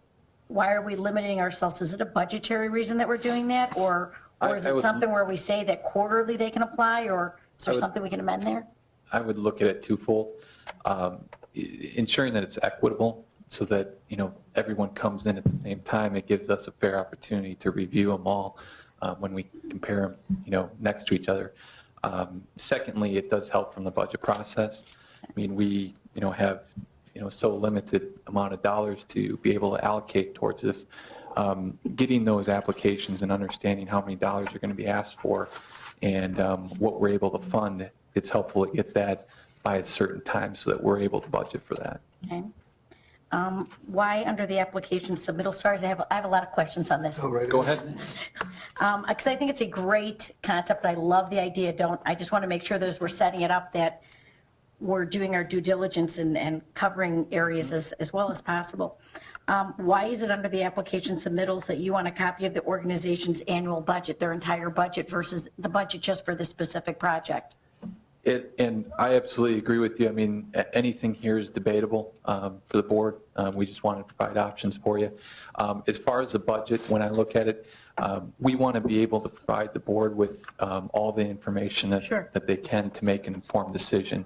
why are we limiting ourselves? Is it a budgetary reason that we're doing that? Or is it something where we say that quarterly they can apply, or is there something we can amend there? I would look at it twofold. Ensuring that it's equitable so that, everyone comes in at the same time. It gives us a fair opportunity to review them all when we compare them, next to each other. Secondly, it does help from the budget process. I mean, we, have, so limited amount of dollars to be able to allocate towards this. Getting those applications and understanding how many dollars are going to be asked for and what we're able to fund, it's helpful to get that by a certain time so that we're able to budget for that. Okay. Why under the application submittal stars? I have a lot of questions on this. Go ahead. Because I think it's a great concept. I love the idea. I just want to make sure that as we're setting it up that we're doing our due diligence and covering areas as well as possible. Why is it under the application submittals that you want a copy of the organization's annual budget, their entire budget, versus the budget just for the specific project? And I absolutely agree with you. I mean, anything here is debatable for the board. We just want to provide options for you. As far as the budget, when I look at it, we want to be able to provide the board with all the information that they can to make an informed decision.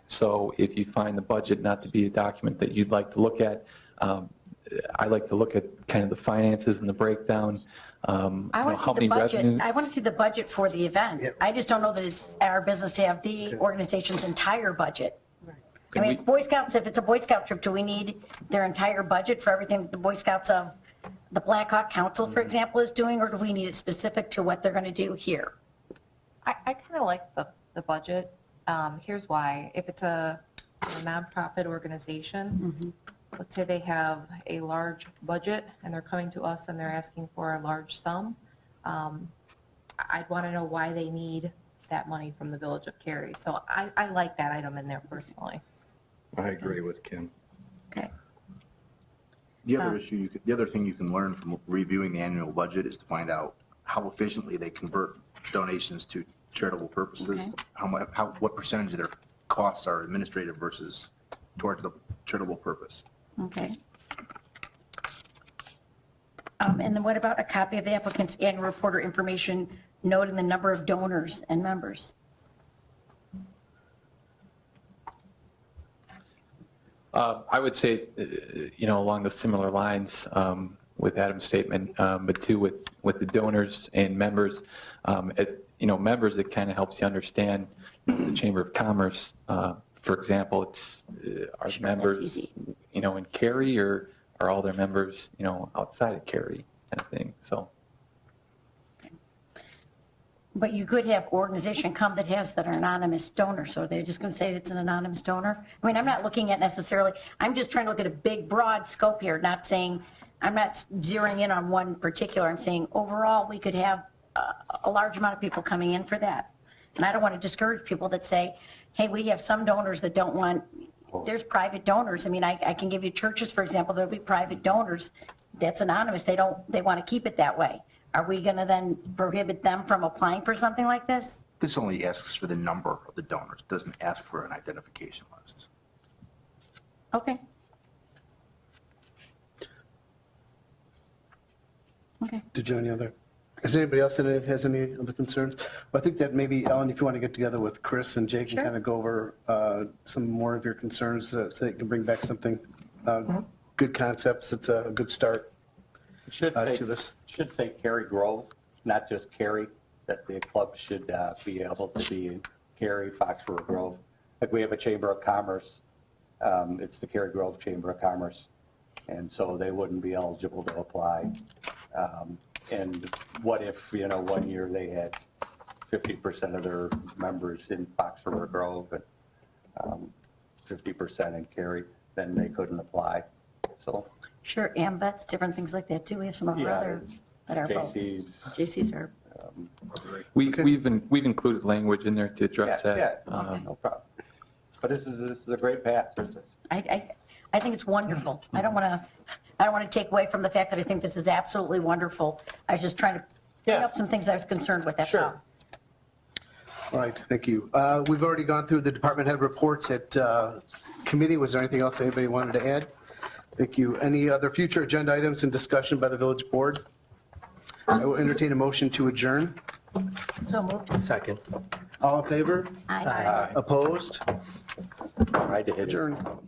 So if you find the budget not to be a document that you'd like to look at, I like to look at kind of the finances and the breakdown. I want to see the budget. I want to see the budget for the event. I just don't know that it's our business to have the organization's entire budget. I mean, Boy Scouts, if it's a Boy Scout trip, do we need their entire budget for everything that the Boy Scouts of the Black Hawk Council, for example, is doing, or do we need it specific to what they're going to do here? I kind of like the budget. Here's why. If it's a nonprofit organization, let's say they have a large budget and they're coming to us and they're asking for a large sum, I'd want to know why they need that money from the Village of Cary. So I like that item in there personally. I agree with Kim. Okay. The other thing you can learn from reviewing the annual budget is to find out how efficiently they convert donations to charitable purposes, what percentage of their costs are administrative versus towards the charitable purpose. Okay. And then what about a copy of the applicant's annual report or information noting the number of donors and members? I would say, along the similar lines with Adam's statement, but too with the donors and members, members, it kind of helps you understand the Chamber of Commerce. For example, it's are members, in Cary, or are all their members, outside of Cary, kind of thing. So. But you could have organization come that has that are anonymous donors, so they're just going to say it's an anonymous donor? I mean, I'm not looking at necessarily, I'm just trying to look at a big, broad scope here, not saying, I'm not zeroing in on one particular, I'm saying overall, we could have a large amount of people coming in for that. And I don't want to discourage people that say, hey, we have some donors that don't want, there's private donors. I mean, I can give you churches, for example, there'll be private donors that's anonymous, they want to keep it that way. Are we going to then prohibit them from applying for something like this? This only asks for the number of the donors, doesn't ask for an identification list. Okay. Okay. Did you have any other? Is anybody else that has any other concerns? Well, I think that maybe, Ellen, if you want to get together with Chris and Jake and Sure. kind of go over some more of your concerns so that you can bring back something, good concepts, it's a good start It should to say, this. should say Cary Grove, not just Cary, that the club should be able to be in Cary, Foxborough Grove. Like we have a Chamber of Commerce, it's the Cary Grove Chamber of Commerce, and so they wouldn't be eligible to apply. And what if, 1 year they had 50% of their members in Foxborough Grove and 50% in Cary, then they couldn't apply, so. Sure, AMVETS, different things like that too. We have some of our Yeah, other that are both. JCs are, We've included language in there to address Yeah, that. no problem. But this is a great pass. I think it's wonderful. I don't want to take away from the fact that I think this is absolutely wonderful. I was just trying to bring up some things I was concerned with, that's all. All right, thank you. We've already gone through the department head reports at committee. Was there anything else anybody wanted to add? Thank you. Any other future agenda items and discussion by the village board? I will entertain a motion to adjourn. So moved. Second. All in favor? Aye. Opposed? Tried to hit it. Adjourn.